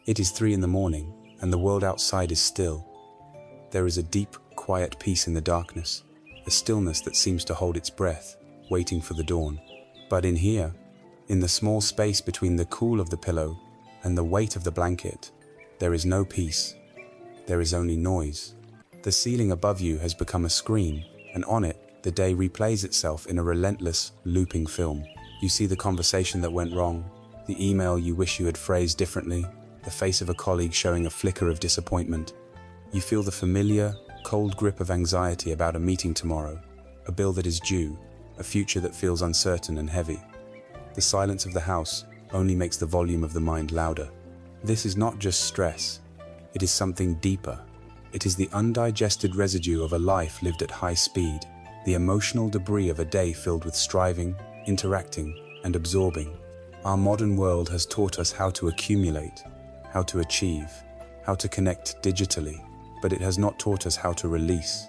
It is 3 in the morning, and the world outside is still. There is a deep, quiet peace in the darkness, a stillness that seems to hold its breath, waiting for the dawn. But in here, in the small space between the cool of the pillow and the weight of the blanket, there is no peace. There is only noise. The ceiling above you has become a screen, and on it, the day replays itself in a relentless, looping film. You see the conversation that went wrong, the email you wish you had phrased differently, the face of a colleague showing a flicker of disappointment. You feel the familiar, cold grip of anxiety about a meeting tomorrow, a bill that is due, a future that feels uncertain and heavy. The silence of the house only makes the volume of the mind louder. This is not just stress. It is something deeper. It is the undigested residue of a life lived at high speed, the emotional debris of a day filled with striving, interacting, and absorbing. Our modern world has taught us how to accumulate, how to achieve, how to connect digitally, but it has not taught us how to release.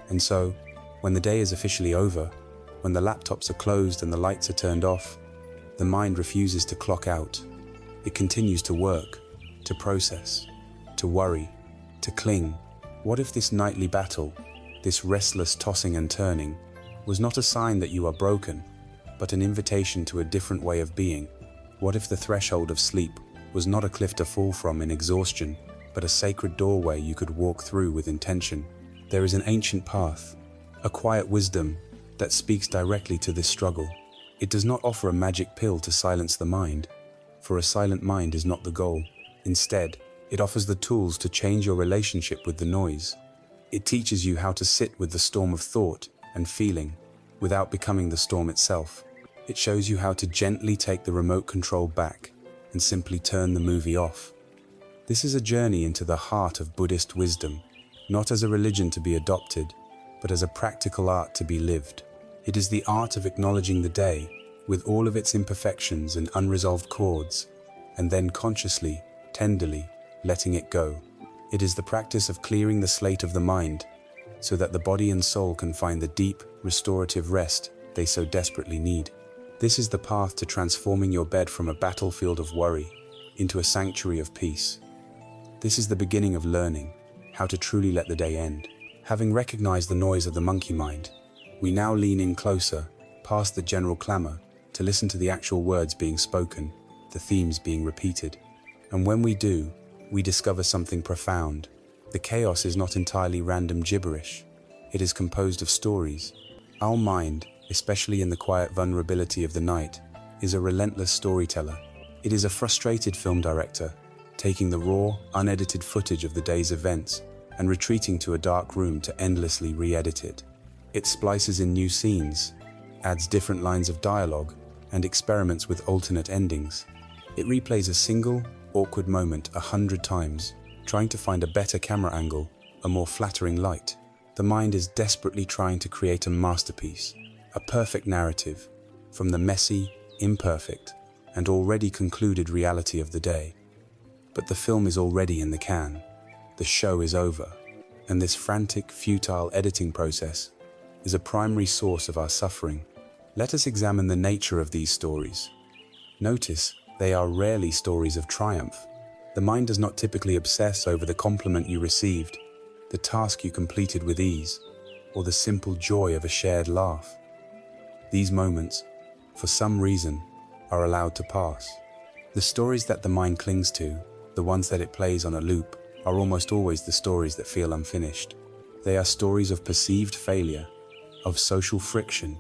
And so, when the day is officially over, when the laptops are closed and the lights are turned off, the mind refuses to clock out. It continues to work, to process, to worry, to cling. What if this nightly battle, this restless tossing and turning, was not a sign that you are broken, but an invitation to a different way of being? What if the threshold of sleep was not a cliff to fall from in exhaustion, but a sacred doorway you could walk through with intention? There is an ancient path, a quiet wisdom that speaks directly to this struggle. It does not offer a magic pill to silence the mind, for a silent mind is not the goal. Instead, it offers the tools to change your relationship with the noise. It teaches you how to sit with the storm of thought and feeling without becoming the storm itself. It shows you how to gently take the remote control back and simply turn the movie off. This is a journey into the heart of Buddhist wisdom, not as a religion to be adopted, but as a practical art to be lived. It is the art of acknowledging the day with all of its imperfections and unresolved chords, and then consciously, tenderly, letting it go. It is the practice of clearing the slate of the mind so that the body and soul can find the deep, restorative rest they so desperately need. This is the path to transforming your bed from a battlefield of worry into a sanctuary of peace. This is the beginning of learning how to truly let the day end. Having recognized the noise of the monkey mind, we now lean in closer, past the general clamor, to listen to the actual words being spoken, the themes being repeated. And when we do, we discover something profound. The chaos is not entirely random gibberish. It is composed of stories. Our mind, especially in the quiet vulnerability of the night, is a relentless storyteller. It is a frustrated film director, taking the raw, unedited footage of the day's events and retreating to a dark room to endlessly re-edit it. It splices in new scenes, adds different lines of dialogue, and experiments with alternate endings. It replays a single, awkward moment 100 times, trying to find a better camera angle, a more flattering light. The mind is desperately trying to create a masterpiece, a perfect narrative, from the messy, imperfect, and already concluded reality of the day. But the film is already in the can. The show is over, and this frantic, futile editing process is a primary source of our suffering. Let us examine the nature of these stories. Notice they are rarely stories of triumph. The mind does not typically obsess over the compliment you received, the task you completed with ease, or the simple joy of a shared laugh. These moments, for some reason, are allowed to pass. The stories that the mind clings to, the ones that it plays on a loop, are almost always the stories that feel unfinished. They are stories of perceived failure, of social friction,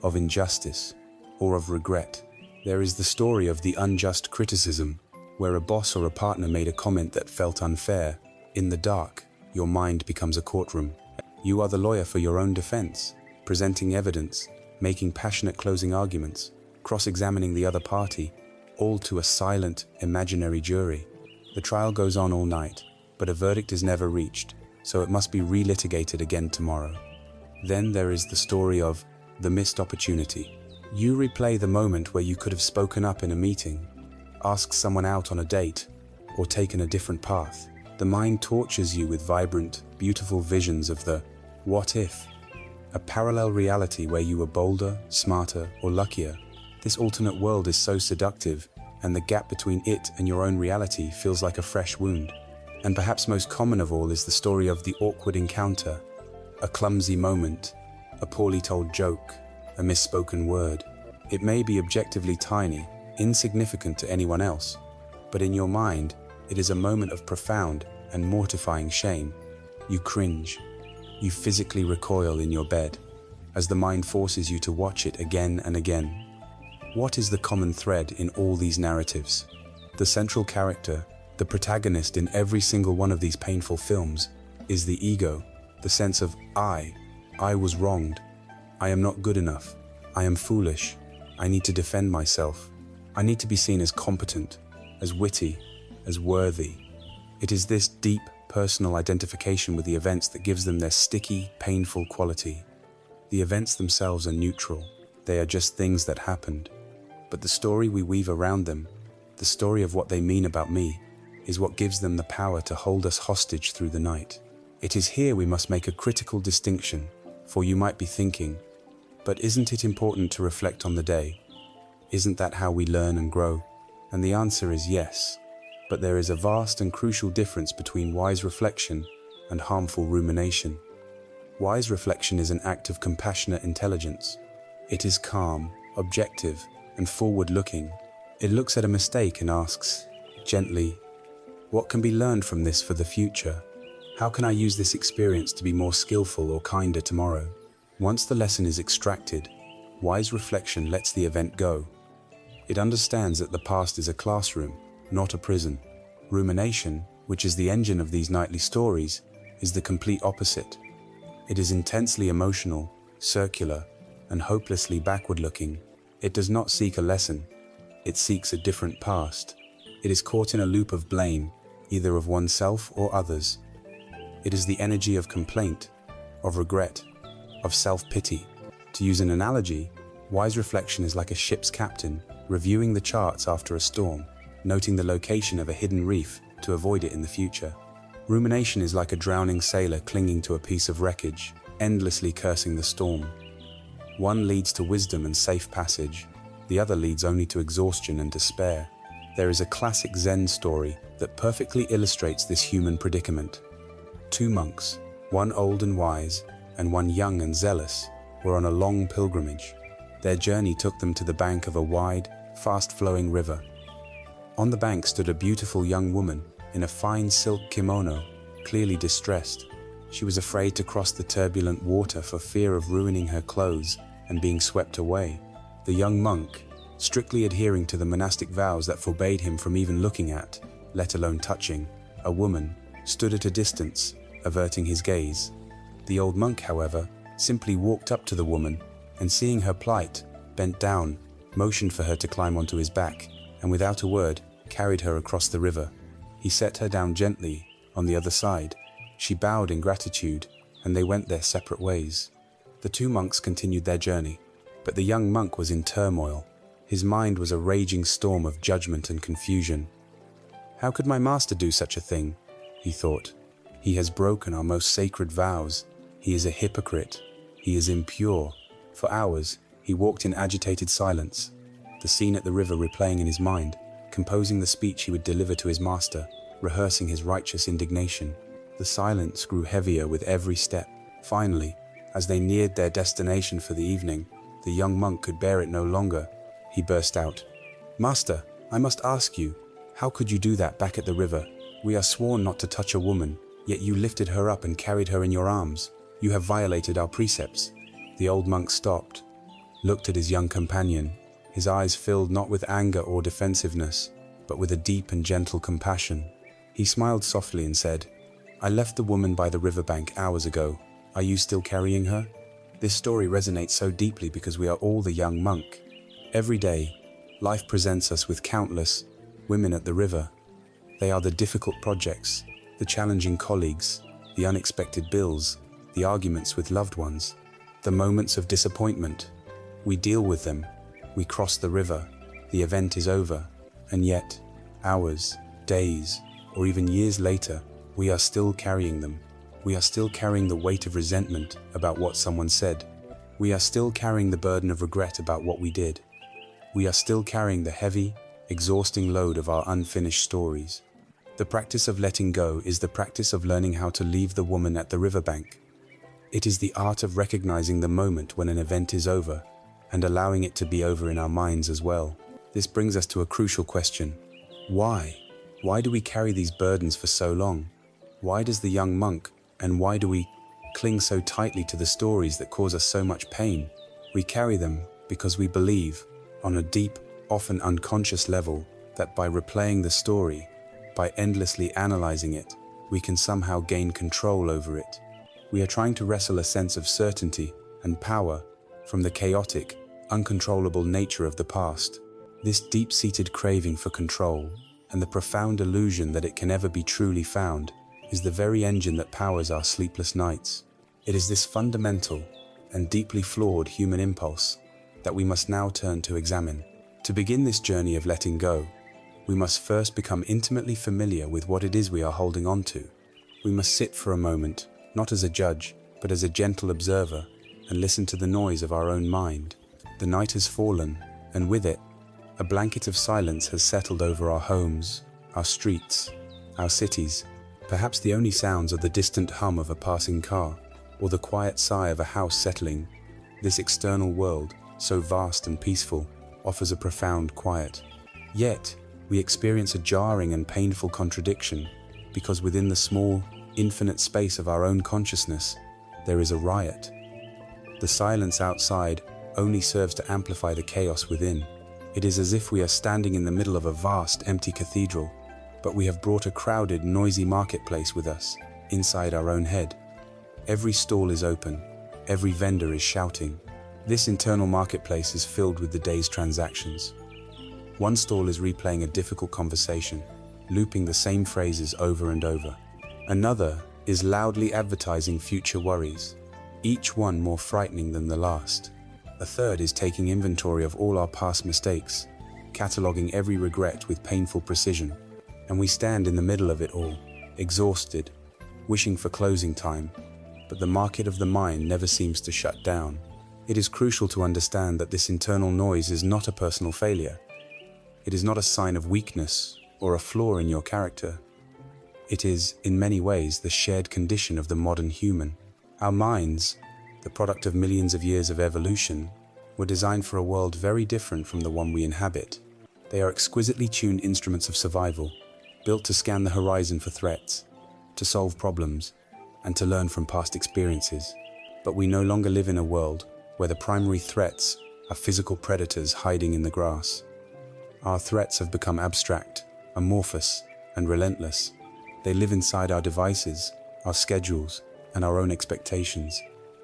of injustice, or of regret. There is the story of the unjust criticism, where a boss or a partner made a comment that felt unfair. In the dark, your mind becomes a courtroom. You are the lawyer for your own defense, presenting evidence, making passionate closing arguments, cross-examining the other party, all to a silent, imaginary jury. The trial goes on all night, but a verdict is never reached, so it must be relitigated again tomorrow. Then there is the story of the missed opportunity. You replay the moment where you could have spoken up in a meeting, asked someone out on a date, or taken a different path. The mind tortures you with vibrant, beautiful visions of the what if, a parallel reality where you were bolder, smarter, or luckier. This alternate world is so seductive, and the gap between it and your own reality feels like a fresh wound. And perhaps most common of all is the story of the awkward encounter, a clumsy moment, a poorly told joke, a misspoken word. It may be objectively tiny, insignificant to anyone else, but in your mind, it is a moment of profound and mortifying shame. You cringe. You physically recoil in your bed, as the mind forces you to watch it again and again. What is the common thread in all these narratives? The central character, the protagonist in every single one of these painful films, is the ego, the sense of I was wronged. I am not good enough. I am foolish. I need to defend myself. I need to be seen as competent, as witty, as worthy. It is this deep, personal identification with the events that gives them their sticky, painful quality. The events themselves are neutral. They are just things that happened. But the story we weave around them, the story of what they mean about me, is what gives them the power to hold us hostage through the night. It is here we must make a critical distinction, for you might be thinking, but isn't it important to reflect on the day? Isn't that how we learn and grow? And the answer is yes. But there is a vast and crucial difference between wise reflection and harmful rumination. Wise reflection is an act of compassionate intelligence. It is calm, objective, and forward-looking. It looks at a mistake and asks, gently, what can be learned from this for the future? How can I use this experience to be more skillful or kinder tomorrow? Once the lesson is extracted, wise reflection lets the event go. It understands that the past is a classroom, not a prison. Rumination, which is the engine of these nightly stories, is the complete opposite. It is intensely emotional, circular, and hopelessly backward-looking. It does not seek a lesson. It seeks a different past. It is caught in a loop of blame, either of oneself or others. It is the energy of complaint, of regret, of self-pity. To use an analogy, wise reflection is like a ship's captain reviewing the charts after a storm, noting the location of a hidden reef to avoid it in the future. Rumination is like a drowning sailor clinging to a piece of wreckage, endlessly cursing the storm. One leads to wisdom and safe passage, the other leads only to exhaustion and despair. There is a classic Zen story that perfectly illustrates this human predicament. Two monks, one old and wise, and one young and zealous, were on a long pilgrimage. Their journey took them to the bank of a wide, fast-flowing river. On the bank stood a beautiful young woman in a fine silk kimono, clearly distressed. She was afraid to cross the turbulent water for fear of ruining her clothes and being swept away. The young monk, strictly adhering to the monastic vows that forbade him from even looking at, let alone touching, a woman, stood at a distance, averting his gaze. The old monk, however, simply walked up to the woman and, seeing her plight, bent down, motioned for her to climb onto his back, and without a word, carried her across the river. He set her down gently on the other side. She bowed in gratitude, and they went their separate ways. The two monks continued their journey, but the young monk was in turmoil. His mind was a raging storm of judgment and confusion. How could my master do such a thing? He thought. He has broken our most sacred vows. He is a hypocrite. He is impure. For hours, he walked in agitated silence, the scene at the river replaying in his mind, composing the speech he would deliver to his master, rehearsing his righteous indignation. The silence grew heavier with every step. Finally, as they neared their destination for the evening, the young monk could bear it no longer. He burst out, "Master, I must ask you, how could you do that back at the river? We are sworn not to touch a woman, yet you lifted her up and carried her in your arms. You have violated our precepts." The old monk stopped, looked at his young companion, his eyes filled not with anger or defensiveness, but with a deep and gentle compassion. He smiled softly and said, "I left the woman by the riverbank hours ago. Are you still carrying her?" This story resonates so deeply because we are all the young monk. Every day, life presents us with countless women at the river. They are the difficult projects, the challenging colleagues, the unexpected bills, the arguments with loved ones, the moments of disappointment. We deal with them. We cross the river. The event is over. And yet, hours, days, or even years later, we are still carrying them. We are still carrying the weight of resentment about what someone said. We are still carrying the burden of regret about what we did. We are still carrying the heavy, exhausting load of our unfinished stories. The practice of letting go is the practice of learning how to leave the woman at the riverbank. It is the art of recognizing the moment when an event is over and allowing it to be over in our minds as well. This brings us to a crucial question. Why? Why do we carry these burdens for so long? Why does the young monk, and why do we cling so tightly to the stories that cause us so much pain? We carry them because we believe, on a deep, often unconscious level, that by replaying the story, by endlessly analyzing it, we can somehow gain control over it. We are trying to wrestle a sense of certainty and power from the chaotic, uncontrollable nature of the past. This deep-seated craving for control and the profound illusion that it can never be truly found is the very engine that powers our sleepless nights. It is this fundamental and deeply flawed human impulse that we must now turn to examine. To begin this journey of letting go, we must first become intimately familiar with what it is we are holding on to. We must sit for a moment, not as a judge, but as a gentle observer, and listen to the noise of our own mind. The night has fallen, and with it, a blanket of silence has settled over our homes, our streets, our cities. Perhaps the only sounds are the distant hum of a passing car, or the quiet sigh of a house settling. This external world, so vast and peaceful, offers a profound quiet. Yet, we experience a jarring and painful contradiction, because within the small, infinite space of our own consciousness, there is a riot. The silence outside only serves to amplify the chaos within. It is as if we are standing in the middle of a vast, empty cathedral, but we have brought a crowded, noisy marketplace with us, inside our own head. Every stall is open, every vendor is shouting. This internal marketplace is filled with the day's transactions. One stall is replaying a difficult conversation, looping the same phrases over and over. Another is loudly advertising future worries, each one more frightening than the last. A third is taking inventory of all our past mistakes, cataloging every regret with painful precision. And we stand in the middle of it all, exhausted, wishing for closing time, but the market of the mind never seems to shut down. It is crucial to understand that this internal noise is not a personal failure. It is not a sign of weakness or a flaw in your character. It is, in many ways, the shared condition of the modern human. Our minds, the product of millions of years of evolution, were designed for a world very different from the one we inhabit. They are exquisitely tuned instruments of survival, built to scan the horizon for threats, to solve problems, and to learn from past experiences. But we no longer live in a world where the primary threats are physical predators hiding in the grass. Our threats have become abstract, amorphous, and relentless. They live inside our devices, our schedules, and our own expectations.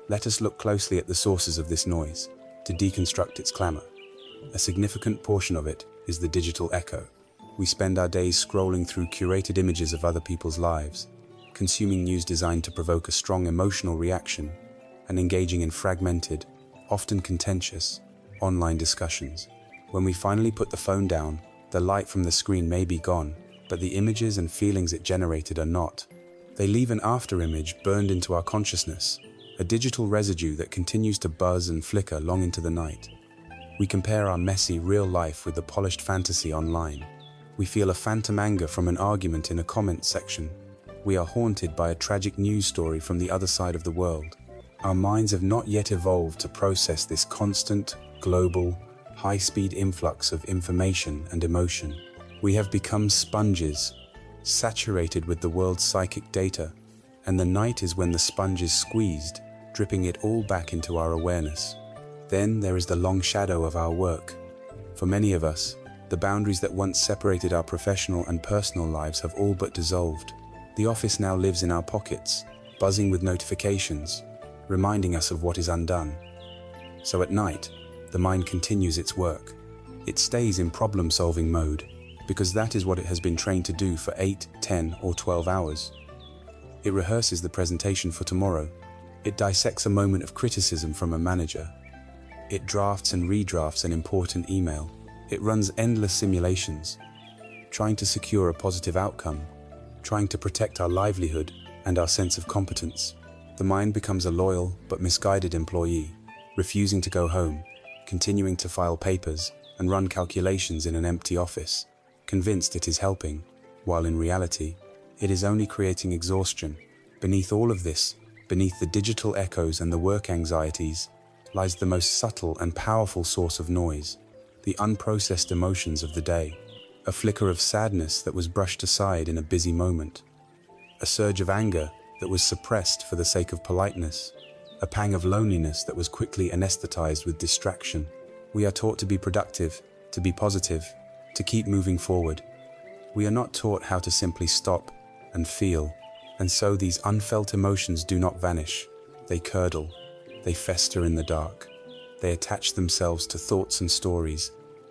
Let us look closely at the sources of this noise, to deconstruct its clamor. A significant portion of it is the digital echo. We spend our days scrolling through curated images of other people's lives, consuming news designed to provoke a strong emotional reaction, and engaging in fragmented, often contentious, online discussions. When we finally put the phone down, the light from the screen may be gone, but the images and feelings it generated are not. They leave an afterimage burned into our consciousness, a digital residue that continues to buzz and flicker long into the night. We compare our messy real life with the polished fantasy online. We feel a phantom anger from an argument in a comment section. We are haunted by a tragic news story from the other side of the world. Our minds have not yet evolved to process this constant, global, high-speed influx of information and emotion. We have become sponges, saturated with the world's psychic data, and the night is when the sponge is squeezed, dripping it all back into our awareness. Then there is the long shadow of our work. For many of us, the boundaries that once separated our professional and personal lives have all but dissolved. The office now lives in our pockets, buzzing with notifications, reminding us of what is undone. So at night, the mind continues its work. It stays in problem-solving mode, because that is what it has been trained to do for 8, 10, or 12 hours. It rehearses the presentation for tomorrow. It dissects a moment of criticism from a manager. It drafts and redrafts an important email. It runs endless simulations, trying to secure a positive outcome, trying to protect our livelihood and our sense of competence. The mind becomes a loyal but misguided employee, refusing to go home, continuing to file papers, and run calculations in an empty office, convinced it is helping, while in reality, it is only creating exhaustion. Beneath all of this, beneath the digital echoes and the work anxieties, lies the most subtle and powerful source of noise, the unprocessed emotions of the day. A flicker of sadness that was brushed aside in a busy moment. A surge of anger that was suppressed for the sake of politeness. A pang of loneliness that was quickly anesthetized with distraction. We are taught to be productive, to be positive, to keep moving forward. We are not taught how to simply stop and feel. And so these unfelt emotions do not vanish. They curdle. They fester in the dark. They attach themselves to thoughts and stories,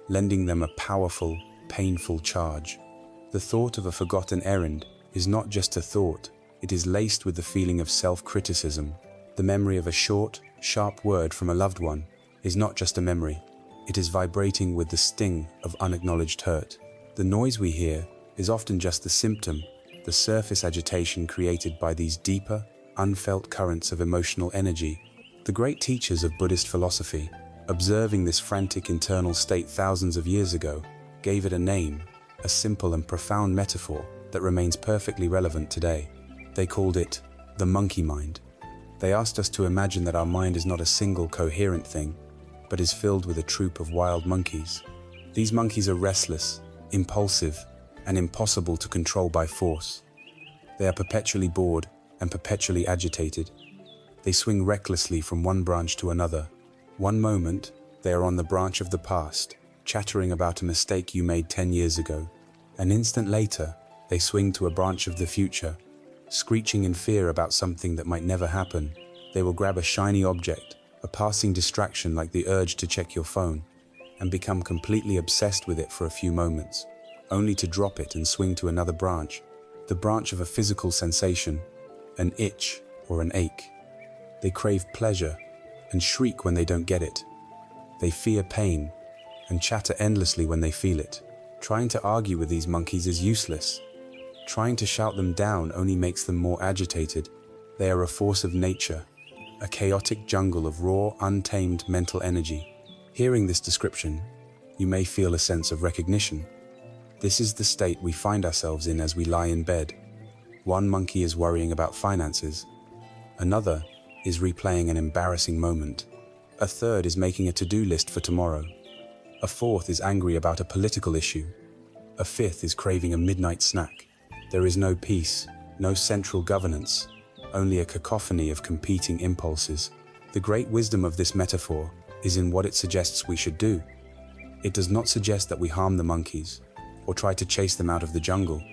lending them a powerful, painful charge. The thought of a forgotten errand is not just a thought, it is laced with the feeling of self-criticism. The memory of a short, sharp word from a loved one is not just a memory, it is vibrating with the sting of unacknowledged hurt. The noise we hear is often just the symptom, the surface agitation created by these deeper, unfelt currents of emotional energy. The great teachers of Buddhist philosophy, observing this frantic internal state thousands of years ago, gave it a name, a simple and profound metaphor that remains perfectly relevant today. They called it the monkey mind. They asked us to imagine that our mind is not a single coherent thing, but is filled with a troop of wild monkeys. These monkeys are restless, impulsive, and impossible to control by force. They are perpetually bored and perpetually agitated. They swing recklessly from one branch to another. One moment, they are on the branch of the past, chattering about a mistake you made 10 years ago. An instant later, they swing to a branch of the future, screeching in fear about something that might never happen. They will grab a shiny object, a passing distraction like the urge to check your phone, and become completely obsessed with it for a few moments, only to drop it and swing to another branch, the branch of a physical sensation, an itch or an ache. They crave pleasure and shriek when they don't get it. They fear pain and chatter endlessly when they feel it. Trying to argue with these monkeys is useless. Trying to shout them down only makes them more agitated. They are a force of nature, a chaotic jungle of raw, untamed mental energy. Hearing this description, you may feel a sense of recognition. This is the state we find ourselves in as we lie in bed. One monkey is worrying about finances. Another is replaying an embarrassing moment. A third is making a to-do list for tomorrow. A fourth is angry about a political issue. A fifth is craving a midnight snack. There is no peace, no central governance, only a cacophony of competing impulses. The great wisdom of this metaphor is in what it suggests we should do. It does not suggest that we harm the monkeys or try to chase them out of the jungle.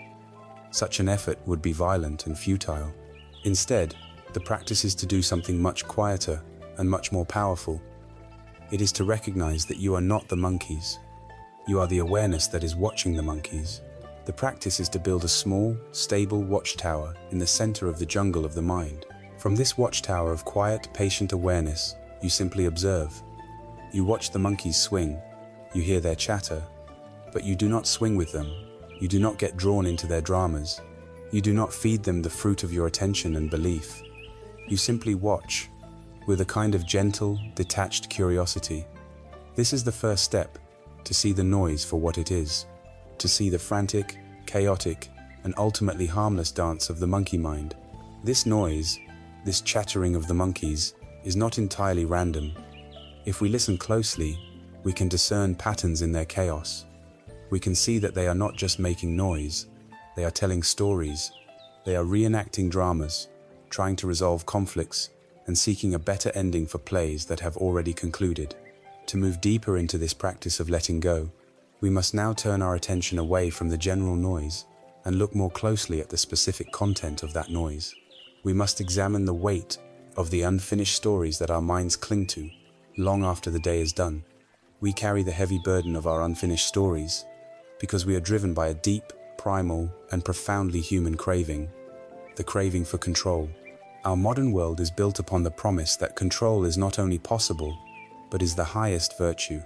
Such an effort would be violent and futile. Instead, the practice is to do something much quieter and much more powerful. It is to recognize that you are not the monkeys. You are the awareness that is watching the monkeys. The practice is to build a small, stable watchtower in the center of the jungle of the mind. From this watchtower of quiet, patient awareness, you simply observe. You watch the monkeys swing. You hear their chatter. But you do not swing with them. You do not get drawn into their dramas. You do not feed them the fruit of your attention and belief. You simply watch, with a kind of gentle, detached curiosity. This is the first step, to see the noise for what it is, to see the frantic, chaotic, and ultimately harmless dance of the monkey mind. This noise, this chattering of the monkeys, is not entirely random. If we listen closely, we can discern patterns in their chaos. We can see that they are not just making noise, they are telling stories, they are reenacting dramas, trying to resolve conflicts, and seeking a better ending for plays that have already concluded. To move deeper into this practice of letting go, we must now turn our attention away from the general noise and look more closely at the specific content of that noise. We must examine the weight of the unfinished stories that our minds cling to long after the day is done. We carry the heavy burden of our unfinished stories because we are driven by a deep, primal, and profoundly human craving, the craving for control. Our modern world is built upon the promise that control is not only possible, but is the highest virtue.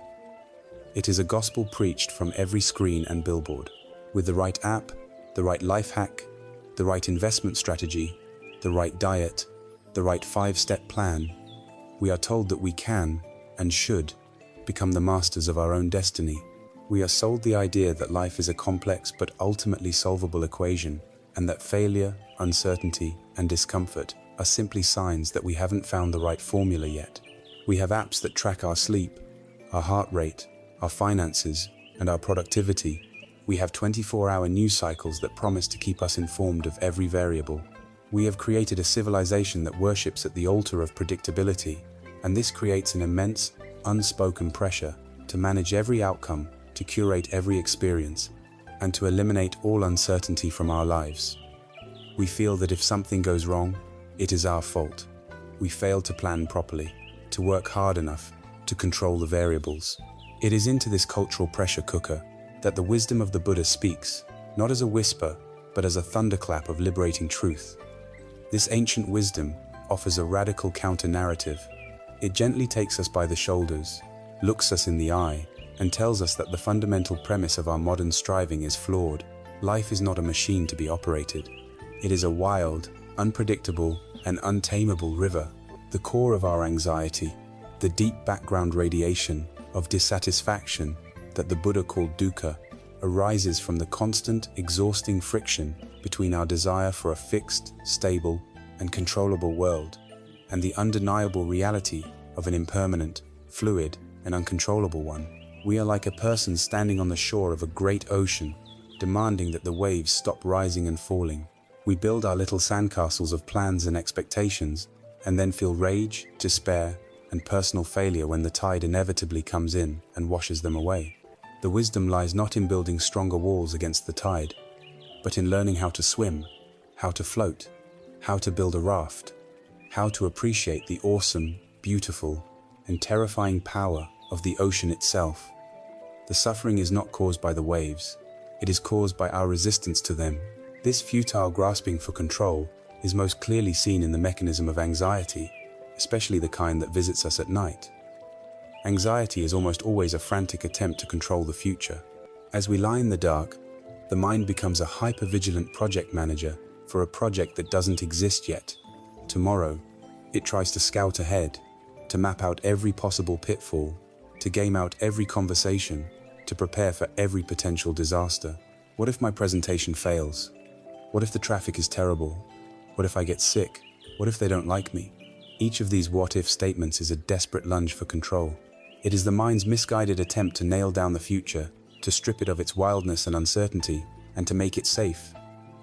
It is a gospel preached from every screen and billboard. With the right app, the right life hack, the right investment strategy, the right diet, the right 5-step plan, we are told that we can and should become the masters of our own destiny. We are sold the idea that life is a complex but ultimately solvable equation, and that failure, uncertainty, and discomfort are simply signs that we haven't found the right formula yet. We have apps that track our sleep, our heart rate, our finances, and our productivity. We have 24-hour news cycles that promise to keep us informed of every variable. We have created a civilization that worships at the altar of predictability, and this creates an immense, unspoken pressure to manage every outcome, to curate every experience, and to eliminate all uncertainty from our lives. We feel that if something goes wrong, it is our fault. We failed to plan properly, to work hard enough, to control the variables. It is into this cultural pressure cooker that the wisdom of the Buddha speaks, not as a whisper, but as a thunderclap of liberating truth. This ancient wisdom offers a radical counter-narrative. It gently takes us by the shoulders, looks us in the eye, and tells us that the fundamental premise of our modern striving is flawed. Life is not a machine to be operated. It is a wild, unpredictable, and untamable river. The core of our anxiety, the deep background radiation of dissatisfaction that the Buddha called dukkha, arises from the constant, exhausting friction between our desire for a fixed, stable, and controllable world, and the undeniable reality of an impermanent, fluid, and uncontrollable one. We are like a person standing on the shore of a great ocean, demanding that the waves stop rising and falling. We build our little sandcastles of plans and expectations, and then feel rage, despair, and personal failure when the tide inevitably comes in and washes them away. The wisdom lies not in building stronger walls against the tide, but in learning how to swim, how to float, how to build a raft, how to appreciate the awesome, beautiful, and terrifying power of the ocean itself. The suffering is not caused by the waves, it is caused by our resistance to them. This futile grasping for control is most clearly seen in the mechanism of anxiety, especially the kind that visits us at night. Anxiety is almost always a frantic attempt to control the future. As we lie in the dark, the mind becomes a hyper-vigilant project manager for a project that doesn't exist yet. Tomorrow, it tries to scout ahead, to map out every possible pitfall, to game out every conversation, to prepare for every potential disaster. What if my presentation fails? What if the traffic is terrible? What if I get sick? What if they don't like me? Each of these what-if statements is a desperate lunge for control. It is the mind's misguided attempt to nail down the future, to strip it of its wildness and uncertainty, and to make it safe.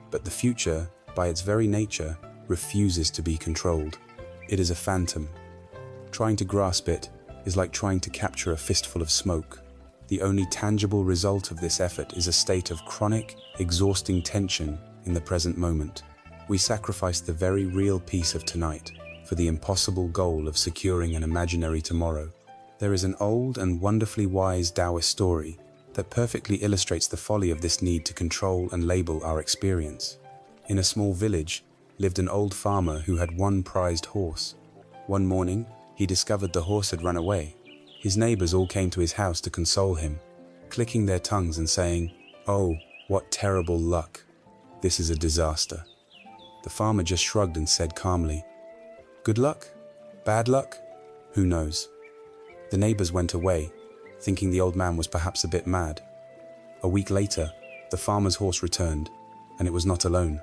But the future, by its very nature, refuses to be controlled. It is a phantom. Trying to grasp it is like trying to capture a fistful of smoke. The only tangible result of this effort is a state of chronic, exhausting tension in the present moment. We sacrifice the very real peace of tonight for the impossible goal of securing an imaginary tomorrow. There is an old and wonderfully wise Taoist story that perfectly illustrates the folly of this need to control and label our experience. In a small village lived an old farmer who had one prized horse. One morning, he discovered the horse had run away. His neighbors all came to his house to console him, clicking their tongues and saying, "Oh, what terrible luck. This is a disaster." The farmer just shrugged and said calmly, "Good luck? Bad luck? Who knows?" The neighbors went away, thinking the old man was perhaps a bit mad. A week later, the farmer's horse returned, and it was not alone.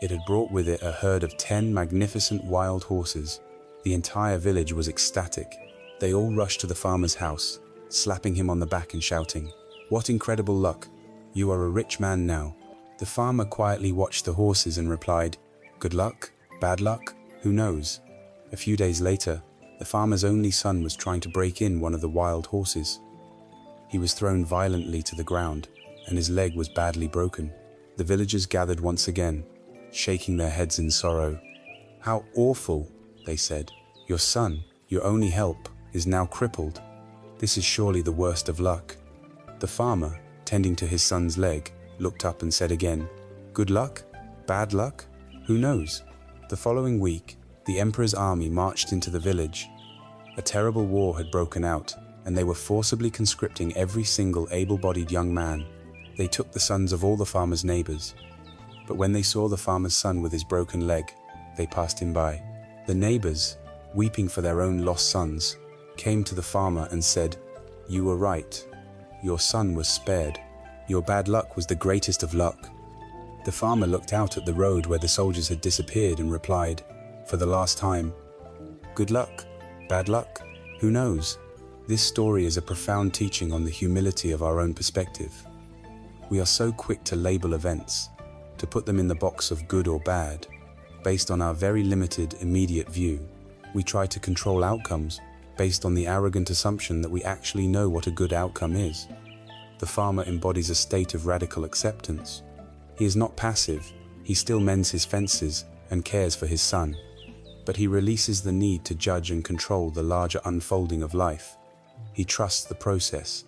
It had brought with it a herd of 10 magnificent wild horses. The entire village was ecstatic. They all rushed to the farmer's house, slapping him on the back and shouting, "What incredible luck! You are a rich man now." The farmer quietly watched the horses and replied, "Good luck? Bad luck? Who knows?" A few days later, the farmer's only son was trying to break in one of the wild horses. He was thrown violently to the ground, and his leg was badly broken. The villagers gathered once again, shaking their heads in sorrow. "How awful," they said. "Your son, your only help, is now crippled. This is surely the worst of luck." The farmer, tending to his son's leg, looked up and said again, "Good luck? Bad luck? Who knows?" The following week, the emperor's army marched into the village. A terrible war had broken out, and they were forcibly conscripting every single able-bodied young man. They took the sons of all the farmer's neighbors. But when they saw the farmer's son with his broken leg, they passed him by. The neighbors, weeping for their own lost sons, came to the farmer and said, You were right. Your son was spared. Your bad luck was the greatest of luck. The farmer looked out at the road where the soldiers had disappeared and replied, for the last time, good luck, bad luck, who knows? This story is a profound teaching on the humility of our own perspective. We are so quick to label events, to put them in the box of good or bad, based on our very limited, immediate view. We try to control outcomes based on the arrogant assumption that we actually know what a good outcome is. The farmer embodies a state of radical acceptance. He is not passive, he still mends his fences and cares for his son. But he releases the need to judge and control the larger unfolding of life. He trusts the process.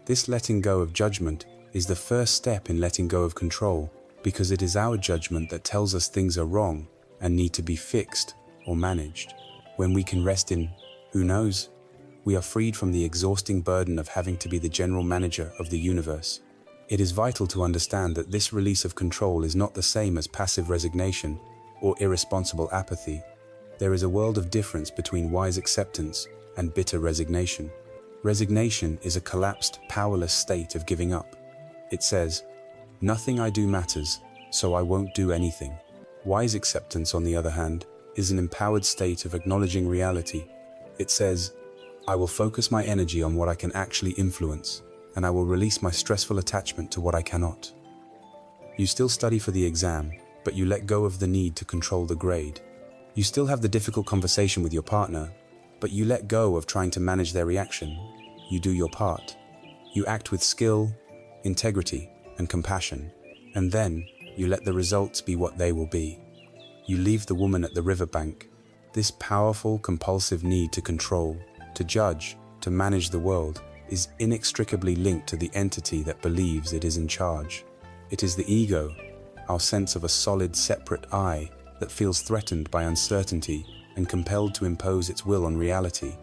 This letting go of judgment is the first step in letting go of control, because it is our judgment that tells us things are wrong and need to be fixed or managed. When we can rest in, who knows, we are freed from the exhausting burden of having to be the general manager of the universe. It is vital to understand that this release of control is not the same as passive resignation or irresponsible apathy. There is a world of difference between wise acceptance and bitter resignation. Resignation is a collapsed, powerless state of giving up. It says, nothing I do matters, so I won't do anything. Wise acceptance, on the other hand, is an empowered state of acknowledging reality. It says, I will focus my energy on what I can actually influence, and I will release my stressful attachment to what I cannot. You still study for the exam, but you let go of the need to control the grade. You still have the difficult conversation with your partner, but you let go of trying to manage their reaction. You do your part. You act with skill, integrity, and compassion, and then you let the results be what they will be. You leave the woman at the riverbank. This powerful, compulsive need to control, to judge, to manage the world is inextricably linked to the entity that believes it is in charge. It is the ego, our sense of a solid, separate I that feels threatened by uncertainty and compelled to impose its will on reality.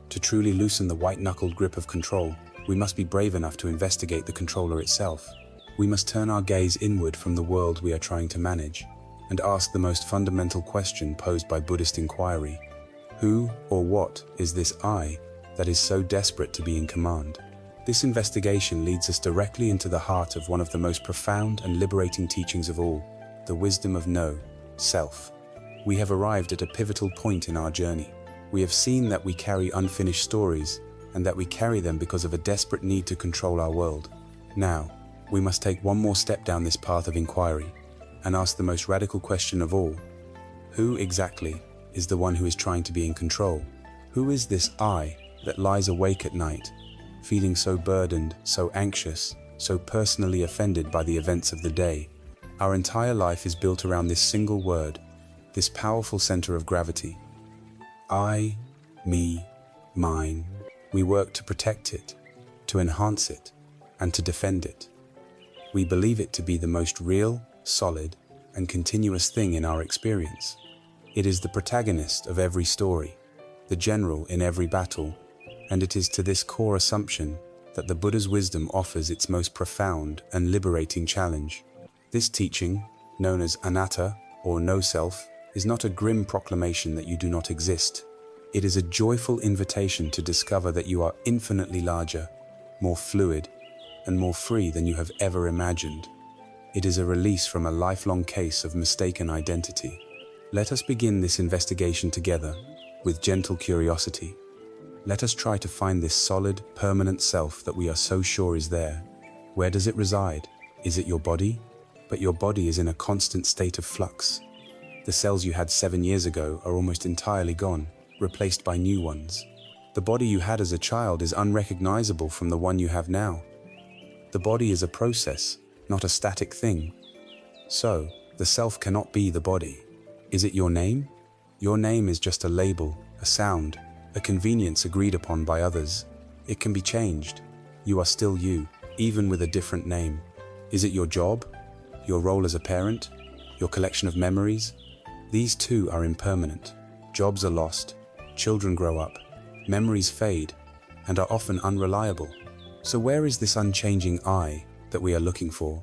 To truly loosen the white-knuckled grip of control, we must be brave enough to investigate the controller itself. We must turn our gaze inward from the world we are trying to manage and ask the most fundamental question posed by Buddhist inquiry. Who or what is this I that is so desperate to be in command? This investigation leads us directly into the heart of one of the most profound and liberating teachings of all, the wisdom of no, self. We have arrived at a pivotal point in our journey. We have seen that we carry unfinished stories, and that we carry them because of a desperate need to control our world. Now, we must take one more step down this path of inquiry, and ask the most radical question of all. Who exactly is the one who is trying to be in control? Who is this I that lies awake at night, feeling so burdened, so anxious, so personally offended by the events of the day? Our entire life is built around this single word, this powerful center of gravity. I, me, mine. We work to protect it, to enhance it, and to defend it. We believe it to be the most real, solid, and continuous thing in our experience. It is the protagonist of every story, the general in every battle, and it is to this core assumption that the Buddha's wisdom offers its most profound and liberating challenge. This teaching, known as anatta, or no self, is not a grim proclamation that you do not exist. It is a joyful invitation to discover that you are infinitely larger, more fluid, and more free than you have ever imagined. It is a release from a lifelong case of mistaken identity. Let us begin this investigation together, with gentle curiosity. Let us try to find this solid, permanent self that we are so sure is there. Where does it reside? Is it your body? But your body is in a constant state of flux. The cells you had 7 years ago are almost entirely gone, replaced by new ones. The body you had as a child is unrecognizable from the one you have now. The body is a process, not a static thing. So, the self cannot be the body. Is it your name? Your name is just a label, a sound, a convenience agreed upon by others. It can be changed. You are still you, even with a different name. Is it your job? Your role as a parent? Your collection of memories? These too are impermanent. Jobs are lost, children grow up, memories fade, and are often unreliable. So where is this unchanging I that we are looking for?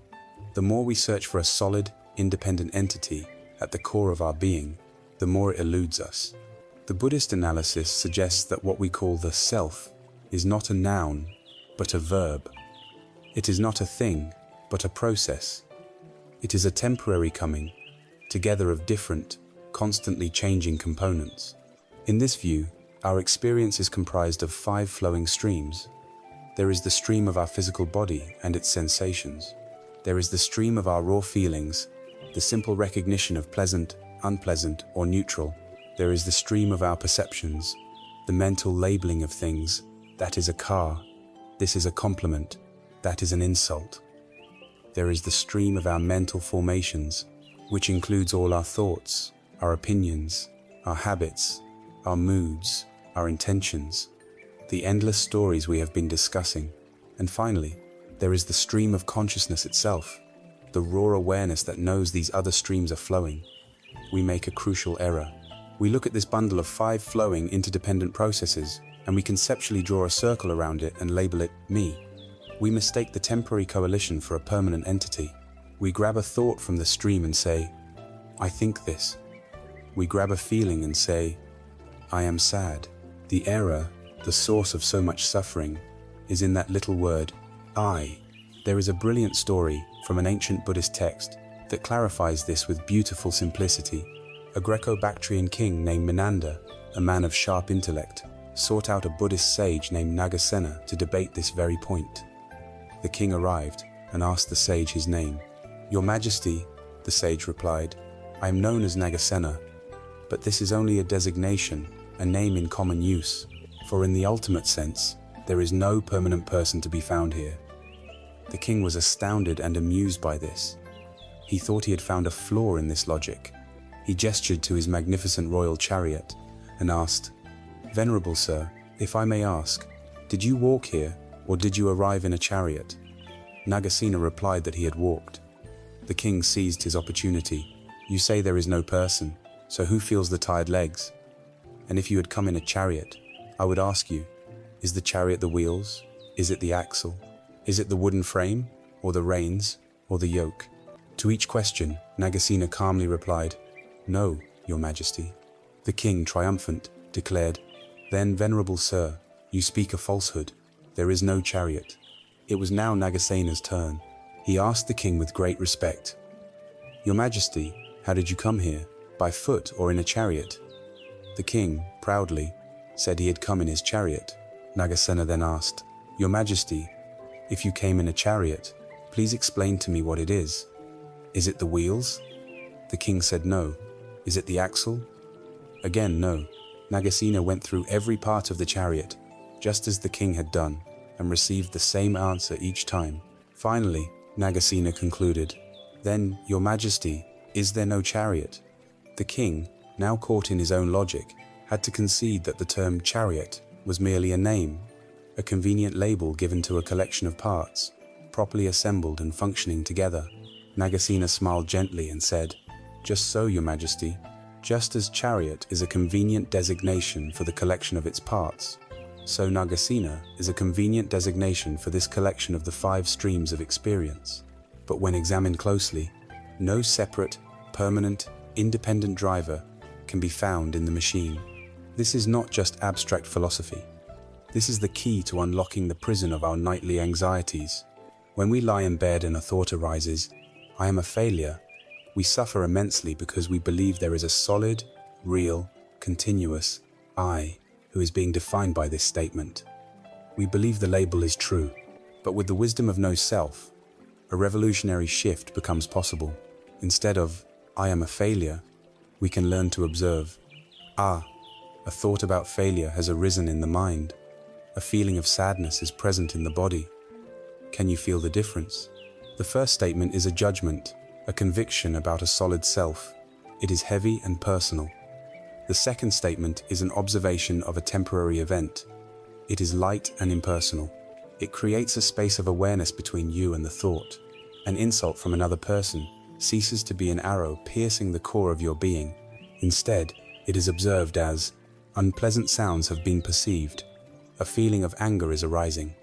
The more we search for a solid, independent entity at the core of our being, the more it eludes us. The Buddhist analysis suggests that what we call the self is not a noun, but a verb. It is not a thing, but a process. It is a temporary coming together of different, constantly changing components. In this view, our experience is comprised of 5 flowing streams. There is the stream of our physical body and its sensations. There is the stream of our raw feelings, the simple recognition of pleasant, unpleasant, or neutral. There is the stream of our perceptions, the mental labeling of things. That is a car. This is a compliment. That is an insult. There is the stream of our mental formations, which includes all our thoughts, our opinions, our habits, our moods, our intentions, the endless stories we have been discussing. And finally, there is the stream of consciousness itself, the raw awareness that knows these other streams are flowing. We make a crucial error. We look at this bundle of 5 flowing interdependent processes, and we conceptually draw a circle around it and label it me. We mistake the temporary coalition for a permanent entity. We grab a thought from the stream and say, I think this. We grab a feeling and say, I am sad. The error, the source of so much suffering, is in that little word, I. There is a brilliant story from an ancient Buddhist text that clarifies this with beautiful simplicity. A Greco-Bactrian king named Menander, a man of sharp intellect, sought out a Buddhist sage named Nagasena to debate this very point. The king arrived and asked the sage his name. Your Majesty, the sage replied, I am known as Nagasena, but this is only a designation, a name in common use, for in the ultimate sense, there is no permanent person to be found here. The king was astounded and amused by this. He thought he had found a flaw in this logic. He gestured to his magnificent royal chariot and asked, Venerable sir, if I may ask, did you walk here or did you arrive in a chariot? Nagasena replied that he had walked. The king seized his opportunity. You say there is no person, so who feels the tired legs? And if you had come in a chariot, I would ask you, is the chariot the wheels? Is it the axle? Is it the wooden frame, or the reins, or the yoke? To each question, Nagasena calmly replied, No, Your Majesty. The king, triumphant, declared, Then, venerable sir, you speak a falsehood. There is no chariot. It was now Nagasena's turn. He asked the king with great respect, Your Majesty, how did you come here? By foot or in a chariot? The king, proudly, said he had come in his chariot. Nagasena then asked, Your Majesty, if you came in a chariot, please explain to me what it is. Is it the wheels? The king said no. Is it the axle? Again, no. Nagasena went through every part of the chariot, just as the king had done, and received the same answer each time. Finally, Nagasena concluded, Then, Your Majesty, is there no chariot? The king, now caught in his own logic, had to concede that the term chariot was merely a name, a convenient label given to a collection of parts, properly assembled and functioning together. Nagasena smiled gently and said, Just so, Your Majesty, just as chariot is a convenient designation for the collection of its parts, so Nagasena is a convenient designation for this collection of the 5 streams of experience. But when examined closely, no separate, permanent, independent driver can be found in the machine. This is not just abstract philosophy. This is the key to unlocking the prison of our nightly anxieties. When we lie in bed and a thought arises, I am a failure, we suffer immensely because we believe there is a solid, real, continuous I who is being defined by this statement. We believe the label is true, but with the wisdom of no self, a revolutionary shift becomes possible. Instead of, I am a failure, we can learn to observe, a thought about failure has arisen in the mind. A feeling of sadness is present in the body. Can you feel the difference? The first statement is a judgment, a conviction about a solid self. It is heavy and personal. The second statement is an observation of a temporary event. It is light and impersonal. It creates a space of awareness between you and the thought. An insult from another person ceases to be an arrow piercing the core of your being. Instead, it is observed as unpleasant sounds have been perceived. A feeling of anger is arising.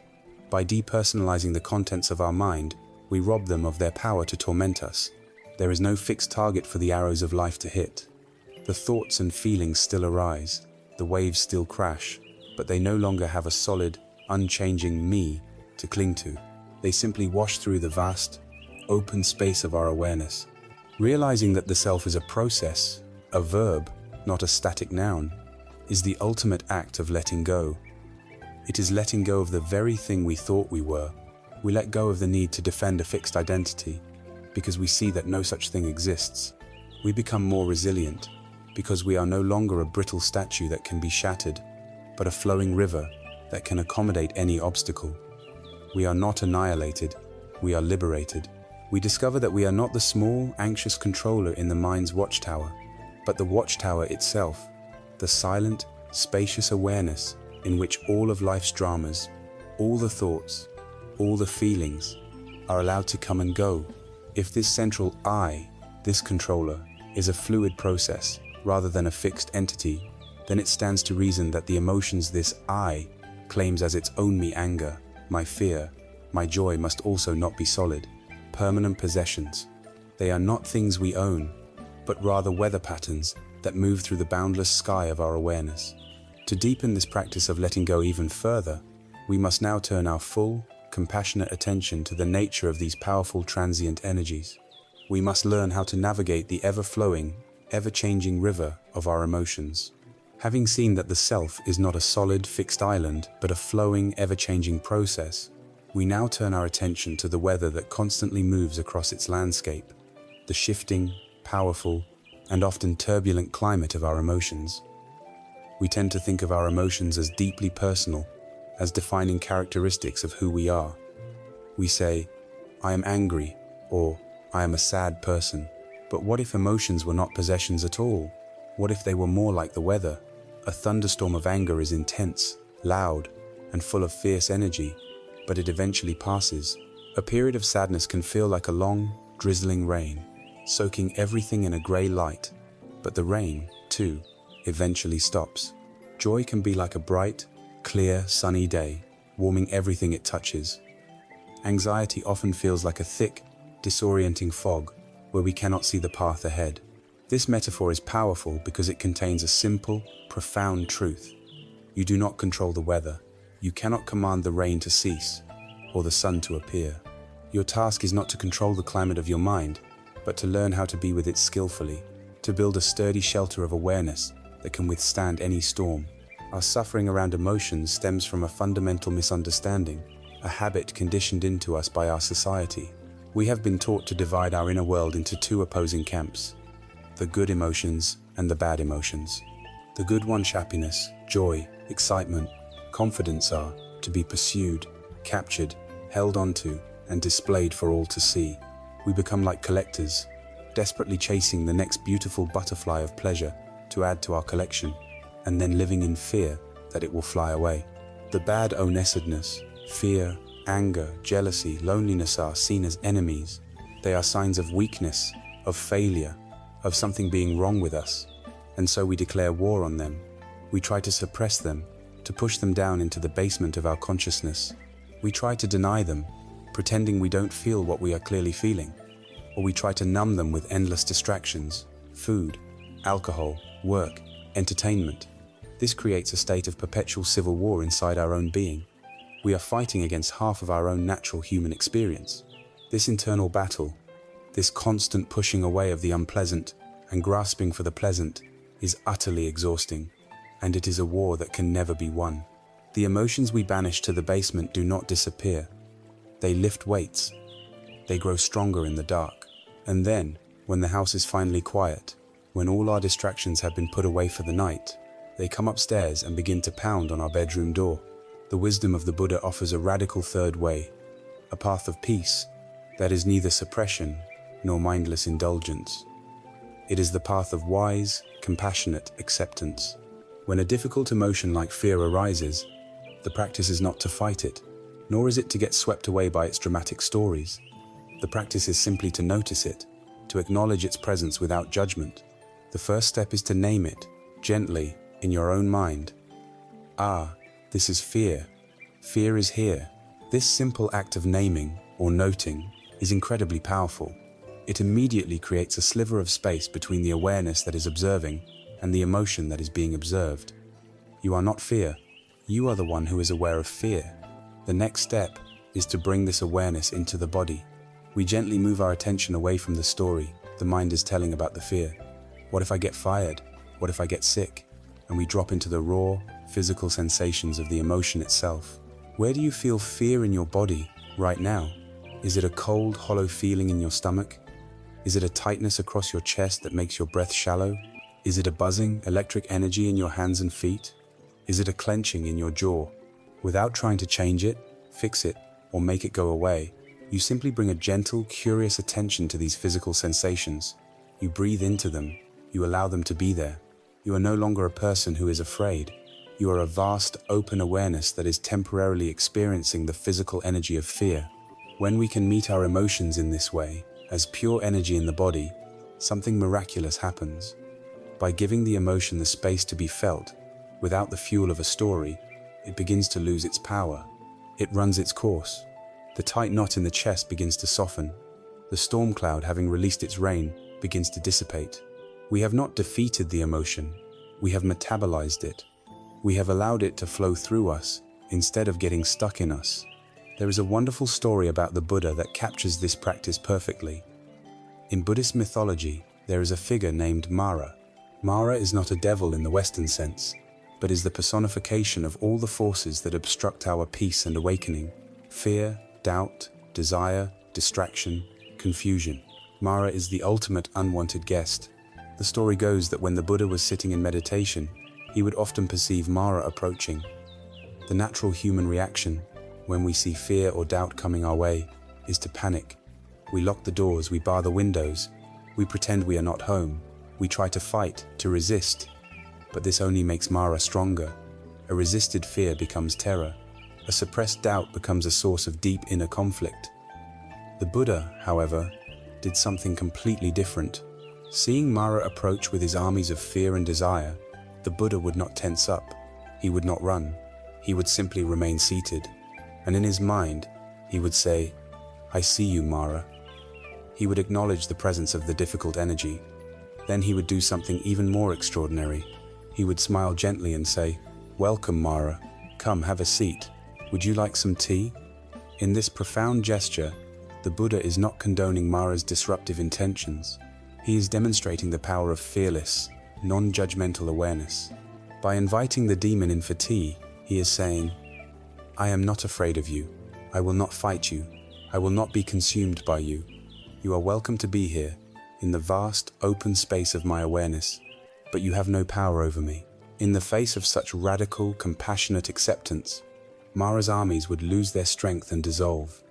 By depersonalizing the contents of our mind, we rob them of their power to torment us. There is no fixed target for the arrows of life to hit. The thoughts and feelings still arise, the waves still crash, but they no longer have a solid, unchanging me to cling to. They simply wash through the vast, open space of our awareness. Realizing that the self is a process, a verb, not a static noun, is the ultimate act of letting go. It is letting go of the very thing we thought we were. We let go of the need to defend a fixed identity because we see that no such thing exists. We become more resilient because we are no longer a brittle statue that can be shattered, but a flowing river that can accommodate any obstacle. We are not annihilated, we are liberated. We discover that we are not the small, anxious controller in the mind's watchtower, but the watchtower itself, the silent, spacious awareness in which all of life's dramas, all the thoughts, all the feelings are allowed to come and go. If this central I, this controller, is a fluid process rather than a fixed entity, then it stands to reason that the emotions this I claims as its own me anger, my fear, my joy must also not be solid, permanent possessions. They are not things we own, but rather weather patterns that move through the boundless sky of our awareness. To deepen this practice of letting go even further, we must now turn our full, compassionate attention to the nature of these powerful transient energies. We must learn how to navigate the ever-flowing, ever-changing river of our emotions. Having seen that the self is not a solid, fixed island, but a flowing, ever-changing process, we now turn our attention to the weather that constantly moves across its landscape, the shifting, powerful, and often turbulent climate of our emotions. We tend to think of our emotions as deeply personal, as defining characteristics of who we are. We say, "I am angry," or "I am a sad person." But what if emotions were not possessions at all? What if they were more like the weather? A thunderstorm of anger is intense, loud, and full of fierce energy, but it eventually passes. A period of sadness can feel like a long, drizzling rain, soaking everything in a grey light, but the rain, too, eventually stops. Joy can be like a bright, clear, sunny day, warming everything it touches. Anxiety often feels like a thick, disorienting fog where we cannot see the path ahead. This metaphor is powerful because it contains a simple, profound truth. You do not control the weather. You cannot command the rain to cease or the sun to appear. Your task is not to control the climate of your mind, but to learn how to be with it skillfully, to build a sturdy shelter of awareness that can withstand any storm. Our suffering around emotions stems from a fundamental misunderstanding, a habit conditioned into us by our society. We have been taught to divide our inner world into two opposing camps, the good emotions and the bad emotions. The good ones, happiness, joy, excitement, confidence, are to be pursued, captured, held onto, and displayed for all to see. We become like collectors, desperately chasing the next beautiful butterfly of pleasure to add to our collection, and then living in fear that it will fly away. The bad onessedness, fear, anger, jealousy, loneliness are seen as enemies. They are signs of weakness, of failure, of something being wrong with us, and so we declare war on them. We try to suppress them, to push them down into the basement of our consciousness. We try to deny them, pretending we don't feel what we are clearly feeling, or we try to numb them with endless distractions, food, alcohol, work, entertainment. This creates a state of perpetual civil war inside our own being. We are fighting against half of our own natural human experience. This internal battle, this constant pushing away of the unpleasant and grasping for the pleasant, is utterly exhausting, and it is a war that can never be won. The emotions we banish to the basement do not disappear. They lift weights. They grow stronger in the dark. And then, when the house is finally quiet, when all our distractions have been put away for the night, they come upstairs and begin to pound on our bedroom door. The wisdom of the Buddha offers a radical third way, a path of peace that is neither suppression nor mindless indulgence. It is the path of wise, compassionate acceptance. When a difficult emotion like fear arises, the practice is not to fight it, nor is it to get swept away by its dramatic stories. The practice is simply to notice it, to acknowledge its presence without judgment. The first step is to name it, gently, in your own mind. Ah, this is fear. Fear is here. This simple act of naming, or noting, is incredibly powerful. It immediately creates a sliver of space between the awareness that is observing and the emotion that is being observed. You are not fear. You are the one who is aware of fear. The next step is to bring this awareness into the body. We gently move our attention away from the story the mind is telling about the fear. What if I get fired? What if I get sick? And we drop into the raw, physical sensations of the emotion itself. Where do you feel fear in your body right now? Is it a cold, hollow feeling in your stomach? Is it a tightness across your chest that makes your breath shallow? Is it a buzzing, electric energy in your hands and feet? Is it a clenching in your jaw? Without trying to change it, fix it, or make it go away, you simply bring a gentle, curious attention to these physical sensations. You breathe into them. You allow them to be there. You are no longer a person who is afraid. You are a vast, open awareness that is temporarily experiencing the physical energy of fear. When we can meet our emotions in this way, as pure energy in the body, something miraculous happens. By giving the emotion the space to be felt, without the fuel of a story, it begins to lose its power. It runs its course. The tight knot in the chest begins to soften. The storm cloud, having released its rain, begins to dissipate. We have not defeated the emotion. We have metabolized it. We have allowed it to flow through us, instead of getting stuck in us. There is a wonderful story about the Buddha that captures this practice perfectly. In Buddhist mythology, there is a figure named Mara. Mara is not a devil in the Western sense, but is the personification of all the forces that obstruct our peace and awakening: fear, doubt, desire, distraction, confusion. Mara is the ultimate unwanted guest. The story goes that when the Buddha was sitting in meditation, he would often perceive Mara approaching. The natural human reaction, when we see fear or doubt coming our way, is to panic. We lock the doors, we bar the windows, we pretend we are not home, we try to fight, to resist. But this only makes Mara stronger. A resisted fear becomes terror. A suppressed doubt becomes a source of deep inner conflict. The Buddha, however, did something completely different. Seeing Mara approach with his armies of fear and desire, the Buddha would not tense up. He would not run. He would simply remain seated. And in his mind, he would say, "I see you, Mara." He would acknowledge the presence of the difficult energy. Then he would do something even more extraordinary. He would smile gently and say, "Welcome, Mara. Come, have a seat. Would you like some tea?" In this profound gesture, the Buddha is not condoning Mara's disruptive intentions. He is demonstrating the power of fearless, non-judgmental awareness. By inviting the demon in for tea, he is saying, "I am not afraid of you. I will not fight you. I will not be consumed by you. You are welcome to be here, in the vast, open space of my awareness, but you have no power over me." In the face of such radical, compassionate acceptance, Mara's armies would lose their strength and dissolve.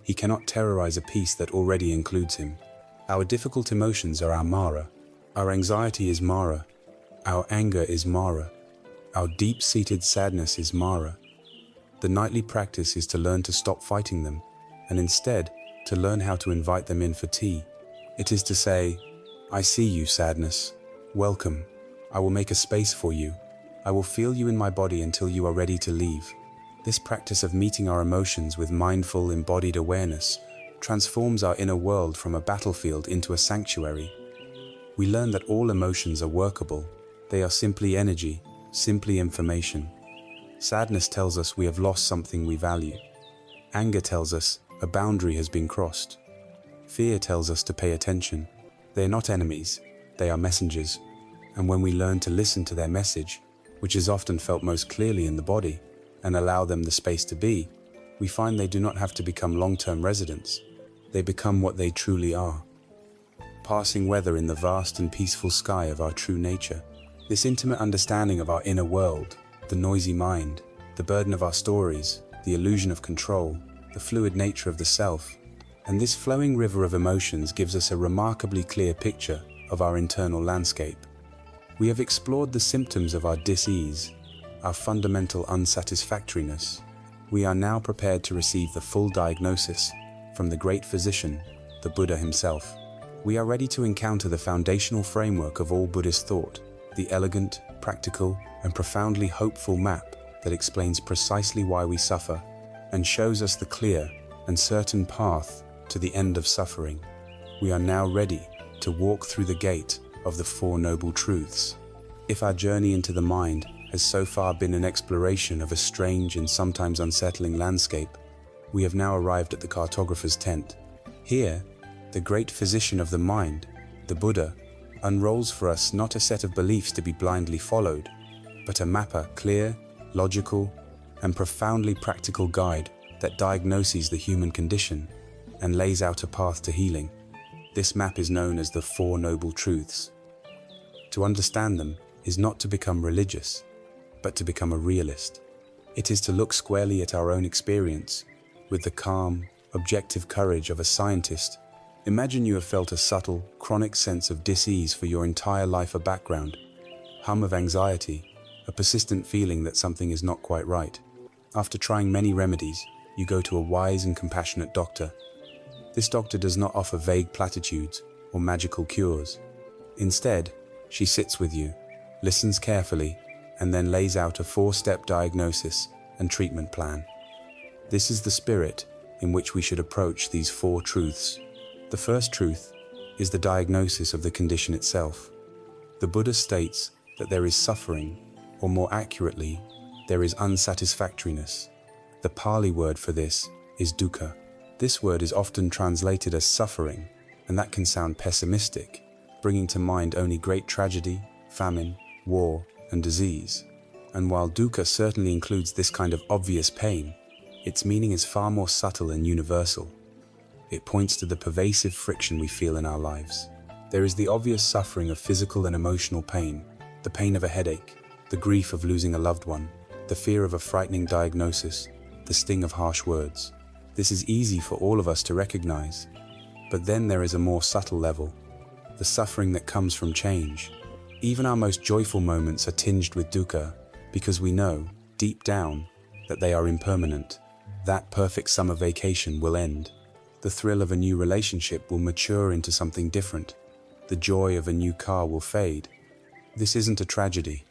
He cannot terrorize a peace that already includes him. Our difficult emotions are our Mara. Our anxiety is Mara. Our anger is Mara. Our deep-seated sadness is Mara. The nightly practice is to learn to stop fighting them, and instead to learn how to invite them in for tea. It is to say, "I see you, sadness. Welcome. I will make a space for you. I will feel you in my body until you are ready to leave." This practice of meeting our emotions with mindful, embodied awareness transforms our inner world from a battlefield into a sanctuary. We learn that all emotions are workable. They are simply energy, simply information. Sadness tells us we have lost something we value. Anger tells us a boundary has been crossed. Fear tells us to pay attention. They are not enemies, they are messengers. And when we learn to listen to their message, which is often felt most clearly in the body, and allow them the space to be, we find they do not have to become long-term residents. They become what they truly are: passing weather in the vast and peaceful sky of our true nature. This intimate understanding of our inner world, the noisy mind, the burden of our stories, the illusion of control, the fluid nature of the self, and this flowing river of emotions gives us a remarkably clear picture of our internal landscape. We have explored the symptoms of our dis-ease, our fundamental unsatisfactoriness. We are now prepared to receive the full diagnosis from the great physician, the Buddha himself. We are ready to encounter the foundational framework of all Buddhist thought, the elegant, practical, and profoundly hopeful map that explains precisely why we suffer and shows us the clear and certain path to the end of suffering. We are now ready to walk through the gate of the Four Noble Truths. If our journey into the mind has so far been an exploration of a strange and sometimes unsettling landscape, We have now arrived at the cartographer's tent. Here, the great physician of the mind, the Buddha, unrolls for us not a set of beliefs to be blindly followed, but a mapper, clear, logical, and profoundly practical guide that diagnoses the human condition and lays out a path to healing. This map is known as the Four Noble Truths. To understand them is not to become religious, but to become a realist. It is to look squarely at our own experience with the calm, objective courage of a scientist. Imagine you have felt a subtle, chronic sense of dis-ease for your entire life, a background hum of anxiety, a persistent feeling that something is not quite right. After trying many remedies, you go to a wise and compassionate doctor. This doctor does not offer vague platitudes or magical cures. Instead, she sits with you, listens carefully, and then lays out a 4-step diagnosis and treatment plan. This is the spirit in which we should approach these 4 truths. The first truth is the diagnosis of the condition itself. The Buddha states that there is suffering, or more accurately, there is unsatisfactoriness. The Pali word for this is dukkha. This word is often translated as suffering, and that can sound pessimistic, bringing to mind only great tragedy, famine, war, and disease. And while dukkha certainly includes this kind of obvious pain, its meaning is far more subtle and universal. It points to the pervasive friction we feel in our lives. There is the obvious suffering of physical and emotional pain, the pain of a headache, the grief of losing a loved one, the fear of a frightening diagnosis, the sting of harsh words. This is easy for all of us to recognize. But then there is a more subtle level, the suffering that comes from change. Even our most joyful moments are tinged with dukkha because we know, deep down, that they are impermanent. That perfect summer vacation will end. The thrill of a new relationship will mature into something different. The joy of a new car will fade. This isn't a tragedy.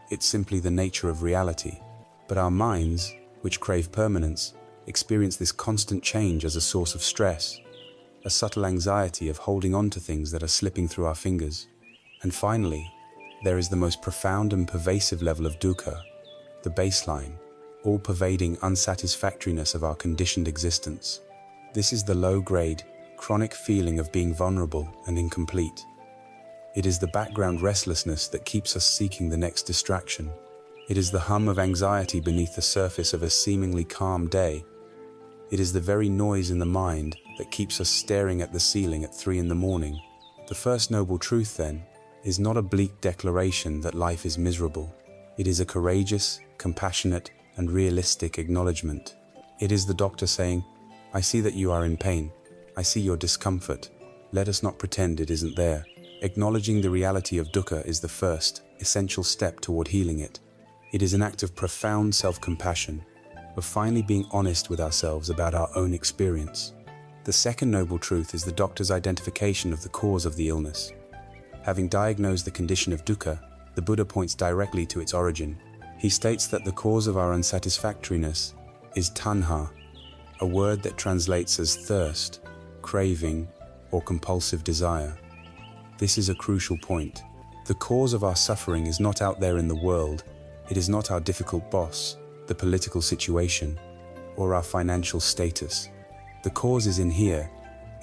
It's simply the nature of reality. But our minds, which crave permanence, experience this constant change as a source of stress, a subtle anxiety of holding on to things that are slipping through our fingers. And finally, there is the most profound and pervasive level of dukkha, the baseline, all-pervading unsatisfactoriness of our conditioned existence. This is the low-grade, chronic feeling of being vulnerable and incomplete. It is the background restlessness that keeps us seeking the next distraction. It is the hum of anxiety beneath the surface of a seemingly calm day. It is the very noise in the mind that keeps us staring at the ceiling at 3 in the morning. The first noble truth, then, is not a bleak declaration that life is miserable. It is a courageous, compassionate, and realistic acknowledgement. It is the doctor saying, "I see that you are in pain. I see your discomfort. Let us not pretend it isn't there." Acknowledging the reality of dukkha is the first, essential step toward healing it. It is an act of profound self-compassion, of finally being honest with ourselves about our own experience. The second noble truth is the doctor's identification of the cause of the illness. Having diagnosed the condition of dukkha, the Buddha points directly to its origin. He states that the cause of our unsatisfactoriness is tanha, a word that translates as thirst, craving, or compulsive desire. This is a crucial point. The cause of our suffering is not out there in the world. It is not our difficult boss, the political situation, or our financial status. The cause is in here.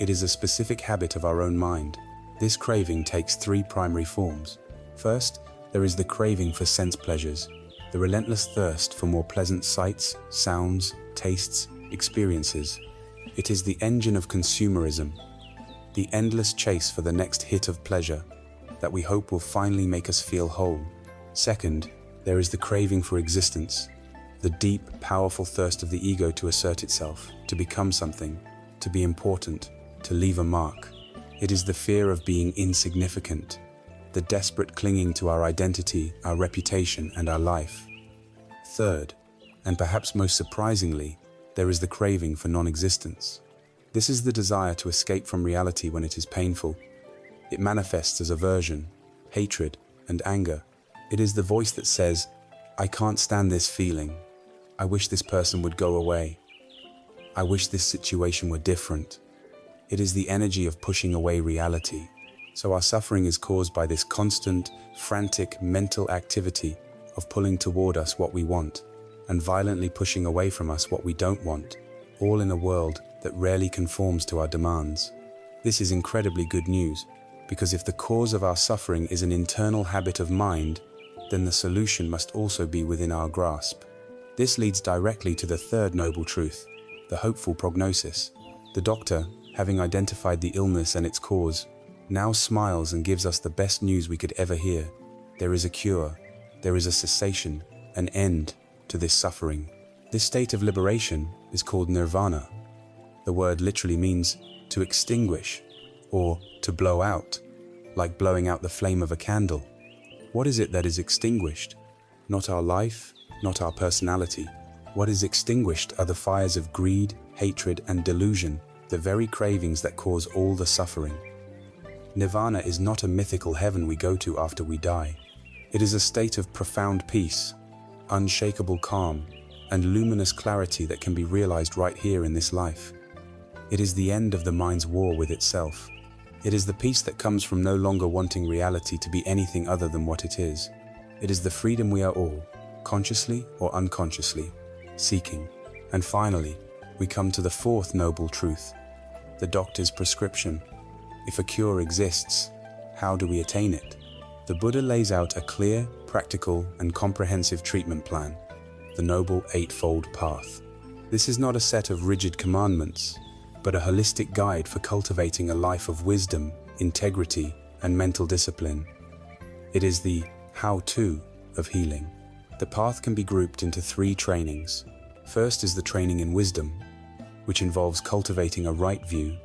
It is a specific habit of our own mind. This craving takes 3 primary forms. First, there is the craving for sense pleasures, the relentless thirst for more pleasant sights, sounds, tastes, experiences. It is the engine of consumerism, the endless chase for the next hit of pleasure that we hope will finally make us feel whole. Second, there is the craving for existence, the deep, powerful thirst of the ego to assert itself, to become something, to be important, to leave a mark. It is the fear of being insignificant, the desperate clinging to our identity, our reputation, and our life. Third, and perhaps most surprisingly, there is the craving for non-existence. This is the desire to escape from reality when it is painful. It manifests as aversion, hatred, and anger. It is the voice that says, "I can't stand this feeling. I wish this person would go away. I wish this situation were different." It is the energy of pushing away reality. So our suffering is caused by this constant, frantic mental activity of pulling toward us what we want and violently pushing away from us what we don't want, all in a world that rarely conforms to our demands. This is incredibly good news, because if the cause of our suffering is an internal habit of mind, then the solution must also be within our grasp. This leads directly to the third noble truth, the hopeful prognosis. The doctor, having identified the illness and its cause, now smiles and gives us the best news we could ever hear. There is a cure, there is a cessation, an end to this suffering. This state of liberation is called nirvana. The word literally means to extinguish or to blow out, like blowing out the flame of a candle. What is it that is extinguished? Not our life, not our personality. What is extinguished are the fires of greed, hatred, and delusion, the very cravings that cause all the suffering. Nirvana is not a mythical heaven we go to after we die. It is a state of profound peace, unshakable calm, and luminous clarity that can be realized right here in this life. It is the end of the mind's war with itself. It is the peace that comes from no longer wanting reality to be anything other than what it is. It is the freedom we are all, consciously or unconsciously, seeking. And finally, we come to the fourth noble truth, the doctor's prescription. If a cure exists, how do we attain it? The Buddha lays out a clear, practical, and comprehensive treatment plan, the Noble Eightfold Path. This is not a set of rigid commandments, but a holistic guide for cultivating a life of wisdom, integrity, and mental discipline. It is the how-to of healing. The path can be grouped into 3 trainings. First is the training in wisdom, which involves cultivating a right view,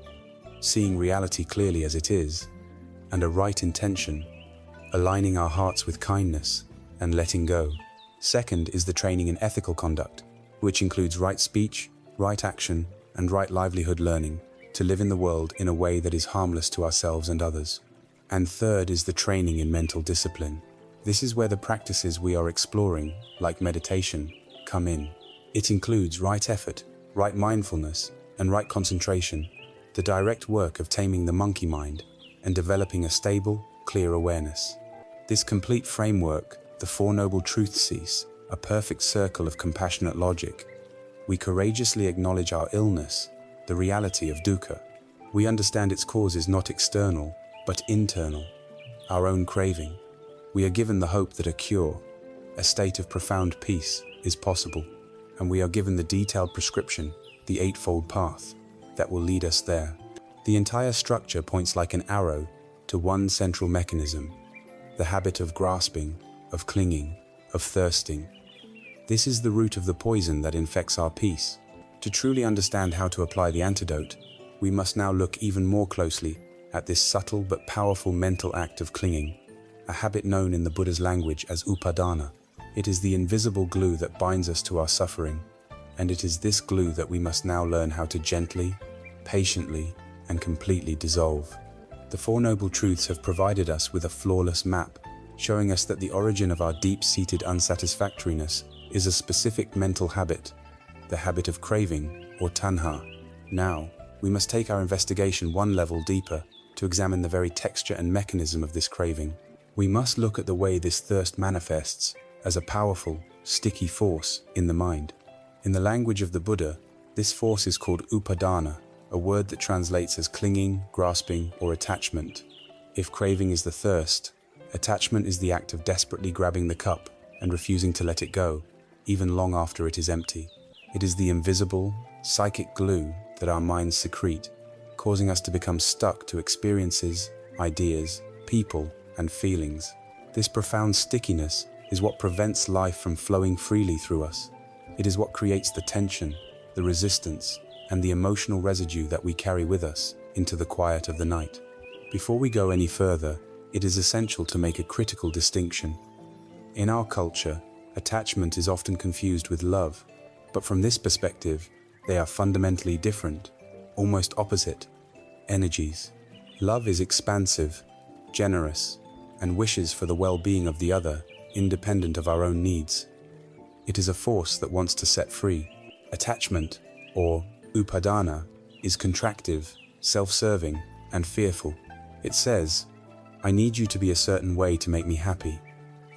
seeing reality clearly as it is, and a right intention, aligning our hearts with kindness and letting go. Second is the training in ethical conduct, which includes right speech, right action, and right livelihood learning to live in the world in a way that is harmless to ourselves and others. And third is the training in mental discipline. This is where the practices we are exploring, like meditation, come in. It includes right effort, right mindfulness, and right concentration, the direct work of taming the monkey mind and developing a stable, clear awareness. This complete framework, the Four Noble Truths, sees a perfect circle of compassionate logic. We courageously acknowledge our illness, the reality of dukkha. We understand its cause is not external, but internal, our own craving. We are given the hope that a cure, a state of profound peace, is possible, and we are given the detailed prescription, the Eightfold Path, that will lead us there. The entire structure points like an arrow to one central mechanism, the habit of grasping, of clinging, of thirsting. This is the root of the poison that infects our peace. To truly understand how to apply the antidote, we must now look even more closely at this subtle but powerful mental act of clinging, a habit known in the Buddha's language as upadana. It is the invisible glue that binds us to our suffering, and it is this glue that we must now learn how to gently, patiently, and completely dissolve. The Four Noble Truths have provided us with a flawless map, showing us that the origin of our deep-seated unsatisfactoriness is a specific mental habit, the habit of craving, or tanha. Now, we must take our investigation one level deeper to examine the very texture and mechanism of this craving. We must look at the way this thirst manifests as a powerful, sticky force in the mind. In the language of the Buddha, this force is called upadana, a word that translates as clinging, grasping, or attachment. If craving is the thirst, attachment is the act of desperately grabbing the cup and refusing to let it go, even long after it is empty. It is the invisible, psychic glue that our minds secrete, causing us to become stuck to experiences, ideas, people, and feelings. This profound stickiness is what prevents life from flowing freely through us. It is what creates the tension, the resistance, and the emotional residue that we carry with us into the quiet of the night. Before we go any further, it is essential to make a critical distinction. In our culture, attachment is often confused with love, but from this perspective, they are fundamentally different, almost opposite, energies. Love is expansive, generous, and wishes for the well-being of the other, independent of our own needs. It is a force that wants to set free. Attachment, or upadana, is contractive, self-serving, and fearful. It says, I need you to be a certain way to make me happy.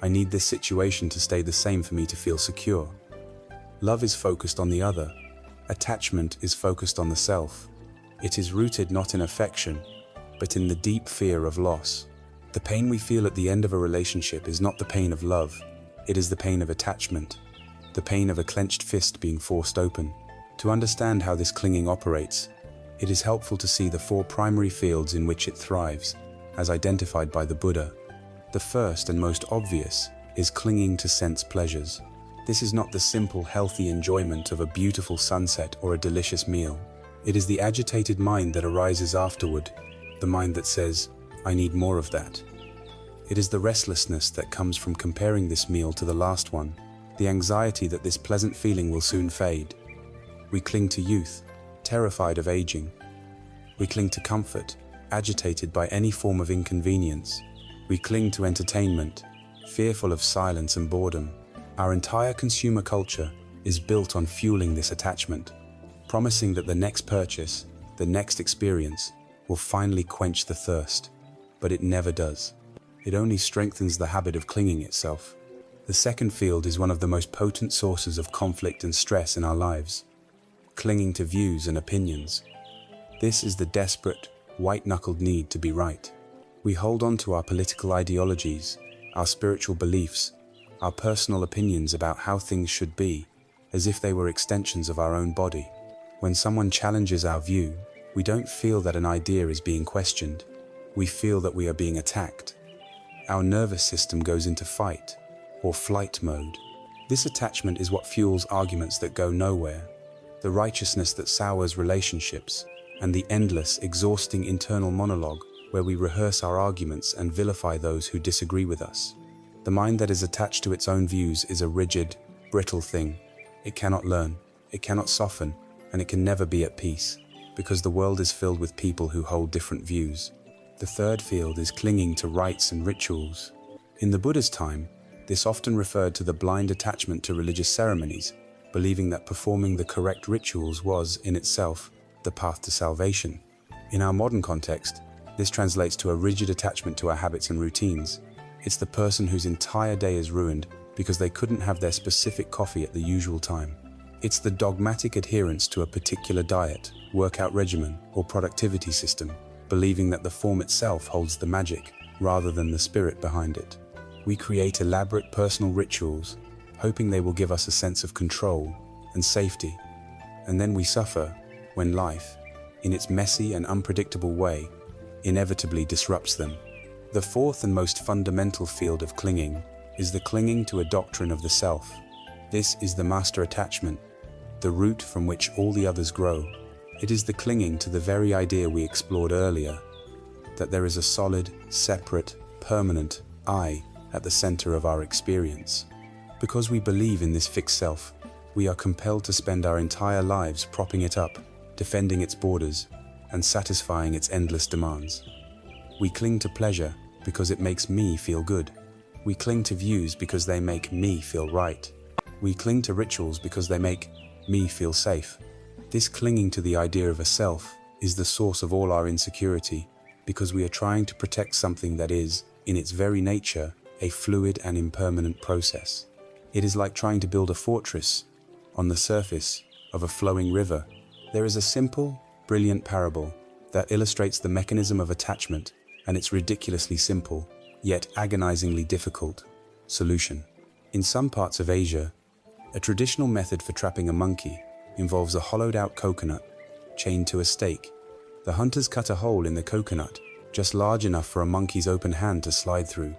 I need this situation to stay the same for me to feel secure. Love is focused on the other. Attachment is focused on the self. It is rooted not in affection, but in the deep fear of loss. The pain we feel at the end of a relationship is not the pain of love, it is the pain of attachment, the pain of a clenched fist being forced open. To understand how this clinging operates, it is helpful to see the 4 primary fields in which it thrives, as identified by the Buddha. The first and most obvious is clinging to sense pleasures. This is not the simple, healthy enjoyment of a beautiful sunset or a delicious meal. It is the agitated mind that arises afterward, the mind that says, "I need more of that." It is the restlessness that comes from comparing this meal to the last one, the anxiety that this pleasant feeling will soon fade. We cling to youth, terrified of aging. We cling to comfort, agitated by any form of inconvenience. We cling to entertainment, fearful of silence and boredom. Our entire consumer culture is built on fueling this attachment, promising that the next purchase, the next experience, will finally quench the thirst. But it never does. It only strengthens the habit of clinging itself. The second field is one of the most potent sources of conflict and stress in our lives. Clinging to views and opinions. This is the desperate, white-knuckled need to be right. We hold on to our political ideologies, our spiritual beliefs, our personal opinions about how things should be, as if they were extensions of our own body. When someone challenges our view, we don't feel that an idea is being questioned. We feel that we are being attacked. Our nervous system goes into fight or flight mode. This attachment is what fuels arguments that go nowhere, the righteousness that sours relationships, and the endless, exhausting internal monologue where we rehearse our arguments and vilify those who disagree with us. The mind that is attached to its own views is a rigid, brittle thing. It cannot learn, it cannot soften, and it can never be at peace, because the world is filled with people who hold different views. The third field is clinging to rites and rituals. In the Buddha's time, this often referred to the blind attachment to religious ceremonies, believing that performing the correct rituals was, in itself, the path to salvation. In our modern context, this translates to a rigid attachment to our habits and routines. It's the person whose entire day is ruined because they couldn't have their specific coffee at the usual time. It's the dogmatic adherence to a particular diet, workout regimen, or productivity system, believing that the form itself holds the magic, rather than the spirit behind it. We create elaborate personal rituals, hoping they will give us a sense of control and safety, and then we suffer when life, in its messy and unpredictable way, inevitably disrupts them. The fourth and most fundamental field of clinging is the clinging to a doctrine of the self. This is the master attachment, the root from which all the others grow. It is the clinging to the very idea we explored earlier, that there is a solid, separate, permanent I at the center of our experience. Because we believe in this fixed self, we are compelled to spend our entire lives propping it up, defending its borders, and satisfying its endless demands. We cling to pleasure because it makes me feel good. We cling to views because they make me feel right. We cling to rituals because they make me feel safe. This clinging to the idea of a self is the source of all our insecurity, because we are trying to protect something that is, in its very nature, a fluid and impermanent process. It is like trying to build a fortress on the surface of a flowing river. There is a simple, brilliant parable that illustrates the mechanism of attachment and its ridiculously simple, yet agonizingly difficult, solution. In some parts of Asia, a traditional method for trapping a monkey involves a hollowed-out coconut chained to a stake. The hunters cut a hole in the coconut, just large enough for a monkey's open hand to slide through.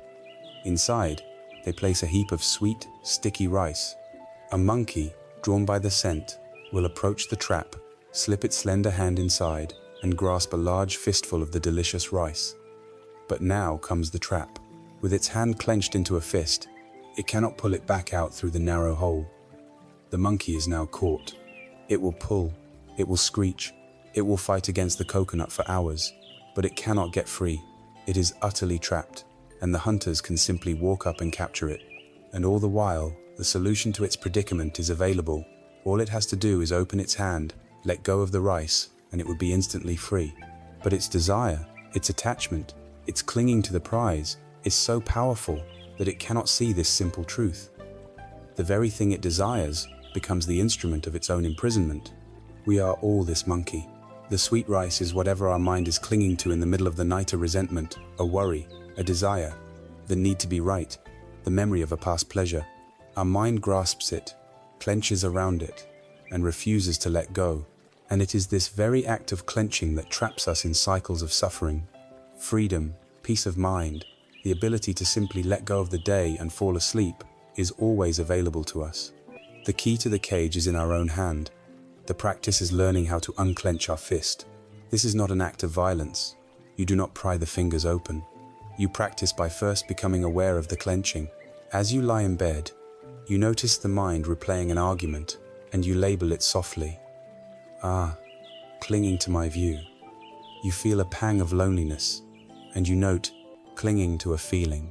Inside, they place a heap of sweet, sticky rice. A monkey, drawn by the scent, will approach the trap, slip its slender hand inside, and grasp a large fistful of the delicious rice. But now comes the trap. With its hand clenched into a fist, it cannot pull it back out through the narrow hole. The monkey is now caught. It will pull, it will screech, it will fight against the coconut for hours, but it cannot get free. It is utterly trapped, and the hunters can simply walk up and capture it. And all the while, the solution to its predicament is available. All it has to do is open its hand, let go of the rice, and it would be instantly free. But its desire, its attachment, its clinging to the prize, is so powerful that it cannot see this simple truth. The very thing it desires becomes the instrument of its own imprisonment. We are all this monkey. The sweet rice is whatever our mind is clinging to in the middle of the night: a resentment, a worry, a desire, the need to be right, the memory of a past pleasure. Our mind grasps it, clenches around it, and refuses to let go. And it is this very act of clenching that traps us in cycles of suffering. Freedom, peace of mind, the ability to simply let go of the day and fall asleep is always available to us. The key to the cage is in our own hand. The practice is learning how to unclench our fist. This is not an act of violence. You do not pry the fingers open. You practice by first becoming aware of the clenching. As you lie in bed, you notice the mind replaying an argument, and you label it softly. Ah, clinging to my view. You feel a pang of loneliness, and you note, clinging to a feeling.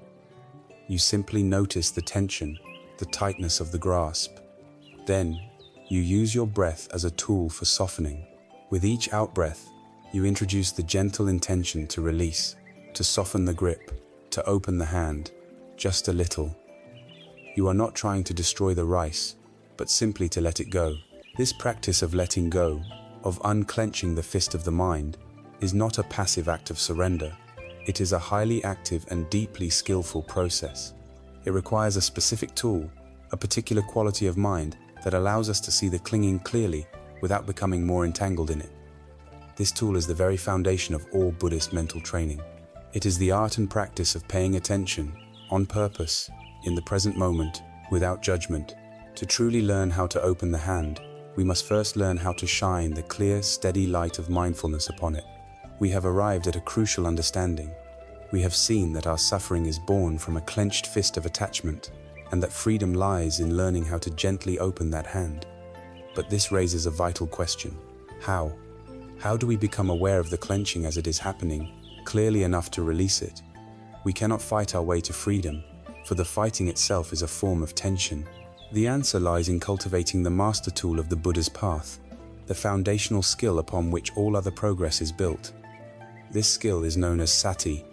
You simply notice the tension, the tightness of the grasp. Then, you use your breath as a tool for softening. With each out-breath, you introduce the gentle intention to release, to soften the grip, to open the hand, just a little. You are not trying to destroy the rice, but simply to let it go. This practice of letting go, of unclenching the fist of the mind, is not a passive act of surrender. It is a highly active and deeply skillful process. It requires a specific tool, a particular quality of mind that allows us to see the clinging clearly without becoming more entangled in it. This tool is the very foundation of all Buddhist mental training. It is the art and practice of paying attention, on purpose, in the present moment, without judgment. To truly learn how to open the hand, we must first learn how to shine the clear, steady light of mindfulness upon it. We have arrived at a crucial understanding. We have seen that our suffering is born from a clenched fist of attachment, and that freedom lies in learning how to gently open that hand. But this raises a vital question. How? How do we become aware of the clenching as it is happening, clearly enough to release it? We cannot fight our way to freedom, for the fighting itself is a form of tension. The answer lies in cultivating the master tool of the Buddha's path, the foundational skill upon which all other progress is built. This skill is known as sati,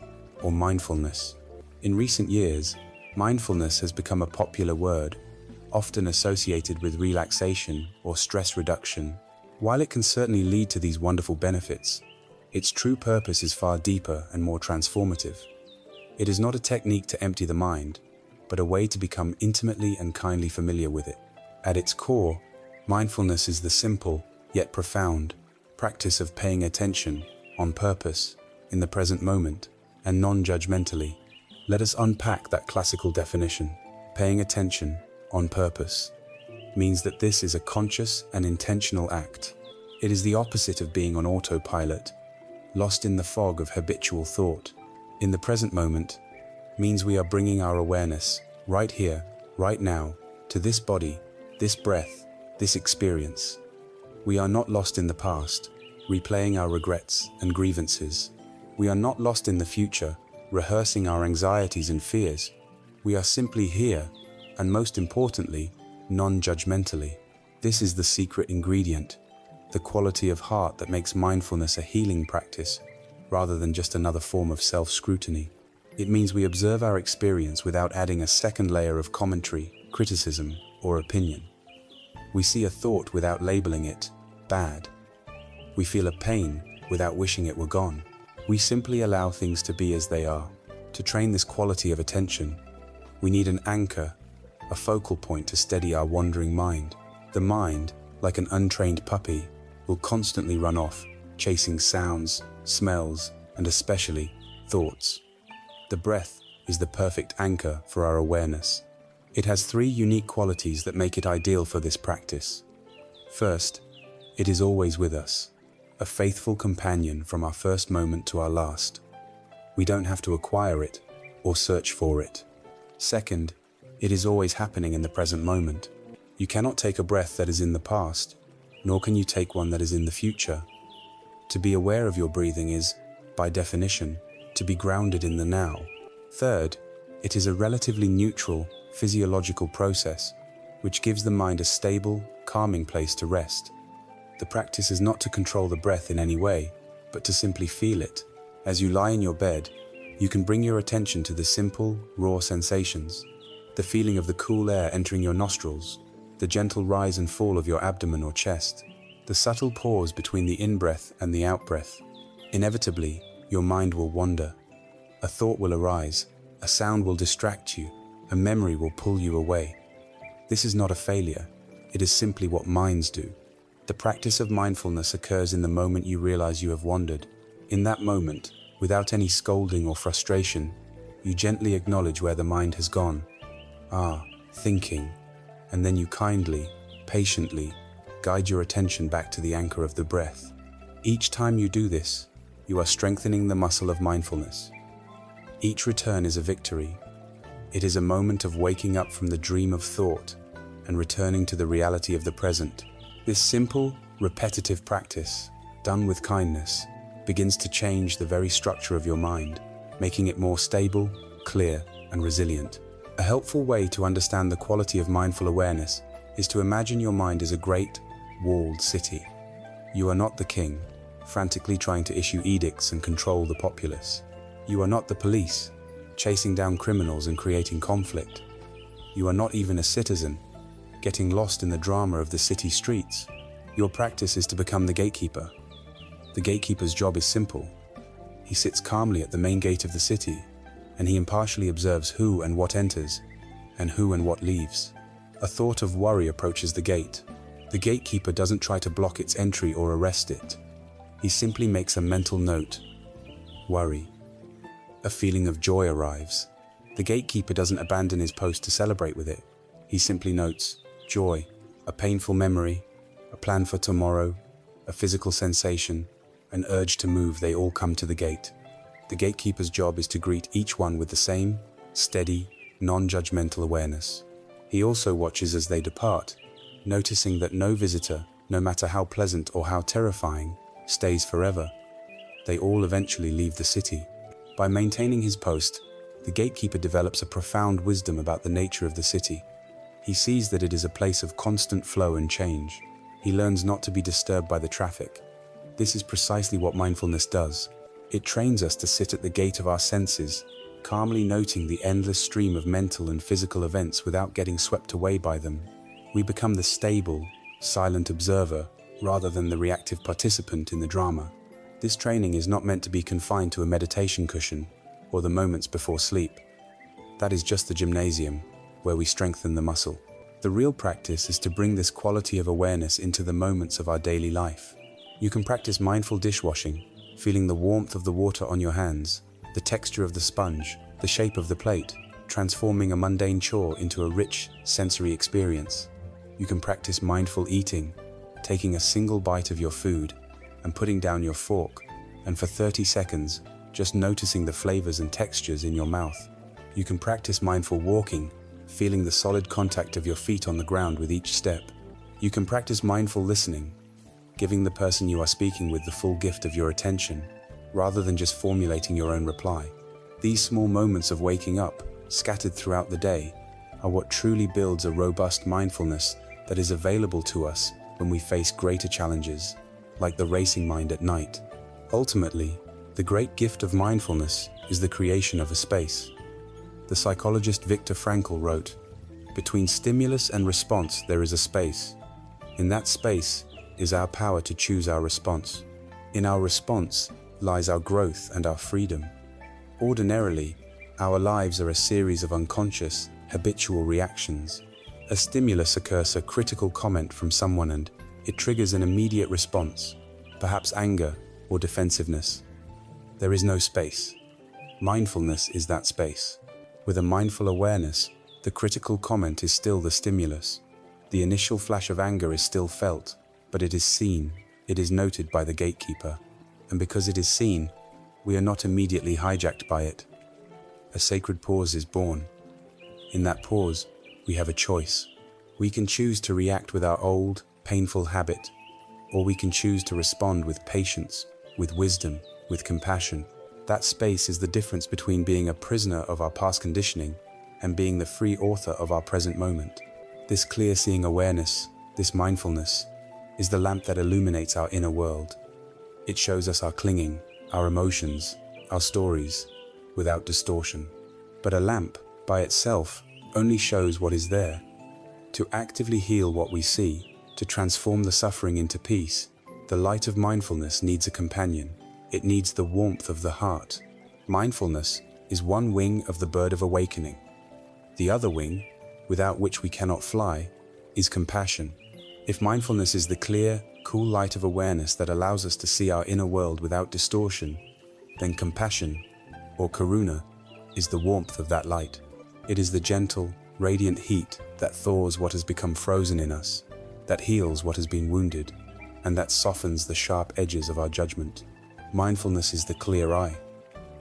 or mindfulness. In recent years, mindfulness has become a popular word, often associated with relaxation or stress reduction. While it can certainly lead to these wonderful benefits, its true purpose is far deeper and more transformative. It is not a technique to empty the mind, but a way to become intimately and kindly familiar with it. At its core, mindfulness is the simple, yet profound, practice of paying attention, on purpose, in the present moment, and non-judgmentally. Let us unpack that classical definition. Paying attention, on purpose, means that this is a conscious and intentional act. It is the opposite of being on autopilot, lost in the fog of habitual thought. In the present moment means we are bringing our awareness, right here, right now, to this body, this breath, this experience. We are not lost in the past, replaying our regrets and grievances. We are not lost in the future, rehearsing our anxieties and fears. We are simply here, and most importantly, non-judgmentally. This is the secret ingredient, the quality of heart that makes mindfulness a healing practice, rather than just another form of self-scrutiny. It means we observe our experience without adding a second layer of commentary, criticism, or opinion. We see a thought without labeling it bad. We feel a pain without wishing it were gone. We simply allow things to be as they are. To train this quality of attention, we need an anchor, a focal point to steady our wandering mind. The mind, like an untrained puppy, will constantly run off, chasing sounds, smells, and especially thoughts. The breath is the perfect anchor for our awareness. It has three unique qualities that make it ideal for this practice. First, it is always with us, a faithful companion from our first moment to our last. We don't have to acquire it or search for it. Second, it is always happening in the present moment. You cannot take a breath that is in the past, nor can you take one that is in the future. To be aware of your breathing is, by definition, to be grounded in the now. Third, it is a relatively neutral, physiological process, which gives the mind a stable, calming place to rest. The practice is not to control the breath in any way, but to simply feel it. As you lie in your bed, you can bring your attention to the simple, raw sensations. The feeling of the cool air entering your nostrils, the gentle rise and fall of your abdomen or chest, the subtle pause between the in-breath and the out-breath. Inevitably, your mind will wander. A thought will arise, a sound will distract you, a memory will pull you away. This is not a failure, it is simply what minds do. The practice of mindfulness occurs in the moment you realize you have wandered. In that moment, without any scolding or frustration, you gently acknowledge where the mind has gone. Thinking. And then you kindly, patiently, guide your attention back to the anchor of the breath. Each time you do this, you are strengthening the muscle of mindfulness. Each return is a victory. It is a moment of waking up from the dream of thought and returning to the reality of the present. This simple, repetitive practice, done with kindness, begins to change the very structure of your mind, making it more stable, clear, and resilient. A helpful way to understand the quality of mindful awareness is to imagine your mind as a great, walled city. You are not the king, frantically trying to issue edicts and control the populace. You are not the police, chasing down criminals and creating conflict. You are not even a citizen, getting lost in the drama of the city streets. Your practice is to become the gatekeeper. The gatekeeper's job is simple. He sits calmly at the main gate of the city, and he impartially observes who and what enters, and who and what leaves. A thought of worry approaches the gate. The gatekeeper doesn't try to block its entry or arrest it. He simply makes a mental note. Worry. A feeling of joy arrives. The gatekeeper doesn't abandon his post to celebrate with it. He simply notes joy, a painful memory, a plan for tomorrow, a physical sensation, an urge to move. They all come to the gate. The gatekeeper's job is to greet each one with the same, steady, non-judgmental awareness. He also watches as they depart, noticing that no visitor, no matter how pleasant or how terrifying, stays forever. They all eventually leave the city. By maintaining his post, the gatekeeper develops a profound wisdom about the nature of the city. He sees that it is a place of constant flow and change. He learns not to be disturbed by the traffic. This is precisely what mindfulness does. It trains us to sit at the gate of our senses, calmly noting the endless stream of mental and physical events without getting swept away by them. We become the stable, silent observer rather than the reactive participant in the drama. This training is not meant to be confined to a meditation cushion or the moments before sleep. That is just the gymnasium, where we strengthen the muscle. The real practice is to bring this quality of awareness into the moments of our daily life. You can practice mindful dishwashing, feeling the warmth of the water on your hands, the texture of the sponge, the shape of the plate, transforming a mundane chore into a rich, sensory experience. You can practice mindful eating, taking a single bite of your food and putting down your fork, and for 30 seconds, just noticing the flavors and textures in your mouth. You can practice mindful walking, feeling the solid contact of your feet on the ground with each step. You can practice mindful listening, giving the person you are speaking with the full gift of your attention, rather than just formulating your own reply. These small moments of waking up, scattered throughout the day, are what truly builds a robust mindfulness that is available to us when we face greater challenges, like the racing mind at night. Ultimately, the great gift of mindfulness is the creation of a space. The psychologist Viktor Frankl wrote, "Between stimulus and response there is a space. In that space is our power to choose our response. In our response lies our growth and our freedom." Ordinarily, our lives are a series of unconscious, habitual reactions. A stimulus occurs, a critical comment from someone, and it triggers an immediate response, perhaps anger or defensiveness. There is no space. Mindfulness is that space. With a mindful awareness, the critical comment is still the stimulus. The initial flash of anger is still felt, but it is seen, it is noted by the gatekeeper. And because it is seen, we are not immediately hijacked by it. A sacred pause is born. In that pause, we have a choice. We can choose to react with our old, painful habit, or we can choose to respond with patience, with wisdom, with compassion. That space is the difference between being a prisoner of our past conditioning and being the free author of our present moment. This clear-seeing awareness, this mindfulness, is the lamp that illuminates our inner world. It shows us our clinging, our emotions, our stories, without distortion. But a lamp, by itself, only shows what is there. To actively heal what we see, To transform the suffering into peace, the light of mindfulness needs a companion. It needs the warmth of the heart. Mindfulness is one wing of the bird of awakening. The other wing, without which we cannot fly, is compassion. If mindfulness is the clear, cool light of awareness that allows us to see our inner world without distortion, then compassion, or karuna, is the warmth of that light. It is the gentle, radiant heat that thaws what has become frozen in us, that heals what has been wounded, and that softens the sharp edges of our judgment. Mindfulness is the clear eye,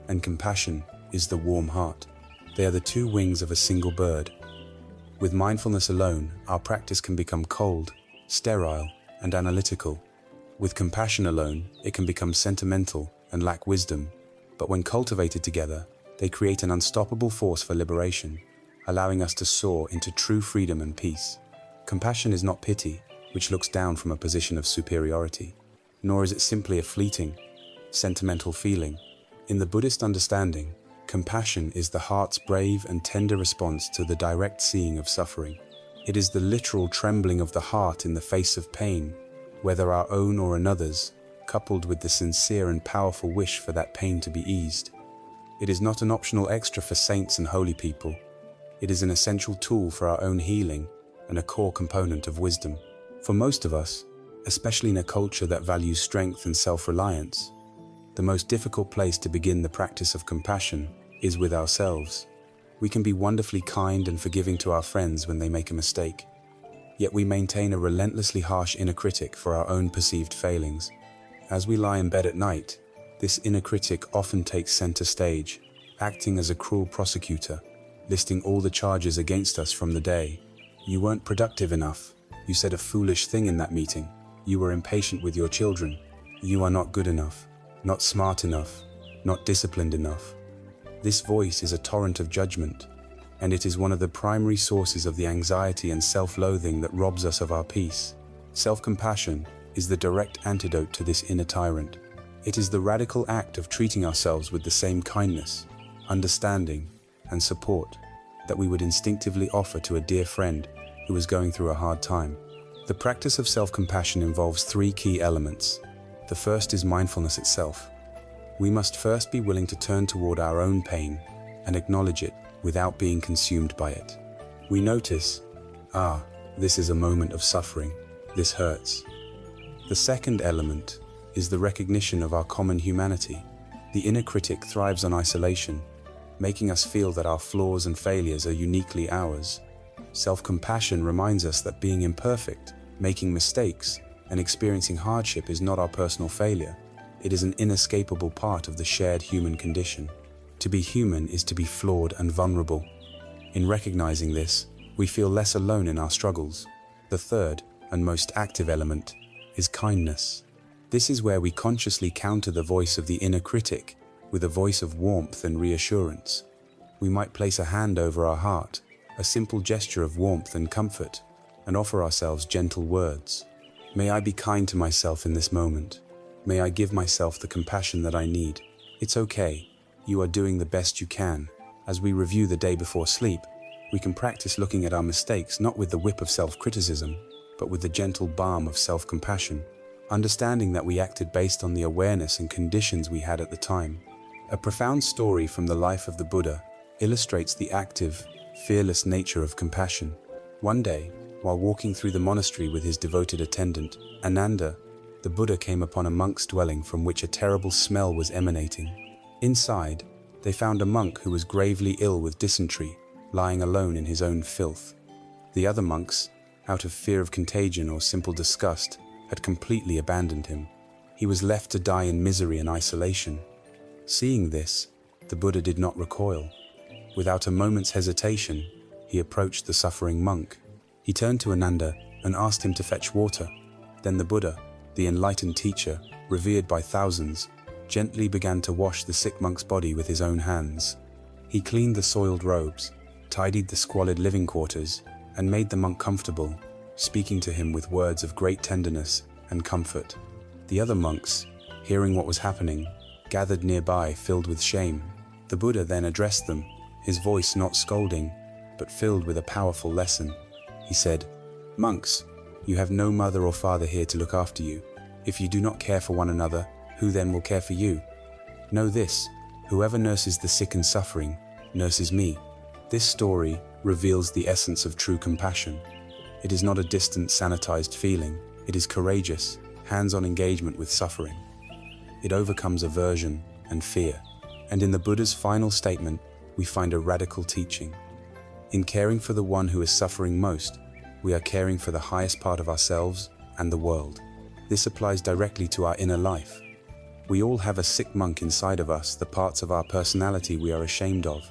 and compassion is the warm heart. They are the two wings of a single bird. With mindfulness alone, our practice can become cold, sterile, and analytical. With compassion alone, it can become sentimental and lack wisdom. But when cultivated together, they create an unstoppable force for liberation, allowing us to soar into true freedom and peace. Compassion is not pity, which looks down from a position of superiority, nor is it simply a fleeting, sentimental feeling. In the Buddhist understanding, compassion is the heart's brave and tender response to the direct seeing of suffering. It is the literal trembling of the heart in the face of pain, whether our own or another's, coupled with the sincere and powerful wish for that pain to be eased. It is not an optional extra for saints and holy people. It is an essential tool for our own healing and a core component of wisdom. For most of us, especially in a culture that values strength and self-reliance, the most difficult place to begin the practice of compassion is with ourselves. We can be wonderfully kind and forgiving to our friends when they make a mistake, yet we maintain a relentlessly harsh inner critic for our own perceived failings. As we lie in bed at night, this inner critic often takes center stage, acting as a cruel prosecutor, listing all the charges against us from the day. You weren't productive enough. You said a foolish thing in that meeting. You were impatient with your children. You are not good enough, not smart enough, not disciplined enough. This voice is a torrent of judgment, and it is one of the primary sources of the anxiety and self-loathing that robs us of our peace. Self-compassion is the direct antidote to this inner tyrant. It is the radical act of treating ourselves with the same kindness, understanding, and support that we would instinctively offer to a dear friend who is going through a hard time. The practice of self-compassion involves three key elements. The first is mindfulness itself. We must first be willing to turn toward our own pain and acknowledge it without being consumed by it. We notice, this is a moment of suffering. This hurts. The second element is the recognition of our common humanity. The inner critic thrives on isolation, making us feel that our flaws and failures are uniquely ours. Self-compassion reminds us that being imperfect, making mistakes, and experiencing hardship is not our personal failure. It is an inescapable part of the shared human condition. To be human is to be flawed and vulnerable. In recognizing this, we feel less alone in our struggles. The third and most active element is kindness. This is where we consciously counter the voice of the inner critic with a voice of warmth and reassurance. We might place a hand over our heart, a simple gesture of warmth and comfort, and offer ourselves gentle words. May I be kind to myself in this moment. May I give myself the compassion that I need. It's okay. You are doing the best you can. As we review the day before sleep, we can practice looking at our mistakes not with the whip of self-criticism, but with the gentle balm of self-compassion, understanding that we acted based on the awareness and conditions we had at the time. A profound story from the life of the Buddha illustrates the active, fearless nature of compassion. One day, while walking through the monastery with his devoted attendant, Ananda, the Buddha came upon a monk's dwelling from which a terrible smell was emanating. Inside, they found a monk who was gravely ill with dysentery, lying alone in his own filth. The other monks, out of fear of contagion or simple disgust, had completely abandoned him. He was left to die in misery and isolation. Seeing this, the Buddha did not recoil. Without a moment's hesitation, he approached the suffering monk. He turned to Ananda and asked him to fetch water. Then the Buddha, the enlightened teacher, revered by thousands, gently began to wash the sick monk's body with his own hands. He cleaned the soiled robes, tidied the squalid living quarters, and made the monk comfortable, speaking to him with words of great tenderness and comfort. The other monks, hearing what was happening, gathered nearby, filled with shame. The Buddha then addressed them, his voice not scolding, but filled with a powerful lesson. He said, "Monks, You have no mother or father here to look after you. If you do not care for one another, who then will care for you? Know this, whoever nurses the sick and suffering, nurses me. This story reveals the essence of true compassion. It is not a distant, sanitized feeling. It is courageous, hands-on engagement with suffering. It overcomes aversion and fear. And in the Buddha's final statement, we find a radical teaching. In caring for the one who is suffering most, we are caring for the highest part of ourselves and the world. This applies directly to our inner life. We all have a sick monk inside of us, the parts of our personality we are ashamed of,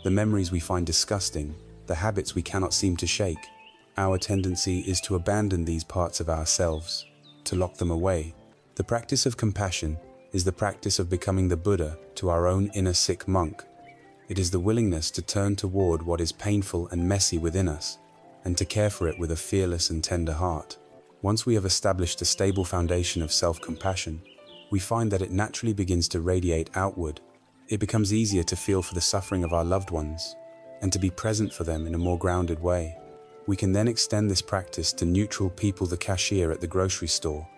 the memories we find disgusting, the habits we cannot seem to shake. Our tendency is to abandon these parts of ourselves, to lock them away. The practice of compassion is the practice of becoming the Buddha to our own inner sick monk. It is the willingness to turn toward what is painful and messy within us, and to care for it with a fearless and tender heart. Once we have established a stable foundation of self-compassion, we find that it naturally begins to radiate outward. It becomes easier to feel for the suffering of our loved ones, and to be present for them in a more grounded way. We can then extend this practice to neutral people, the cashier at the grocery store,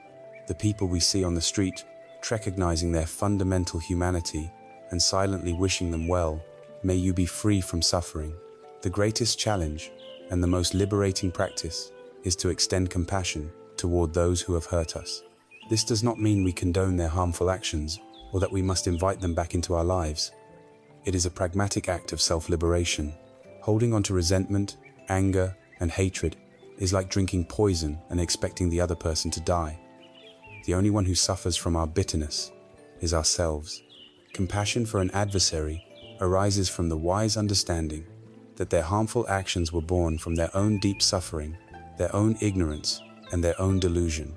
the people we see on the street, recognizing their fundamental humanity and silently wishing them well. May you be free from suffering. The greatest challenge and the most liberating practice is to extend compassion toward those who have hurt us. This does not mean we condone their harmful actions or that we must invite them back into our lives. It is a pragmatic act of self-liberation. Holding on to resentment, anger, and hatred is like drinking poison and expecting the other person to die. The only one who suffers from our bitterness is ourselves. Compassion for an adversary arises from the wise understanding that their harmful actions were born from their own deep suffering, their own ignorance, and their own delusion.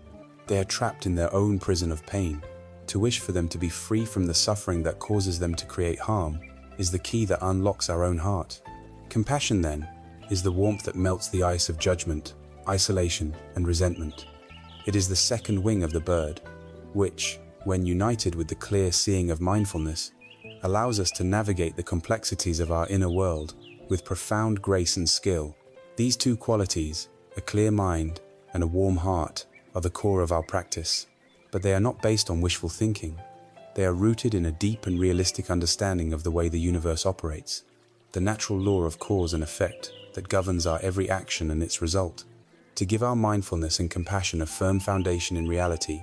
They are trapped in their own prison of pain. To wish for them to be free from the suffering that causes them to create harm is the key that unlocks our own heart. Compassion, then, is the warmth that melts the ice of judgment, isolation, and resentment. It is the second wing of the bird, which, when united with the clear seeing of mindfulness, allows us to navigate the complexities of our inner world with profound grace and skill. These two qualities, a clear mind and a warm heart, are the core of our practice, but they are not based on wishful thinking. They are rooted in a deep and realistic understanding of the way the universe operates, the natural law of cause and effect that governs our every action and its result. To give our mindfulness and compassion a firm foundation in reality,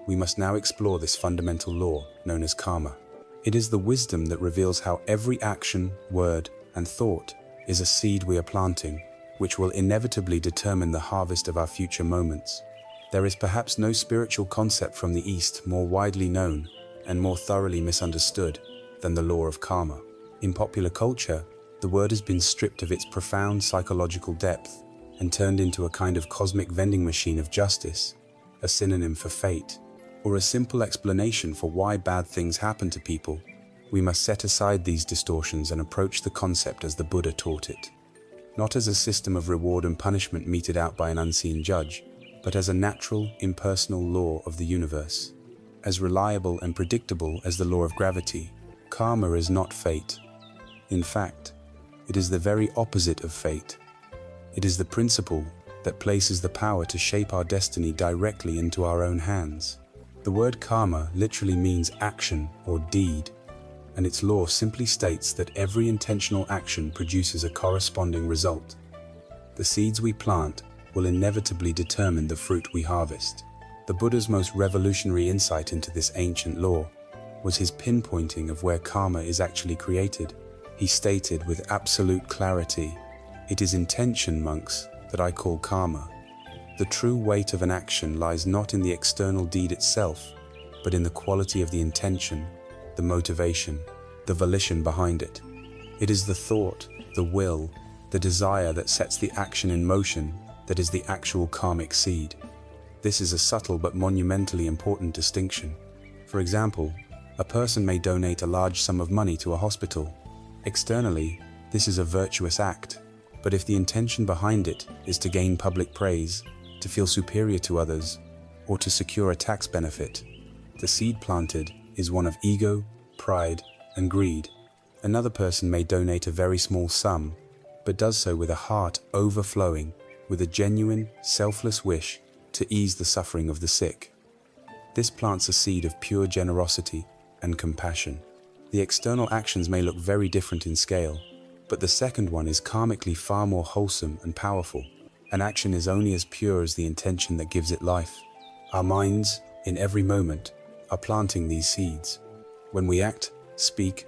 we must now explore this fundamental law known as karma. It is the wisdom that reveals how every action, word, and thought is a seed we are planting, which will inevitably determine the harvest of our future moments. There is perhaps no spiritual concept from the East more widely known and more thoroughly misunderstood than the law of karma. In popular culture, the word has been stripped of its profound psychological depth and turned into a kind of cosmic vending machine of justice, a synonym for fate, or a simple explanation for why bad things happen to people. We must set aside these distortions and approach the concept as the Buddha taught it, not as a system of reward and punishment meted out by an unseen judge, but as a natural, impersonal law of the universe. As reliable and predictable as the law of gravity, karma is not fate. In fact, it is the very opposite of fate. It is the principle that places the power to shape our destiny directly into our own hands. The word karma literally means action or deed, and its law simply states that every intentional action produces a corresponding result. The seeds we plant will inevitably determine the fruit we harvest. The Buddha's most revolutionary insight into this ancient law was his pinpointing of where karma is actually created. He stated with absolute clarity, "It is intention, monks, that I call karma." The true weight of an action lies not in the external deed itself, but in the quality of the intention, the motivation, the volition behind it. It is the thought, the will, the desire that sets the action in motion that is the actual karmic seed. This is a subtle but monumentally important distinction. For example, a person may donate a large sum of money to a hospital. Externally, this is a virtuous act, but if the intention behind it is to gain public praise, to feel superior to others, or to secure a tax benefit, the seed planted is one of ego, pride, and greed. Another person may donate a very small sum, but does so with a heart overflowing with a genuine, selfless wish to ease the suffering of the sick. This plants a seed of pure generosity and compassion. The external actions may look very different in scale, but the second one is karmically far more wholesome and powerful. An action is only as pure as the intention that gives it life. Our minds, in every moment, are planting these seeds. When we act, speak,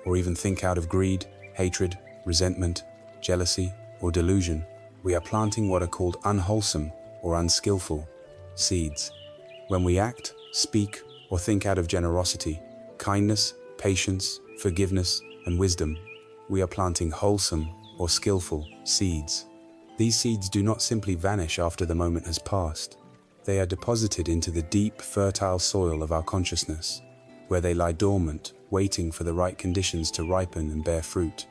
or even think out of greed, hatred, resentment, jealousy, or delusion, we are planting what are called unwholesome or unskillful seeds. When we act, speak, or think out of generosity, kindness, patience, forgiveness, and wisdom, we are planting wholesome or skillful seeds. These seeds do not simply vanish after the moment has passed. They are deposited into the deep, fertile soil of our consciousness, where they lie dormant, waiting for the right conditions to ripen and bear fruit.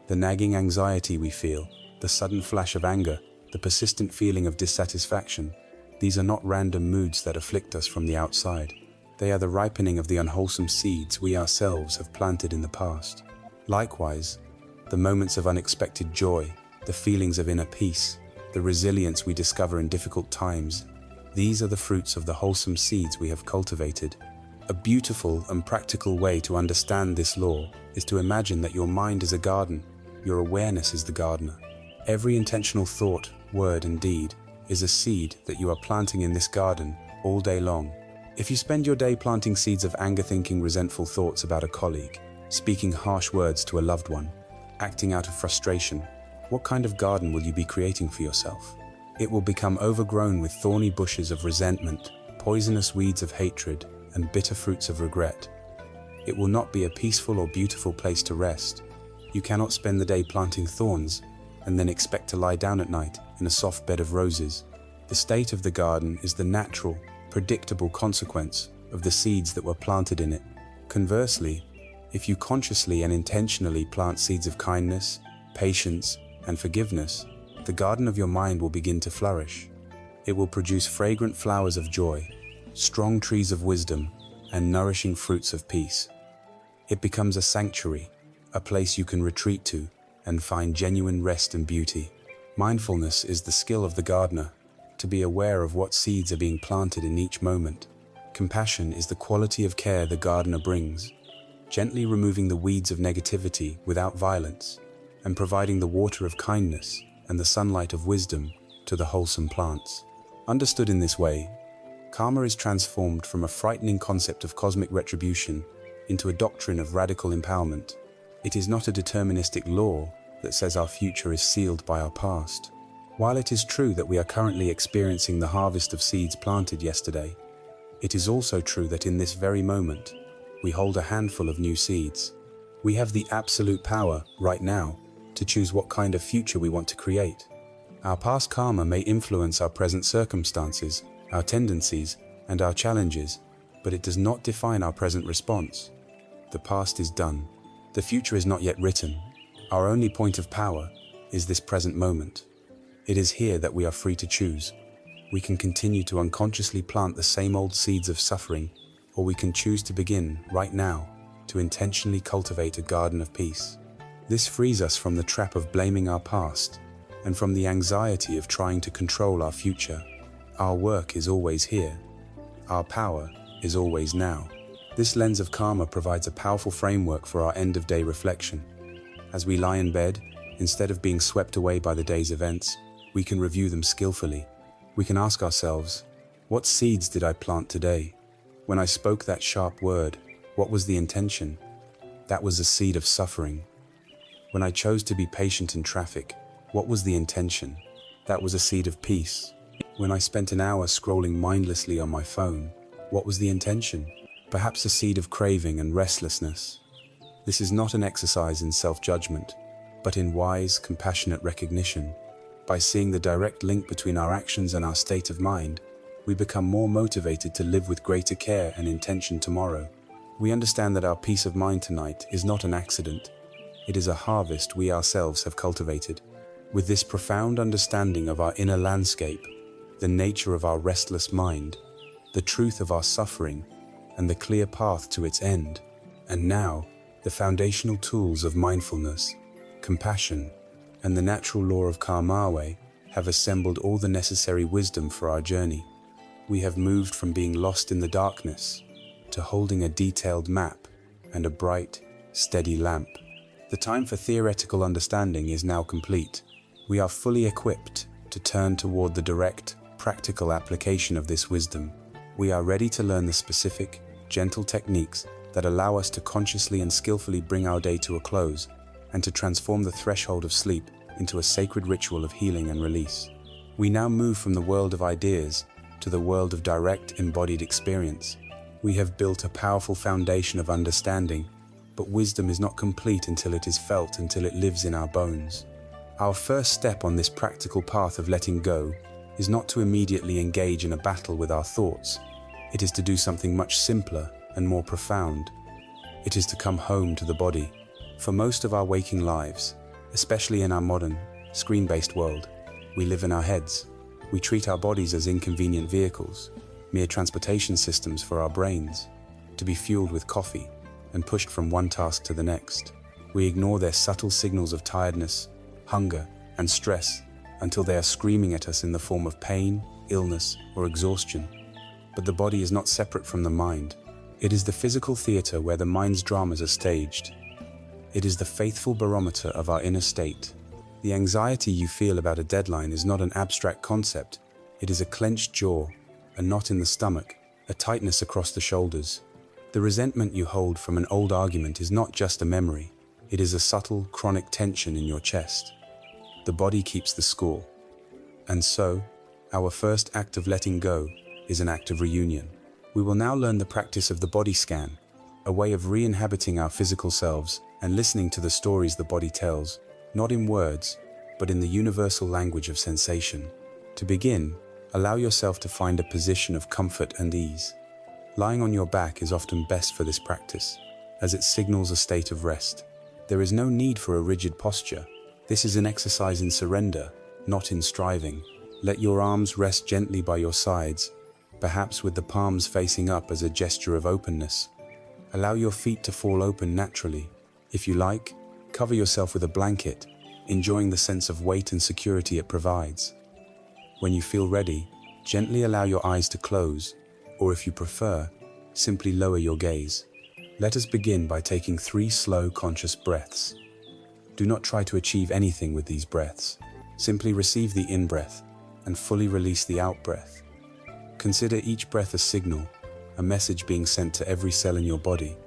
The nagging anxiety we feel, the sudden flash of anger, the persistent feeling of dissatisfaction, these are not random moods that afflict us from the outside. They are the ripening of the unwholesome seeds we ourselves have planted in the past. Likewise, the moments of unexpected joy, the feelings of inner peace, the resilience we discover in difficult times, these are the fruits of the wholesome seeds we have cultivated. A beautiful and practical way to understand this law is to imagine that your mind is a garden, your awareness is the gardener. Every intentional thought, word, and deed is a seed that you are planting in this garden all day long. If you spend your day planting seeds of anger, thinking resentful thoughts about a colleague, speaking harsh words to a loved one, acting out of frustration, what kind of garden will you be creating for yourself? It will become overgrown with thorny bushes of resentment, poisonous weeds of hatred, and bitter fruits of regret. It will not be a peaceful or beautiful place to rest. You cannot spend the day planting thorns and then expect to lie down at night in a soft bed of roses. The state of the garden is the natural, predictable consequence of the seeds that were planted in it. Conversely, if you consciously and intentionally plant seeds of kindness, patience, and forgiveness, the garden of your mind will begin to flourish. It will produce fragrant flowers of joy, strong trees of wisdom, and nourishing fruits of peace. It becomes a sanctuary, a place you can retreat to and find genuine rest and beauty. Mindfulness is the skill of the gardener, to be aware of what seeds are being planted in each moment. Compassion is the quality of care the gardener brings, gently removing the weeds of negativity without violence, and providing the water of kindness and the sunlight of wisdom to the wholesome plants. Understood in this way, karma is transformed from a frightening concept of cosmic retribution into a doctrine of radical empowerment. It is not a deterministic law that says our future is sealed by our past. While it is true that we are currently experiencing the harvest of seeds planted yesterday, it is also true that in this very moment, we hold a handful of new seeds. We have the absolute power, right now, to choose what kind of future we want to create. Our past karma may influence our present circumstances, our tendencies, and our challenges, but it does not define our present response. The past is done. The future is not yet written. Our only point of power is this present moment. It is here that we are free to choose. We can continue to unconsciously plant the same old seeds of suffering, or we can choose to begin, right now, to intentionally cultivate a garden of peace. This frees us from the trap of blaming our past and from the anxiety of trying to control our future. Our work is always here. Our power is always now. This lens of karma provides a powerful framework for our end-of-day reflection. As we lie in bed, instead of being swept away by the day's events, we can review them skillfully. We can ask ourselves, what seeds did I plant today? When I spoke that sharp word, what was the intention? That was a seed of suffering. When I chose to be patient in traffic, what was the intention? That was a seed of peace. When I spent an hour scrolling mindlessly on my phone, what was the intention? Perhaps a seed of craving and restlessness. This is not an exercise in self-judgment, but in wise, compassionate recognition. By seeing the direct link between our actions and our state of mind, we become more motivated to live with greater care and intention tomorrow. We understand that our peace of mind tonight is not an accident. It is a harvest we ourselves have cultivated. With this profound understanding of our inner landscape, the nature of our restless mind, the truth of our suffering, and the clear path to its end, and now, the foundational tools of mindfulness, compassion, and the natural law of karma, have assembled all the necessary wisdom for our journey. We have moved from being lost in the darkness to holding a detailed map and a bright, steady lamp. The time for theoretical understanding is now complete. We are fully equipped to turn toward the direct, practical application of this wisdom. We are ready to learn the specific, gentle techniques that allow us to consciously and skillfully bring our day to a close and to transform the threshold of sleep into a sacred ritual of healing and release. We now move from the world of ideas to the world of direct, embodied experience. We have built a powerful foundation of understanding, but wisdom is not complete until it is felt, until it lives in our bones. Our first step on this practical path of letting go is not to immediately engage in a battle with our thoughts. It is to do something much simpler and more profound. It is to come home to the body. For most of our waking lives, especially in our modern, screen-based world, we live in our heads. We treat our bodies as inconvenient vehicles, mere transportation systems for our brains, to be fueled with coffee and pushed from one task to the next. We ignore their subtle signals of tiredness, hunger, and stress until they are screaming at us in the form of pain, illness, or exhaustion. But the body is not separate from the mind. It is the physical theater where the mind's dramas are staged. It is the faithful barometer of our inner state. The anxiety you feel about a deadline is not an abstract concept. It is a clenched jaw, a knot in the stomach, a tightness across the shoulders. The resentment you hold from an old argument is not just a memory. It is a subtle, chronic tension in your chest. The body keeps the score. And so, our first act of letting go is an act of reunion. We will now learn the practice of the body scan, a way of re-inhabiting our physical selves and listening to the stories the body tells, not in words, but in the universal language of sensation. To begin, allow yourself to find a position of comfort and ease. Lying on your back is often best for this practice, as it signals a state of rest. There is no need for a rigid posture. This is an exercise in surrender, not in striving. Let your arms rest gently by your sides, perhaps with the palms facing up as a gesture of openness. Allow your feet to fall open naturally. If you like, cover yourself with a blanket, enjoying the sense of weight and security it provides. When you feel ready, gently allow your eyes to close, or if you prefer, simply lower your gaze. Let us begin by taking 3 slow, conscious breaths. Do not try to achieve anything with these breaths. Simply receive the in-breath and fully release the out-breath. Consider each breath a signal, a message being sent to every cell in your body,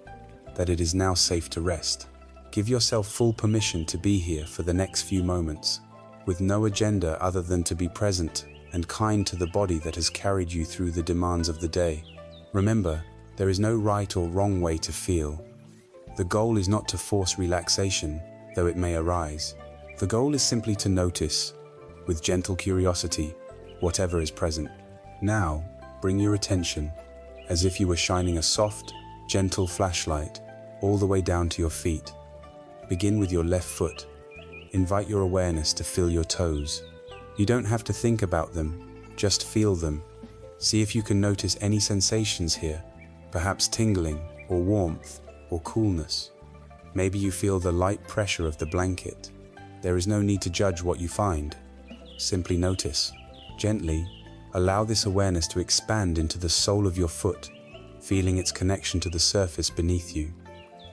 that it is now safe to rest. Give yourself full permission to be here for the next few moments, with no agenda other than to be present and kind to the body that has carried you through the demands of the day. Remember, there is no right or wrong way to feel. The goal is not to force relaxation, though it may arise. The goal is simply to notice, with gentle curiosity, whatever is present. Now, bring your attention, as if you were shining a soft, gentle flashlight all the way down to your feet. Begin with your left foot. Invite your awareness to feel your toes. You don't have to think about them, just feel them. See if you can notice any sensations here, perhaps tingling, or warmth, or coolness. Maybe you feel the light pressure of the blanket. There is no need to judge what you find. Simply notice. Gently, allow this awareness to expand into the sole of your foot, feeling its connection to the surface beneath you.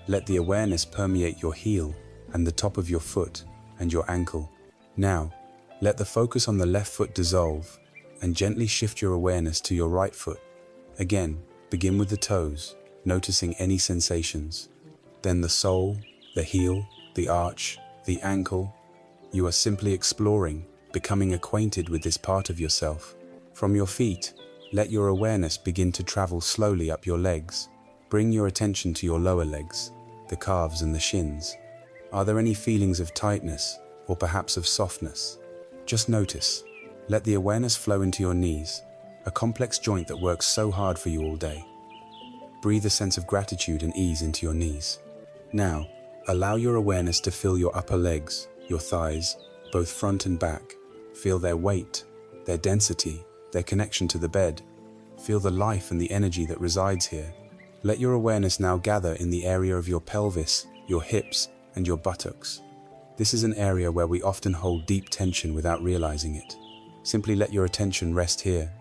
Let the awareness permeate your heel and the top of your foot and your ankle. Now, let the focus on the left foot dissolve and gently shift your awareness to your right foot. Again, begin with the toes, noticing any sensations. Then the sole, the heel, the arch, the ankle. You are simply exploring, becoming acquainted with this part of yourself. From your feet, let your awareness begin to travel slowly up your legs. Bring your attention to your lower legs, the calves and the shins. Are there any feelings of tightness or perhaps of softness? Just notice. Let the awareness flow into your knees, a complex joint that works so hard for you all day. Breathe a sense of gratitude and ease into your knees. Now, allow your awareness to fill your upper legs, your thighs, both front and back. Feel their weight, their density, their connection to the bed. Feel the life and the energy that resides here. Let your awareness now gather in the area of your pelvis, your hips, and your buttocks. This is an area where we often hold deep tension without realizing it. Simply let your attention rest here,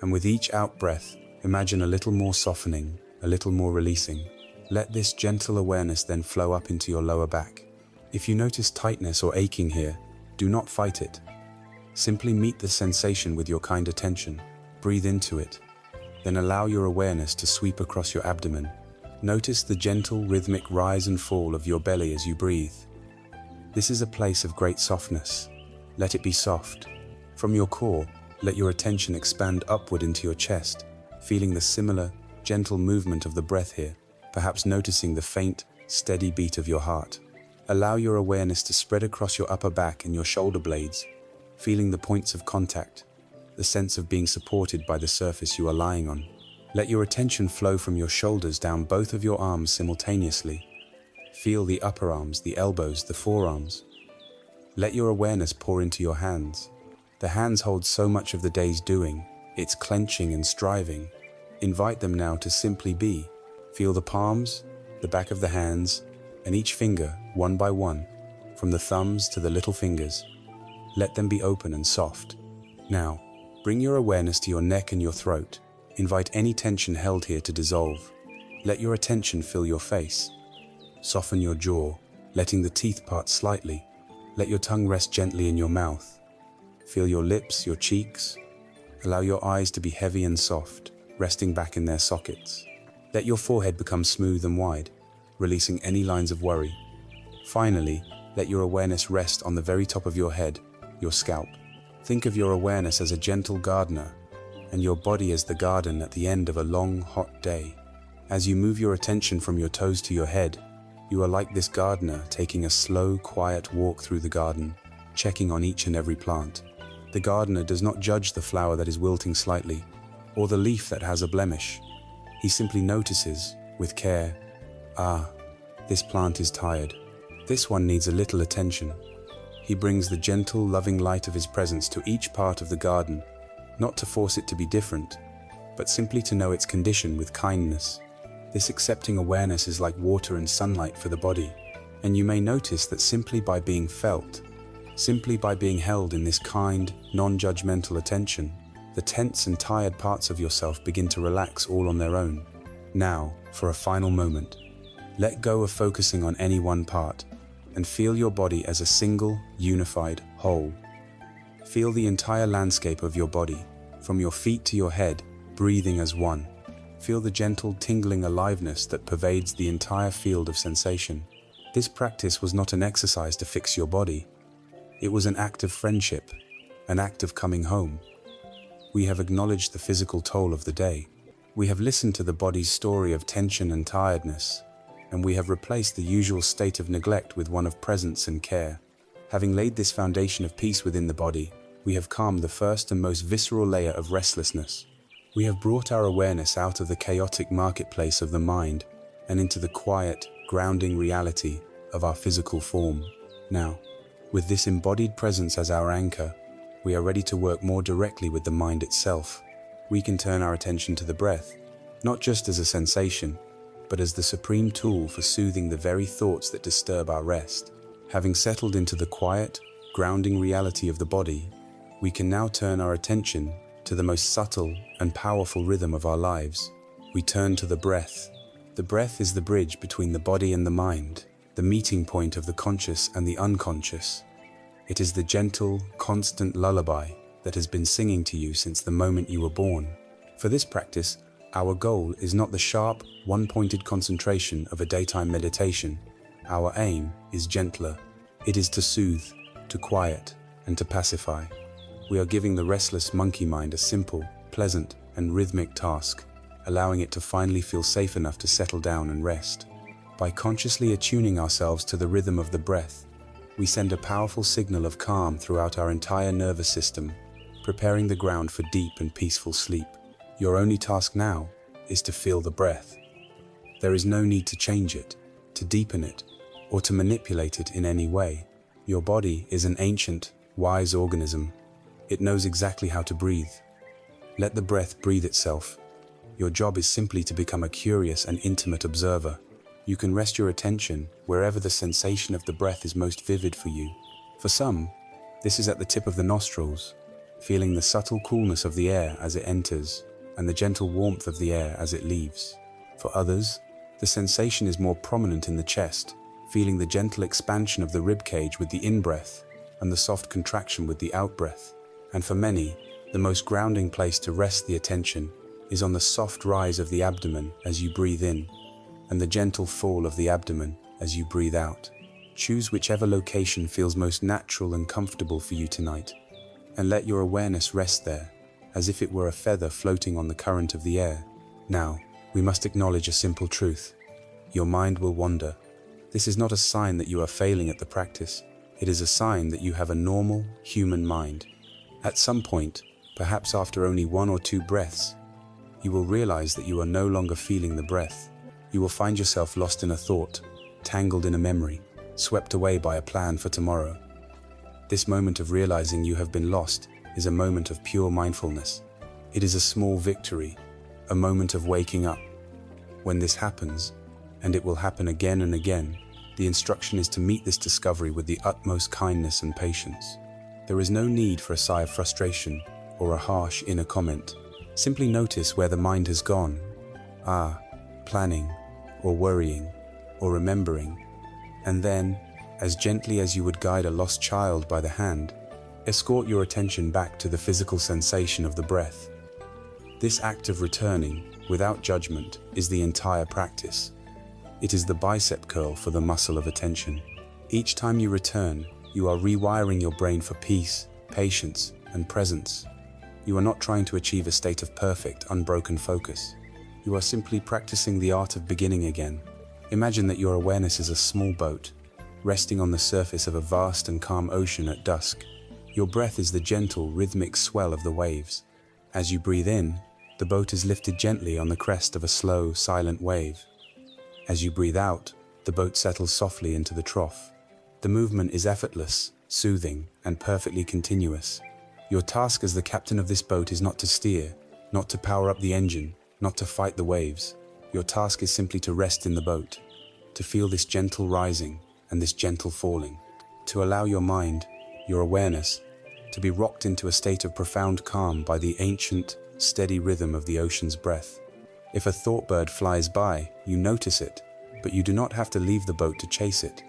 and with each out-breath, imagine a little more softening, a little more releasing. Let this gentle awareness then flow up into your lower back. If you notice tightness or aching here, do not fight it. Simply meet the sensation with your kind attention. Breathe into it. Then allow your awareness to sweep across your abdomen. Notice the gentle, rhythmic rise and fall of your belly as you breathe. This is a place of great softness. Let it be soft. From your core, let your attention expand upward into your chest, feeling the similar, gentle movement of the breath here, perhaps noticing the faint, steady beat of your heart. Allow your awareness to spread across your upper back and your shoulder blades, feeling the points of contact, the sense of being supported by the surface you are lying on. Let your attention flow from your shoulders down both of your arms simultaneously. Feel the upper arms, the elbows, the forearms. Let your awareness pour into your hands. The hands hold so much of the day's doing, its clenching and striving. Invite them now to simply be. Feel the palms, the back of the hands, and each finger, one by one, from the thumbs to the little fingers. Let them be open and soft. Now, bring your awareness to your neck and your throat. Invite any tension held here to dissolve. Let your attention fill your face. Soften your jaw, letting the teeth part slightly. Let your tongue rest gently in your mouth. Feel your lips, your cheeks. Allow your eyes to be heavy and soft, resting back in their sockets. Let your forehead become smooth and wide, releasing any lines of worry. Finally, let your awareness rest on the very top of your head, your scalp. Think of your awareness as a gentle gardener, and your body as the garden at the end of a long, hot day. As you move your attention from your toes to your head, you are like this gardener taking a slow, quiet walk through the garden, checking on each and every plant. The gardener does not judge the flower that is wilting slightly, or the leaf that has a blemish. He simply notices, with care, this plant is tired. This one needs a little attention. He brings the gentle, loving light of his presence to each part of the garden, not to force it to be different, but simply to know its condition with kindness. This accepting awareness is like water and sunlight for the body, and you may notice that simply by being felt, simply by being held in this kind, non-judgmental attention, the tense and tired parts of yourself begin to relax all on their own. Now, for a final moment, let go of focusing on any one part, and feel your body as a single, unified whole. Feel the entire landscape of your body, from your feet to your head, breathing as one. Feel the gentle, tingling aliveness that pervades the entire field of sensation. This practice was not an exercise to fix your body. It was an act of friendship, an act of coming home. We have acknowledged the physical toll of the day. We have listened to the body's story of tension and tiredness, and we have replaced the usual state of neglect with one of presence and care. Having laid this foundation of peace within the body, we have calmed the first and most visceral layer of restlessness. We have brought our awareness out of the chaotic marketplace of the mind and into the quiet, grounding reality of our physical form. Now, with this embodied presence as our anchor, we are ready to work more directly with the mind itself. We can turn our attention to the breath, not just as a sensation, but as the supreme tool for soothing the very thoughts that disturb our rest. Having settled into the quiet, grounding reality of the body, we can now turn our attention to the most subtle and powerful rhythm of our lives. We turn to the breath. The breath is the bridge between the body and the mind, the meeting point of the conscious and the unconscious. It is the gentle, constant lullaby that has been singing to you since the moment you were born. For this practice, our goal is not the sharp, one-pointed concentration of a daytime meditation. Our aim is gentler. It is to soothe, to quiet, and to pacify. We are giving the restless monkey mind a simple, pleasant, and rhythmic task, allowing it to finally feel safe enough to settle down and rest. By consciously attuning ourselves to the rhythm of the breath, we send a powerful signal of calm throughout our entire nervous system, preparing the ground for deep and peaceful sleep. Your only task now is to feel the breath. There is no need to change it, to deepen it, or to manipulate it in any way. Your body is an ancient, wise organism. It knows exactly how to breathe. Let the breath breathe itself. Your job is simply to become a curious and intimate observer. You can rest your attention wherever the sensation of the breath is most vivid for you. For some, this is at the tip of the nostrils. feeling the subtle coolness of the air as it enters and the gentle warmth of the air as it leaves. For others, the sensation is more prominent in the chest, feeling the gentle expansion of the ribcage with the in-breath and the soft contraction with the out-breath. And for many, the most grounding place to rest the attention is on the soft rise of the abdomen as you breathe in, and the gentle fall of the abdomen as you breathe out. Choose whichever location feels most natural and comfortable for you tonight, and let your awareness rest there, as if it were a feather floating on the current of the air. Now, we must acknowledge a simple truth. Your mind will wander. This is not a sign that you are failing at the practice. It is a sign that you have a normal, human mind. At some point, perhaps after only 1 or 2 breaths, you will realize that you are no longer feeling the breath. You will find yourself lost in a thought, tangled in a memory, swept away by a plan for tomorrow. This moment of realizing you have been lost is a moment of pure mindfulness. It is a small victory, a moment of waking up. When this happens, and it will happen again and again, the instruction is to meet this discovery with the utmost kindness and patience. There is no need for a sigh of frustration or a harsh inner comment. Simply notice where the mind has gone. Planning, or worrying, or remembering. And then, as gently as you would guide a lost child by the hand, escort your attention back to the physical sensation of the breath. This act of returning, without judgment, is the entire practice. It is the bicep curl for the muscle of attention. Each time you return, you are rewiring your brain for peace, patience, and presence. You are not trying to achieve a state of perfect, unbroken focus. You are simply practicing the art of beginning again. Imagine that your awareness is a small boat, resting on the surface of a vast and calm ocean at dusk. Your breath is the gentle, rhythmic swell of the waves. As you breathe in, the boat is lifted gently on the crest of a slow, silent wave. As you breathe out, the boat settles softly into the trough. The movement is effortless, soothing, and perfectly continuous. Your task as the captain of this boat is not to steer, not to power up the engine, not to fight the waves. Your task is simply to rest in the boat, to feel this gentle rising and this gentle falling, to allow your mind, your awareness, to be rocked into a state of profound calm by the ancient, steady rhythm of the ocean's breath. If a thought bird flies by, you notice it, but you do not have to leave the boat to chase it.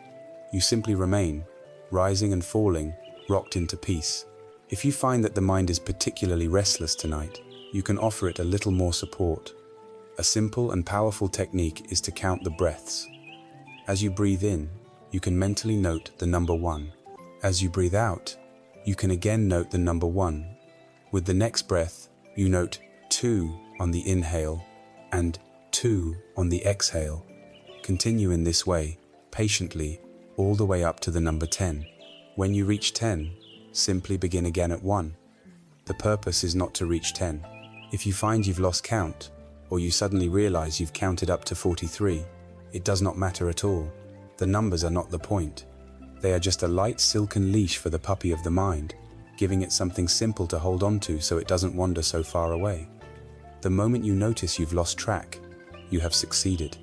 You simply remain, rising and falling, rocked into peace. If you find that the mind is particularly restless tonight, you can offer it a little more support. A simple and powerful technique is to count the breaths. As you breathe in, you can mentally note the number 1. As you breathe out, you can again note the number 1. With the next breath, you note 2 on the inhale and 2 on the exhale. Continue in this way, patiently, all the way up to the number 10. When you reach 10, simply begin again at 1. The purpose is not to reach 10. If you find you've lost count, or you suddenly realize you've counted up to 43, it does not matter at all. The numbers are not the point. They are just a light silken leash for the puppy of the mind, giving it something simple to hold on to so it doesn't wander so far away. The moment you notice you've lost track, you have succeeded.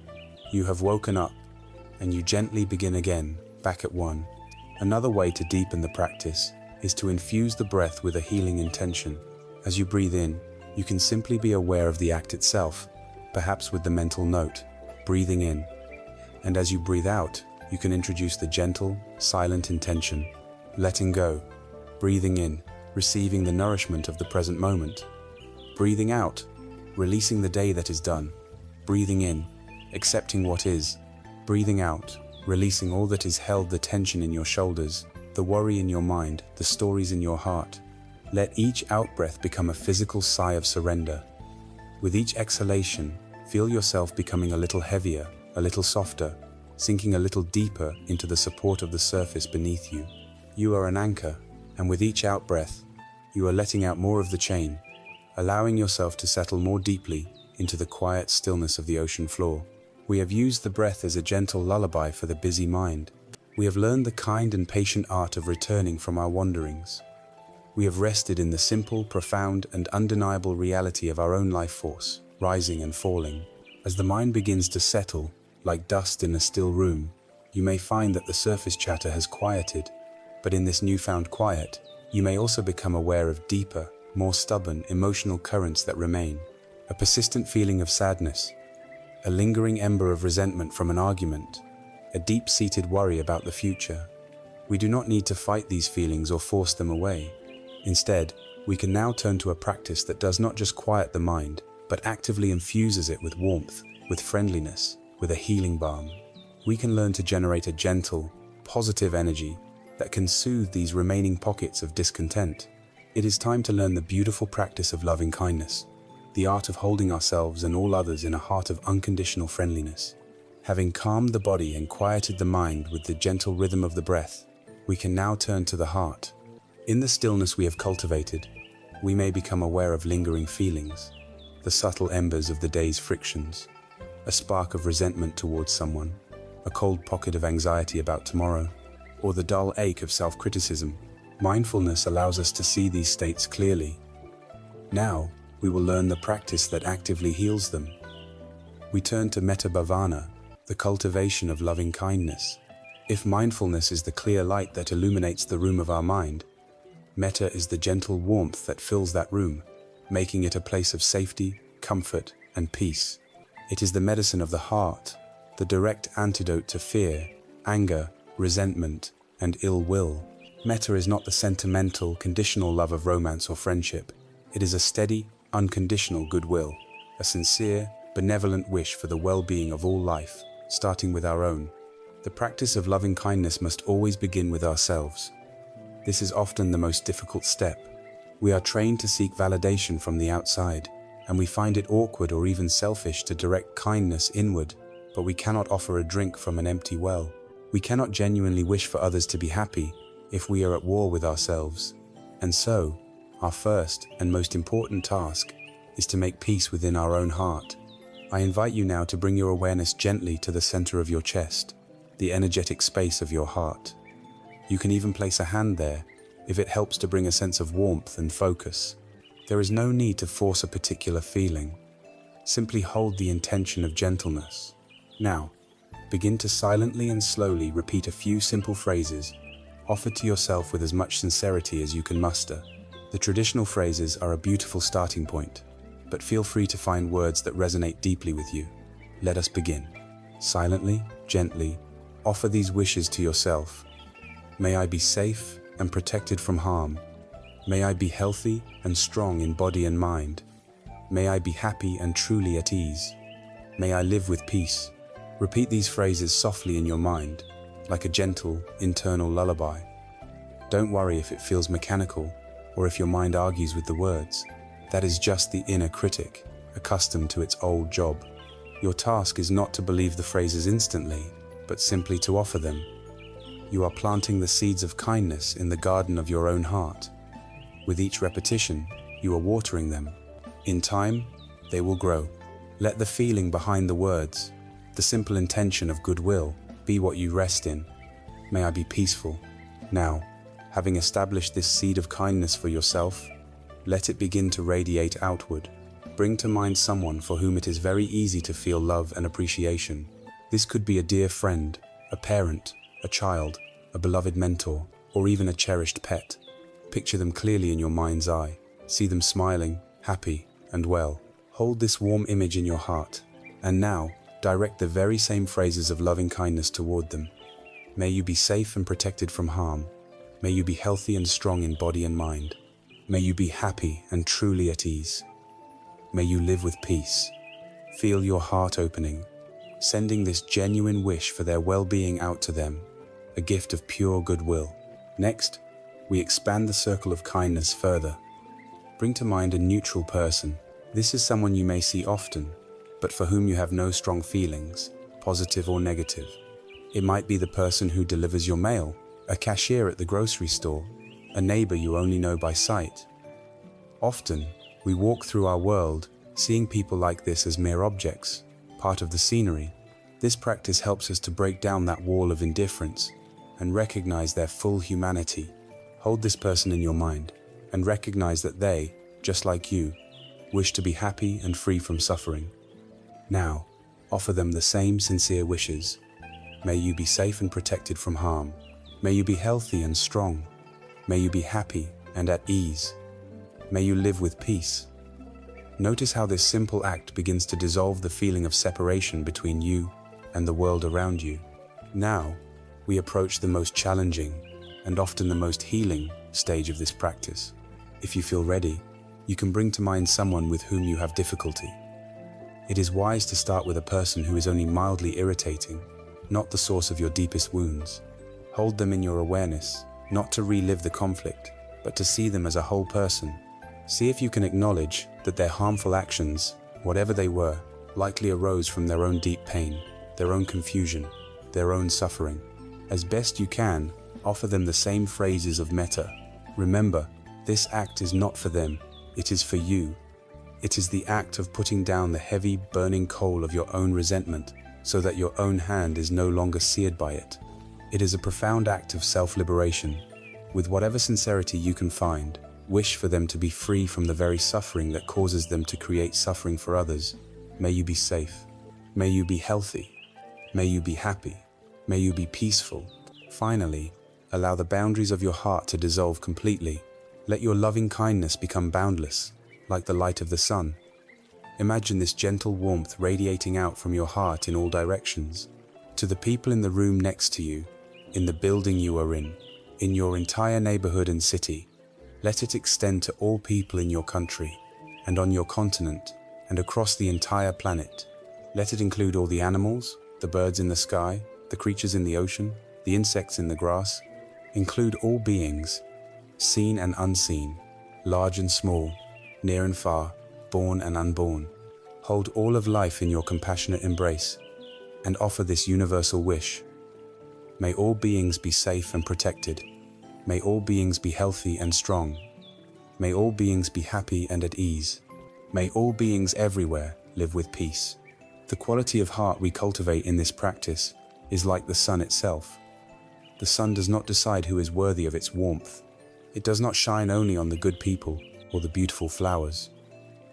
You have woken up, and you gently begin again, back at 1. Another way to deepen the practice is to infuse the breath with a healing intention. As you breathe in, you can simply be aware of the act itself, perhaps with the mental note, breathing in. And as you breathe out, you can introduce the gentle, silent intention, letting go, breathing in, receiving the nourishment of the present moment, breathing out, releasing the day that is done, breathing in, accepting what is, breathing out, releasing all that is held, the tension in your shoulders, the worry in your mind, the stories in your heart. Let each out-breath become a physical sigh of surrender. With each exhalation, feel yourself becoming a little heavier, a little softer, sinking a little deeper into the support of the surface beneath you. You are an anchor, and with each out-breath, you are letting out more of the chain, allowing yourself to settle more deeply into the quiet stillness of the ocean floor. We have used the breath as a gentle lullaby for the busy mind. We have learned the kind and patient art of returning from our wanderings. We have rested in the simple, profound, and undeniable reality of our own life force, rising and falling. As the mind begins to settle, like dust in a still room, you may find that the surface chatter has quieted, but in this newfound quiet, You may also become aware of deeper, more stubborn emotional currents that remain. A persistent feeling of sadness, a lingering ember of resentment from an argument, a deep-seated worry about the future. We do not need to fight these feelings or force them away. Instead, we can now turn to a practice that does not just quiet the mind, but actively infuses it with warmth, with friendliness, with a healing balm. We can learn to generate a gentle, positive energy that can soothe these remaining pockets of discontent. It is time to learn the beautiful practice of loving kindness, the art of holding ourselves and all others in a heart of unconditional friendliness. Having calmed the body and quieted the mind with the gentle rhythm of the breath, we can now turn to the heart. In the stillness we have cultivated, we may become aware of lingering feelings, the subtle embers of the day's frictions, a spark of resentment towards someone, a cold pocket of anxiety about tomorrow, or the dull ache of self-criticism. Mindfulness allows us to see these states clearly. Now, we will learn the practice that actively heals them. We turn to metta bhavana, the cultivation of loving kindness. If mindfulness is the clear light that illuminates the room of our mind, metta is the gentle warmth that fills that room, making it a place of safety, comfort, and peace. It is the medicine of the heart, the direct antidote to fear, anger, resentment, and ill will. Metta is not the sentimental, conditional love of romance or friendship. It is a steady, unconditional goodwill, a sincere, benevolent wish for the well-being of all life, starting with our own. The practice of loving kindness must always begin with ourselves. This is often the most difficult step. We are trained to seek validation from the outside, and we find it awkward or even selfish to direct kindness inward, but we cannot offer a drink from an empty well. We cannot genuinely wish for others to be happy if we are at war with ourselves. And so, our first and most important task is to make peace within our own heart. I invite you now to bring your awareness gently to the center of your chest, the energetic space of your heart. You can even place a hand there if it helps to bring a sense of warmth and focus. There is no need to force a particular feeling. Simply hold the intention of gentleness. Now, begin to silently and slowly repeat a few simple phrases, offered to yourself with as much sincerity as you can muster. The traditional phrases are a beautiful starting point, but feel free to find words that resonate deeply with you. Let us begin. Silently, gently, offer these wishes to yourself. May I be safe and protected from harm. May I be healthy and strong in body and mind. May I be happy and truly at ease. May I live with peace. Repeat these phrases softly in your mind, like a gentle, internal lullaby. Don't worry if it feels mechanical, or if your mind argues with the words. That is just the inner critic, accustomed to its old job. Your task is not to believe the phrases instantly, but simply to offer them. You are planting the seeds of kindness in the garden of your own heart. With each repetition, you are watering them. In time, they will grow. Let the feeling behind the words, the simple intention of goodwill, be what you rest in. May I be peaceful. Now, having established this seed of kindness for yourself, let it begin to radiate outward. Bring to mind someone for whom it is very easy to feel love and appreciation. This could be a dear friend, a parent, a child, a beloved mentor, or even a cherished pet. Picture them clearly in your mind's eye. See them smiling, happy, and well. Hold this warm image in your heart, and now, direct the very same phrases of loving kindness toward them. May you be safe and protected from harm. May you be healthy and strong in body and mind. May you be happy and truly at ease. May you live with peace. Feel your heart opening, sending this genuine wish for their well-being out to them, a gift of pure goodwill. Next, we expand the circle of kindness further. Bring to mind a neutral person. This is someone you may see often, but for whom you have no strong feelings, positive or negative. It might be the person who delivers your mail, a cashier at the grocery store, a neighbor you only know by sight. Often, we walk through our world, seeing people like this as mere objects, part of the scenery. This practice helps us to break down that wall of indifference and recognize their full humanity. Hold this person in your mind and recognize that they, just like you, wish to be happy and free from suffering. Now, offer them the same sincere wishes. May you be safe and protected from harm. May you be healthy and strong. May you be happy and at ease. May you live with peace. Notice how this simple act begins to dissolve the feeling of separation between you and the world around you. Now, we approach the most challenging and often the most healing stage of this practice. If you feel ready, you can bring to mind someone with whom you have difficulty. It is wise to start with a person who is only mildly irritating, not the source of your deepest wounds. Hold them in your awareness, not to relive the conflict, but to see them as a whole person. See if you can acknowledge that their harmful actions, whatever they were, likely arose from their own deep pain, their own confusion, their own suffering. As best you can, offer them the same phrases of metta. Remember, this act is not for them, it is for you. It is the act of putting down the heavy, burning coal of your own resentment, so that your own hand is no longer seared by it. It is a profound act of self-liberation. With whatever sincerity you can find, wish for them to be free from the very suffering that causes them to create suffering for others. May you be safe. May you be healthy. May you be happy. May you be peaceful. Finally, allow the boundaries of your heart to dissolve completely. Let your loving kindness become boundless, like the light of the sun. Imagine this gentle warmth radiating out from your heart in all directions. To the people in the room next to you, in the building you are in your entire neighborhood and city. Let it extend to all people in your country, and on your continent, and across the entire planet. Let it include all the animals, the birds in the sky, the creatures in the ocean, the insects in the grass. Include all beings, seen and unseen, large and small, near and far, born and unborn. Hold all of life in your compassionate embrace, and offer this universal wish. May all beings be safe and protected. May all beings be healthy and strong. May all beings be happy and at ease. May all beings everywhere live with peace. The quality of heart we cultivate in this practice is like the sun itself. The sun does not decide who is worthy of its warmth. It does not shine only on the good people or the beautiful flowers.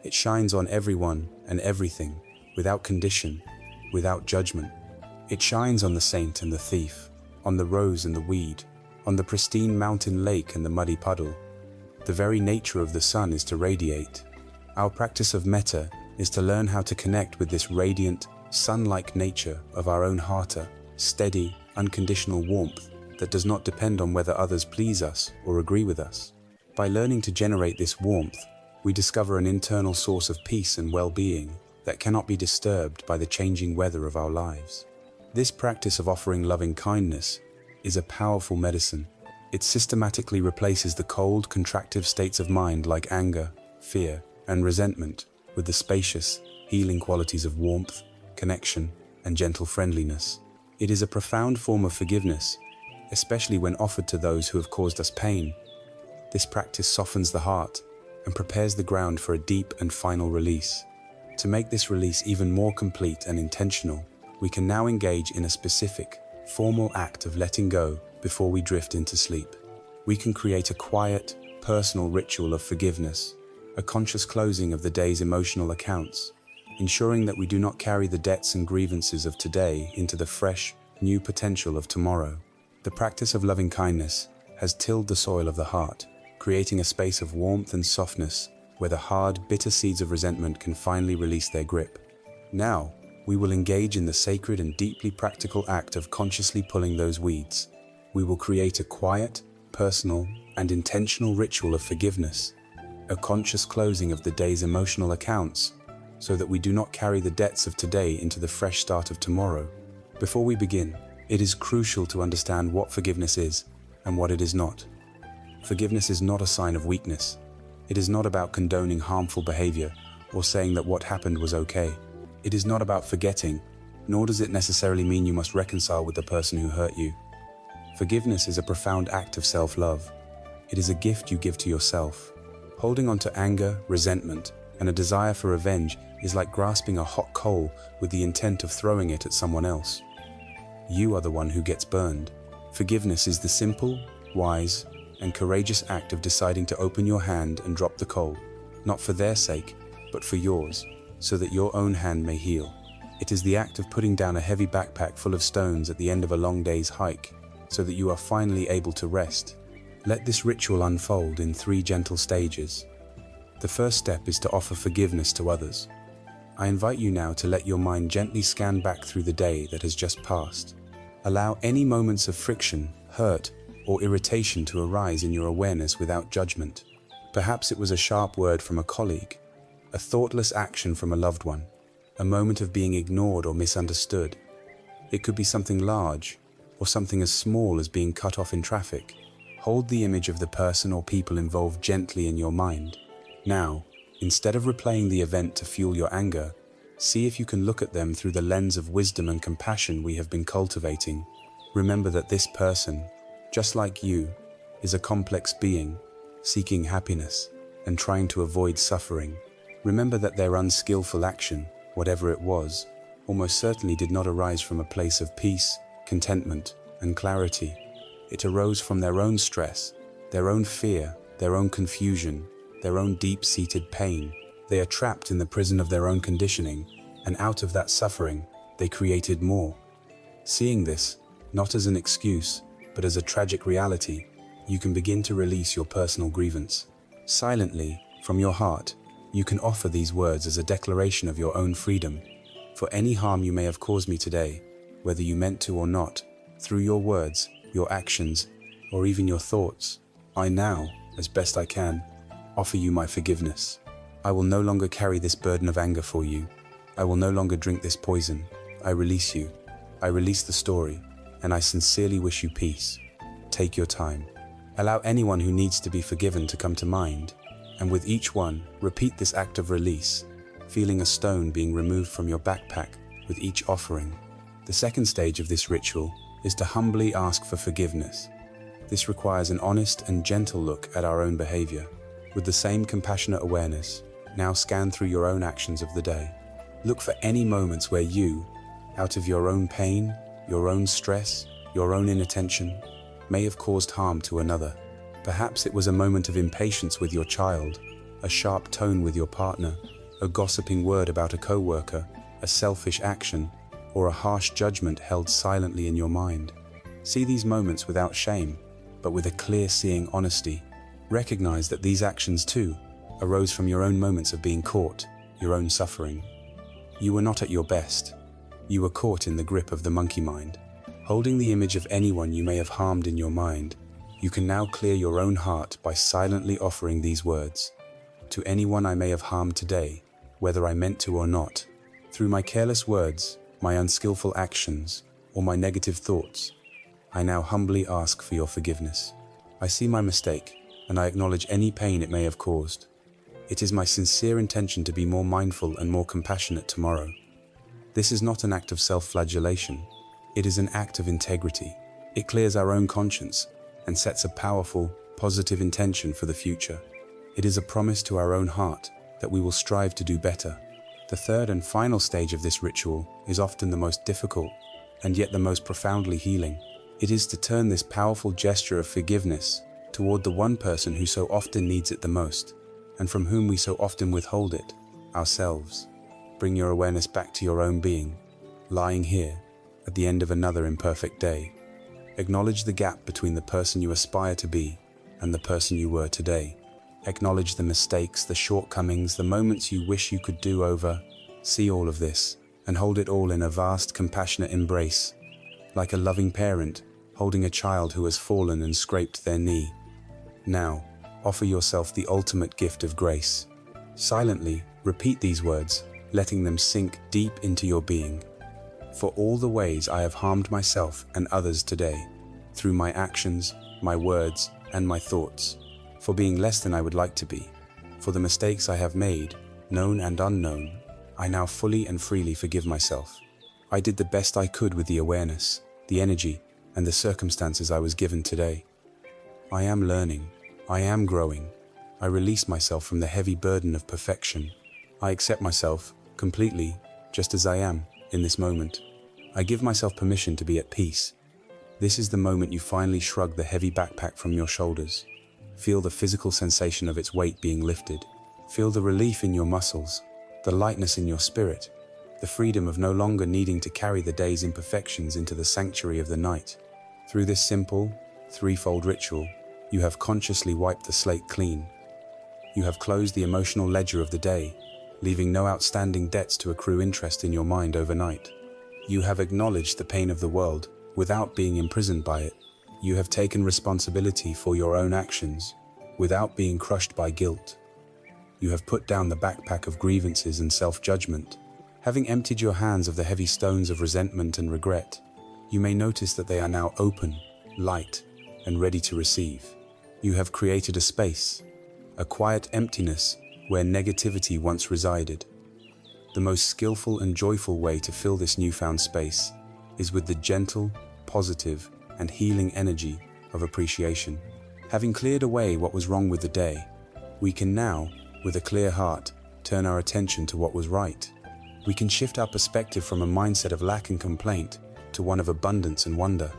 It shines on everyone and everything, without condition, without judgment. It shines on the saint and the thief, on the rose and the weed, on the pristine mountain lake and the muddy puddle. The very nature of the sun is to radiate. Our practice of metta is to learn how to connect with this radiant, sun-like nature of our own heart, steady, unconditional warmth that does not depend on whether others please us or agree with us. By learning to generate this warmth, we discover an internal source of peace and well-being that cannot be disturbed by the changing weather of our lives. This practice of offering loving kindness is a powerful medicine. It systematically replaces the cold, contractive states of mind like anger, fear, and resentment with the spacious, healing qualities of warmth, connection, and gentle friendliness. It is a profound form of forgiveness, especially when offered to those who have caused us pain. This practice softens the heart and prepares the ground for a deep and final release. To make this release even more complete and intentional, we can now engage in a specific, formal act of letting go before we drift into sleep. We can create a quiet, personal ritual of forgiveness, a conscious closing of the day's emotional accounts, ensuring that we do not carry the debts and grievances of today into the fresh, new potential of tomorrow. The practice of loving kindness has tilled the soil of the heart, creating a space of warmth and softness where the hard, bitter seeds of resentment can finally release their grip. Now, we will engage in the sacred and deeply practical act of consciously pulling those weeds. We will create a quiet, personal, and intentional ritual of forgiveness, a conscious closing of the day's emotional accounts, so that we do not carry the debts of today into the fresh start of tomorrow. Before we begin, it is crucial to understand what forgiveness is and what it is not. Forgiveness is not a sign of weakness. It is not about condoning harmful behavior or saying that what happened was okay. It is not about forgetting, nor does it necessarily mean you must reconcile with the person who hurt you. Forgiveness is a profound act of self-love. It is a gift you give to yourself. Holding on to anger, resentment, and a desire for revenge is like grasping a hot coal with the intent of throwing it at someone else. You are the one who gets burned. Forgiveness is the simple, wise, and courageous act of deciding to open your hand and drop the coal, not for their sake, but for yours, so that your own hand may heal. It is the act of putting down a heavy backpack full of stones at the end of a long day's hike, so that you are finally able to rest. Let this ritual unfold in 3 gentle stages. The first step is to offer forgiveness to others. I invite you now to let your mind gently scan back through the day that has just passed. Allow any moments of friction, hurt, or irritation to arise in your awareness without judgment. Perhaps it was a sharp word from a colleague, a thoughtless action from a loved one, a moment of being ignored or misunderstood. It could be something large, or something as small as being cut off in traffic. Hold the image of the person or people involved gently in your mind. Now, instead of replaying the event to fuel your anger, see if you can look at them through the lens of wisdom and compassion we have been cultivating. Remember that this person, just like you, is a complex being, seeking happiness and trying to avoid suffering. Remember that their unskillful action, whatever it was, almost certainly did not arise from a place of peace, contentment, and clarity. It arose from their own stress, their own fear, their own confusion, their own deep-seated pain. They are trapped in the prison of their own conditioning, and out of that suffering, they created more. Seeing this, not as an excuse, but as a tragic reality, you can begin to release your personal grievance. Silently, from your heart, you can offer these words as a declaration of your own freedom. For any harm you may have caused me today, whether you meant to or not, through your words, your actions, or even your thoughts, I now, as best I can, offer you my forgiveness. I will no longer carry this burden of anger for you. I will no longer drink this poison. I release you. I release the story, and I sincerely wish you peace. Take your time. Allow anyone who needs to be forgiven to come to mind, and with each one, repeat this act of release, feeling a stone being removed from your backpack with each offering. The second stage of this ritual is to humbly ask for forgiveness. This requires an honest and gentle look at our own behavior. With the same compassionate awareness, now scan through your own actions of the day. Look for any moments where you, out of your own pain, your own stress, your own inattention, may have caused harm to another. Perhaps it was a moment of impatience with your child, a sharp tone with your partner, a gossiping word about a co-worker, a selfish action, or a harsh judgment held silently in your mind. See these moments without shame, but with a clear-seeing honesty. Recognize that these actions too arose from your own moments of being caught, your own suffering. You were not at your best. You were caught in the grip of the monkey mind. Holding the image of anyone you may have harmed in your mind, you can now clear your own heart by silently offering these words. To anyone I may have harmed today, whether I meant to or not, through my careless words, my unskillful actions, or my negative thoughts, I now humbly ask for your forgiveness. I see my mistake, and I acknowledge any pain it may have caused. It is my sincere intention to be more mindful and more compassionate tomorrow. This is not an act of self-flagellation. It is an act of integrity. It clears our own conscience and sets a powerful, positive intention for the future. It is a promise to our own heart that we will strive to do better. The third and final stage of this ritual is often the most difficult, and yet the most profoundly healing. It is to turn this powerful gesture of forgiveness toward the one person who so often needs it the most, and from whom we so often withhold it, ourselves. Bring your awareness back to your own being, lying here, at the end of another imperfect day. Acknowledge the gap between the person you aspire to be and the person you were today. Acknowledge the mistakes, the shortcomings, the moments you wish you could do over. See all of this, and hold it all in a vast, compassionate embrace, like a loving parent holding a child who has fallen and scraped their knee. Now, offer yourself the ultimate gift of grace. Silently, repeat these words, letting them sink deep into your being. For all the ways I have harmed myself and others today, through my actions, my words, and my thoughts. For being less than I would like to be. For the mistakes I have made, known and unknown, I now fully and freely forgive myself. I did the best I could with the awareness, the energy, and the circumstances I was given today. I am learning. I am growing. I release myself from the heavy burden of perfection. I accept myself completely, just as I am, in this moment. I give myself permission to be at peace. This is the moment you finally shrug the heavy backpack from your shoulders. Feel the physical sensation of its weight being lifted. Feel the relief in your muscles, the lightness in your spirit, the freedom of no longer needing to carry the day's imperfections into the sanctuary of the night. Through this simple, threefold ritual, You have consciously wiped the slate clean. You have closed the emotional ledger of the day, leaving no outstanding debts to accrue interest in your mind overnight. You have acknowledged the pain of the world without being imprisoned by it. You have taken responsibility for your own actions without being crushed by guilt. You have put down the backpack of grievances and self-judgment. Having emptied your hands of the heavy stones of resentment and regret, you may notice that they are now open, light, and ready to receive. You have created a space, a quiet emptiness where negativity once resided. The most skillful and joyful way to fill this newfound space is with the gentle, positive, and healing energy of appreciation. Having cleared away what was wrong with the day, we can now, with a clear heart, turn our attention to what was right. We can shift our perspective from a mindset of lack and complaint to one of abundance and wonder.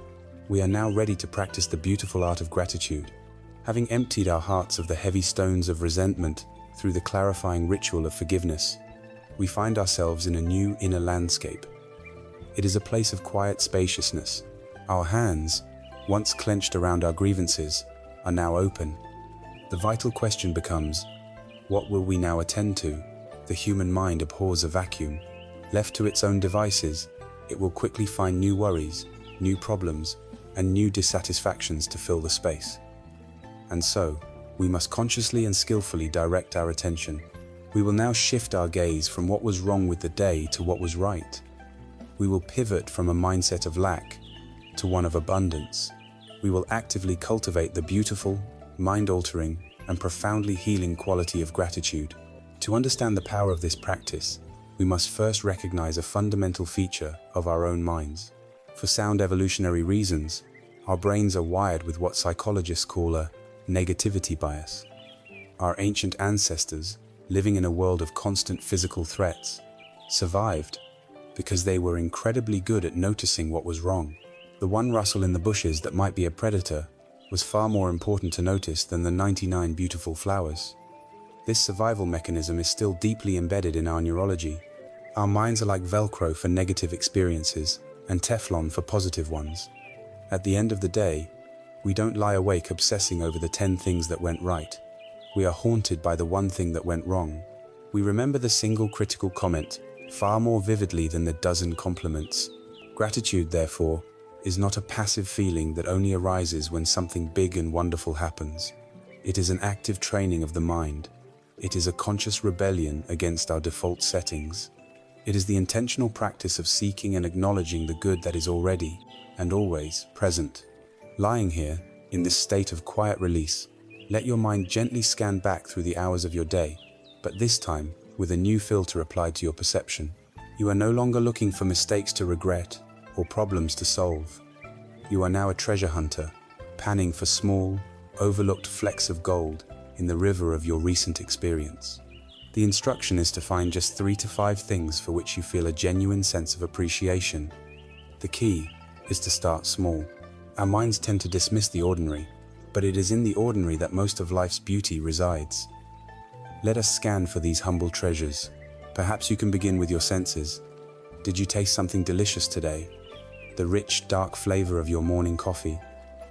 We are now ready to practice the beautiful art of gratitude. Having emptied our hearts of the heavy stones of resentment through the clarifying ritual of forgiveness, we find ourselves in a new inner landscape. It is a place of quiet spaciousness. Our hands, once clenched around our grievances, are now open. The vital question becomes, what will we now attend to? The human mind abhors a vacuum. Left to its own devices, it will quickly find new worries, new problems, and new dissatisfactions to fill the space. And so, we must consciously and skillfully direct our attention. We will now shift our gaze from what was wrong with the day to what was right. We will pivot from a mindset of lack to one of abundance. We will actively cultivate the beautiful, mind-altering, and profoundly healing quality of gratitude. To understand the power of this practice, we must first recognize a fundamental feature of our own minds. For sound evolutionary reasons, our brains are wired with what psychologists call a negativity bias. Our ancient ancestors, living in a world of constant physical threats, survived because they were incredibly good at noticing what was wrong. The one rustle in the bushes that might be a predator was far more important to notice than the 99 beautiful flowers. This survival mechanism is still deeply embedded in our neurology. Our minds are like Velcro for negative experiences and Teflon for positive ones. At the end of the day, we don't lie awake obsessing over the 10 things that went right. We are haunted by the one thing that went wrong. We remember the single critical comment far more vividly than the dozen compliments. Gratitude, therefore, is not a passive feeling that only arises when something big and wonderful happens. It is an active training of the mind. It is a conscious rebellion against our default settings. It is the intentional practice of seeking and acknowledging the good that is already and always present. Lying here, in this state of quiet release, let your mind gently scan back through the hours of your day, but this time with a new filter applied to your perception. You are no longer looking for mistakes to regret or problems to solve. You are now a treasure hunter, panning for small, overlooked flecks of gold in the river of your recent experience. The instruction is to find just 3 to 5 things for which you feel a genuine sense of appreciation. The key is to start small. Our minds tend to dismiss the ordinary, but it is in the ordinary that most of life's beauty resides. Let us scan for these humble treasures. Perhaps you can begin with your senses. Did you taste something delicious today? The rich, dark flavor of your morning coffee,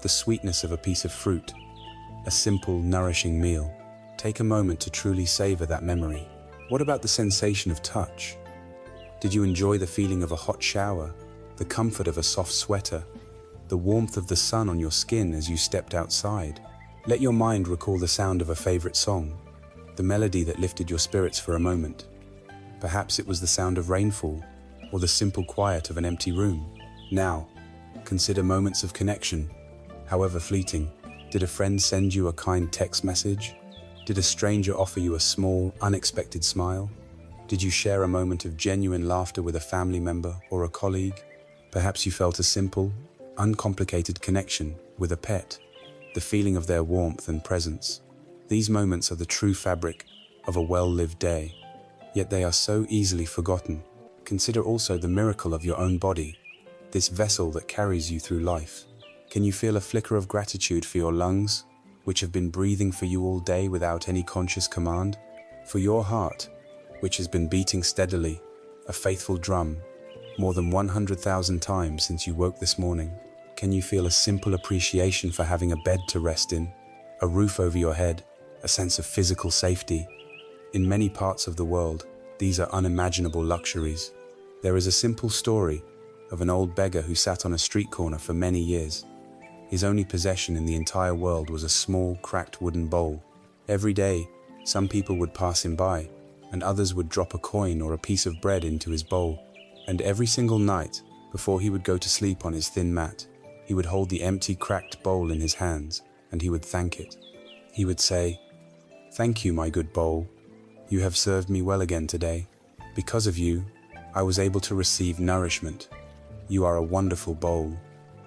the sweetness of a piece of fruit, a simple, nourishing meal. Take a moment to truly savor that memory. What about the sensation of touch? Did you enjoy the feeling of a hot shower, the comfort of a soft sweater, the warmth of the sun on your skin as you stepped outside? Let your mind recall the sound of a favorite song, the melody that lifted your spirits for a moment. Perhaps it was the sound of rainfall, or the simple quiet of an empty room. Now, consider moments of connection, however fleeting. Did a friend send you a kind text message? Did a stranger offer you a small, unexpected smile? Did you share a moment of genuine laughter with a family member or a colleague? Perhaps you felt a simple, uncomplicated connection with a pet, the feeling of their warmth and presence. These moments are the true fabric of a well-lived day, yet they are so easily forgotten. Consider also the miracle of your own body, this vessel that carries you through life. Can you feel a flicker of gratitude for your lungs, which have been breathing for you all day without any conscious command? For your heart, which has been beating steadily, a faithful drum, more than 100,000 times since you woke this morning? Can you feel a simple appreciation for having a bed to rest in, a roof over your head, a sense of physical safety. In many parts of the world, these are unimaginable luxuries. There is a simple story of an old beggar who sat on a street corner for many years. His only possession in the entire world was a small, cracked wooden bowl. Every day, some people would pass him by, and others would drop a coin or a piece of bread into his bowl. And every single night, before he would go to sleep on his thin mat, he would hold the empty, cracked bowl in his hands, and he would thank it. He would say, "Thank you, my good bowl. You have served me well again today. Because of you, I was able to receive nourishment. You are a wonderful bowl."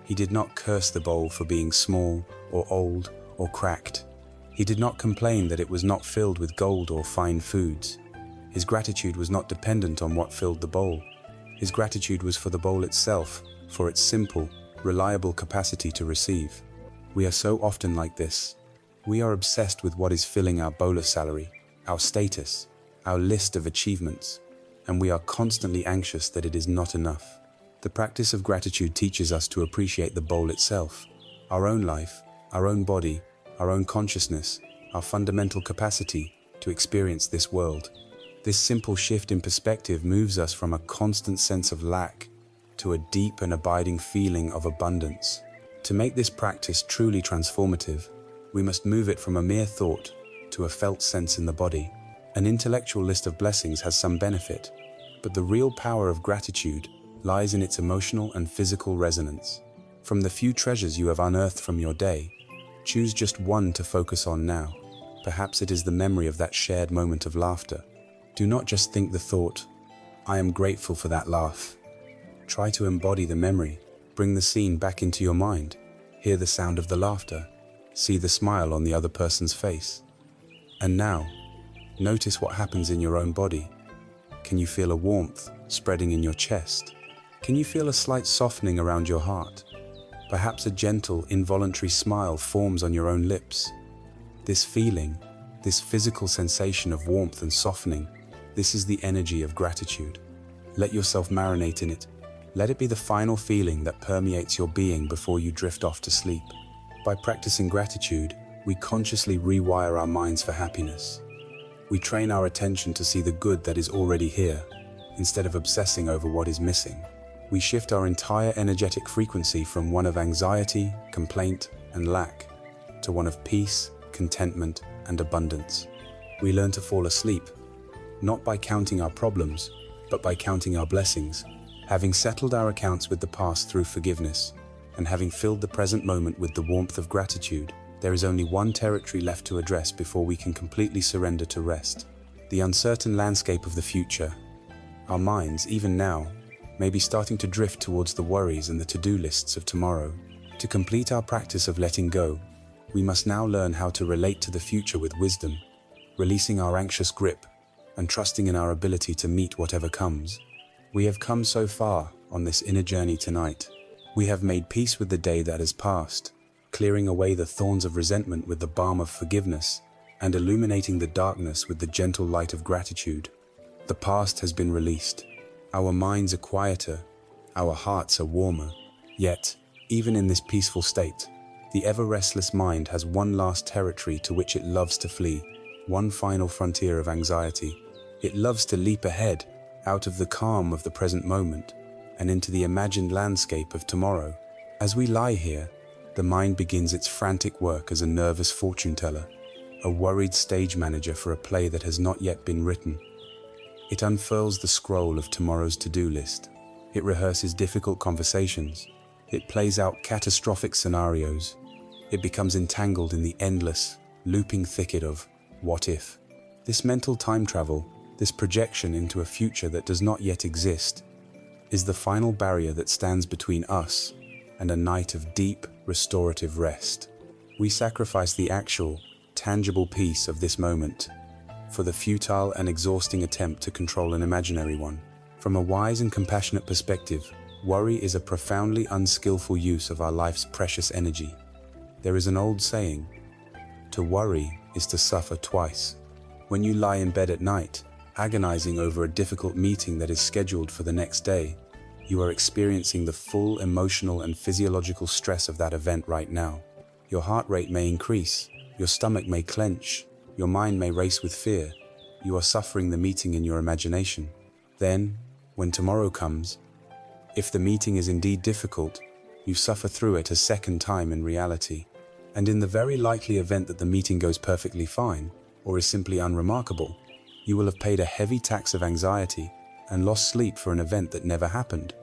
He did not curse the bowl for being small or old or cracked. He did not complain that it was not filled with gold or fine foods. His gratitude was not dependent on what filled the bowl. His gratitude was for the bowl itself, for its simple, reliable capacity to receive. We are so often like this. We are obsessed with what is filling our bolus salary, our status, our list of achievements, and we are constantly anxious that it is not enough. The practice of gratitude teaches us to appreciate the bowl itself, our own life, our own body, our own consciousness, our fundamental capacity to experience this world. This simple shift in perspective moves us from a constant sense of lack to a deep and abiding feeling of abundance. To make this practice truly transformative, we must move it from a mere thought to a felt sense in the body. An intellectual list of blessings has some benefit, but the real power of gratitude lies in its emotional and physical resonance. From the few treasures you have unearthed from your day, choose just one to focus on now. Perhaps it is the memory of that shared moment of laughter. Do not just think the thought, "I am grateful for that laugh." Try to embody the memory. Bring the scene back into your mind. Hear the sound of the laughter. See the smile on the other person's face. And now, notice what happens in your own body. Can you feel a warmth spreading in your chest? Can you feel a slight softening around your heart? Perhaps a gentle, involuntary smile forms on your own lips. This feeling, this physical sensation of warmth and softening, this is the energy of gratitude. Let yourself marinate in it. Let it be the final feeling that permeates your being before you drift off to sleep. By practicing gratitude, we consciously rewire our minds for happiness. We train our attention to see the good that is already here, instead of obsessing over what is missing. We shift our entire energetic frequency from one of anxiety, complaint, and lack to one of peace, contentment, and abundance. We learn to fall asleep, not by counting our problems, but by counting our blessings. Having settled our accounts with the past through forgiveness, and having filled the present moment with the warmth of gratitude, there is only one territory left to address before we can completely surrender to rest: the uncertain landscape of the future. Our minds, even now, may be starting to drift towards the worries and the to-do lists of tomorrow. To complete our practice of letting go, we must now learn how to relate to the future with wisdom, releasing our anxious grip and trusting in our ability to meet whatever comes. We have come so far on this inner journey tonight. We have made peace with the day that has passed, clearing away the thorns of resentment with the balm of forgiveness, and illuminating the darkness with the gentle light of gratitude. The past has been released. Our minds are quieter, our hearts are warmer. Yet, even in this peaceful state, the ever-restless mind has one last territory to which it loves to flee, one final frontier of anxiety. It loves to leap ahead, out of the calm of the present moment, and into the imagined landscape of tomorrow. As we lie here, the mind begins its frantic work as a nervous fortune teller, a worried stage manager for a play that has not yet been written. It unfurls the scroll of tomorrow's to-do list. It rehearses difficult conversations. It plays out catastrophic scenarios. It becomes entangled in the endless, looping thicket of what if. This mental time travel, this projection into a future that does not yet exist, is the final barrier that stands between us and a night of deep, restorative rest. We sacrifice the actual, tangible peace of this moment for the futile and exhausting attempt to control an imaginary one. From a wise and compassionate perspective, worry is a profoundly unskillful use of our life's precious energy. There is an old saying, "To worry is to suffer twice." When you lie in bed at night, agonizing over a difficult meeting that is scheduled for the next day, you are experiencing the full emotional and physiological stress of that event right now. Your heart rate may increase, Your stomach may clench, your mind may race with fear. You are suffering the meeting in your imagination. Then, when tomorrow comes, if the meeting is indeed difficult, you suffer through it a second time in reality. And in the very likely event that the meeting goes perfectly fine, or is simply unremarkable, you will have paid a heavy tax of anxiety and lost sleep for an event that never happened.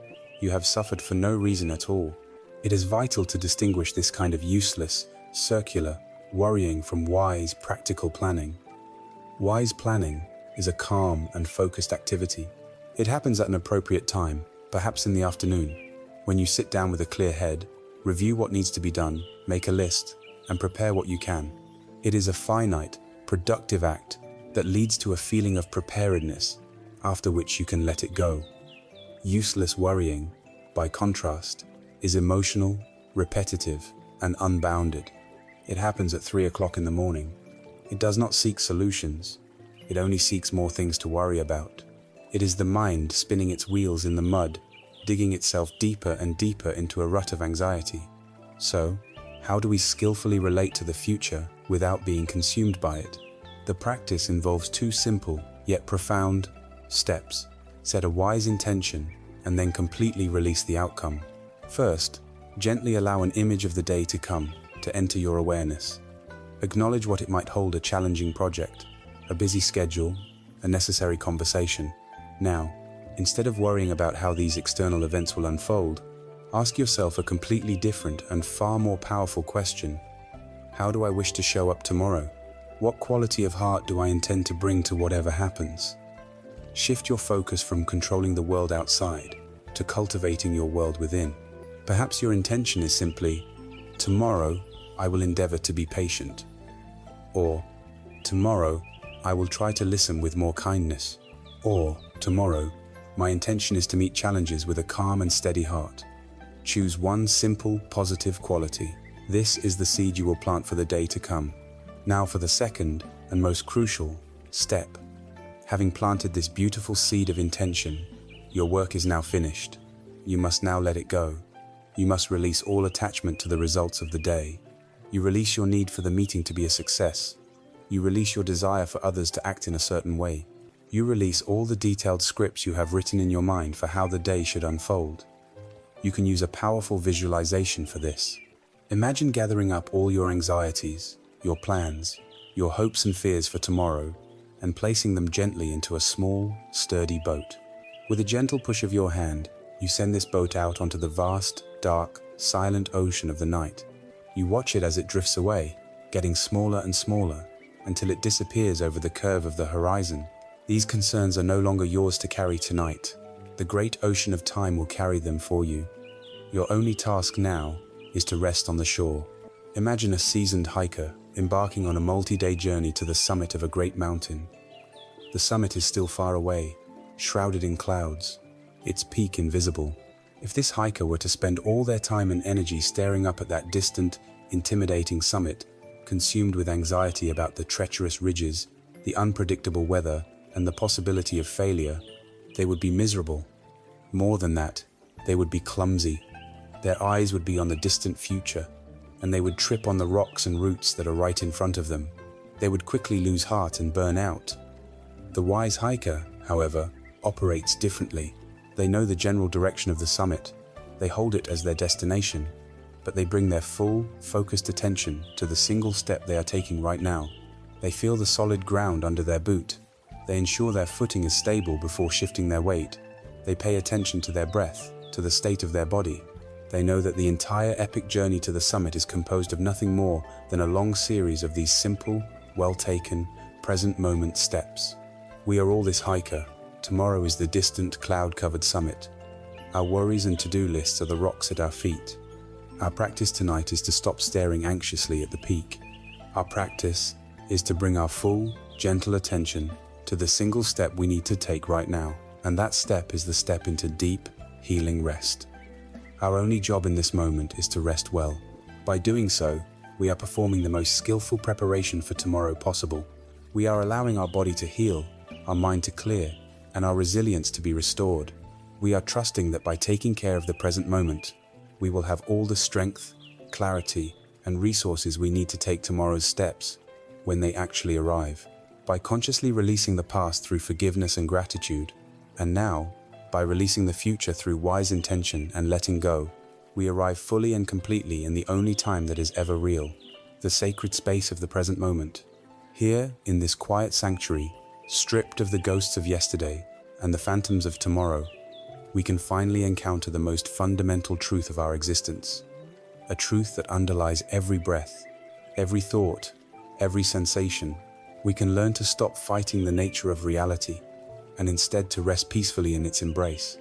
You have suffered for no reason at all. It is vital to distinguish this kind of useless, circular worrying from wise, practical planning. Wise planning is a calm and focused activity. It happens at an appropriate time, perhaps in the afternoon, when you sit down with a clear head, review what needs to be done, make a list, and prepare what you can. It is a finite, productive act that leads to a feeling of preparedness, after which you can let it go. Useless worrying, by contrast, is emotional, repetitive, and unbounded. It happens at 3 o'clock in the morning. It does not seek solutions. It only seeks more things to worry about. It is the mind spinning its wheels in the mud, digging itself deeper and deeper into a rut of anxiety. So, how do we skillfully relate to the future without being consumed by it? The practice involves 2 simple, yet profound, steps. Set a wise intention, and then completely release the outcome. First, gently allow an image of the day to come, to enter your awareness. Acknowledge what it might hold: a challenging project, a busy schedule, a necessary conversation. Now, instead of worrying about how these external events will unfold, ask yourself a completely different and far more powerful question. How do I wish to show up tomorrow? What quality of heart do I intend to bring to whatever happens? Shift your focus from controlling the world outside to cultivating your world within. Perhaps your intention is simply, tomorrow I will endeavor to be patient. Or, tomorrow I will try to listen with more kindness. Or, tomorrow my intention is to meet challenges with a calm and steady heart. Choose one simple, positive quality. This is the seed you will plant for the day to come. Now for the second and most crucial step. Having planted this beautiful seed of intention, your work is now finished. You must now let it go. You must release all attachment to the results of the day. You release your need for the meeting to be a success. You release your desire for others to act in a certain way. You release all the detailed scripts you have written in your mind for how the day should unfold. You can use a powerful visualization for this. Imagine gathering up all your anxieties, your plans, your hopes and fears for tomorrow, and placing them gently into a small, sturdy boat. With a gentle push of your hand, you send this boat out onto the vast, dark, silent ocean of the night. You watch it as it drifts away, getting smaller and smaller, until it disappears over the curve of the horizon. These concerns are no longer yours to carry tonight. The great ocean of time will carry them for you. Your only task now is to rest on the shore. Imagine a seasoned hiker embarking on a multi-day journey to the summit of a great mountain. The summit is still far away, shrouded in clouds, its peak invisible. If this hiker were to spend all their time and energy staring up at that distant, intimidating summit, consumed with anxiety about the treacherous ridges, the unpredictable weather, and the possibility of failure, they would be miserable. More than that, they would be clumsy. Their eyes would be on the distant future, and they would trip on the rocks and roots that are right in front of them. They would quickly lose heart and burn out. The wise hiker, however, operates differently. They know the general direction of the summit. They hold it as their destination, but they bring their full, focused attention to the single step they are taking right now. They feel the solid ground under their boot. They ensure their footing is stable before shifting their weight. They pay attention to their breath, to the state of their body. They know that the entire epic journey to the summit is composed of nothing more than a long series of these simple, well-taken, present moment steps. We are all this hiker. Tomorrow is the distant, cloud-covered summit. Our worries and to-do lists are the rocks at our feet. Our practice tonight is to stop staring anxiously at the peak. Our practice is to bring our full, gentle attention to the single step we need to take right now. And that step is the step into deep, healing rest. Our only job in this moment is to rest well. By doing so, we are performing the most skillful preparation for tomorrow possible. We are allowing our body to heal, our mind to clear, and our resilience to be restored. We are trusting that by taking care of the present moment, we will have all the strength, clarity, and resources we need to take tomorrow's steps when they actually arrive. By consciously releasing the past through forgiveness and gratitude, and now, by releasing the future through wise intention and letting go, we arrive fully and completely in the only time that is ever real, the sacred space of the present moment. Here, in this quiet sanctuary, stripped of the ghosts of yesterday and the phantoms of tomorrow, we can finally encounter the most fundamental truth of our existence, a truth that underlies every breath, every thought, every sensation. We can learn to stop fighting the nature of reality and instead to rest peacefully in its embrace.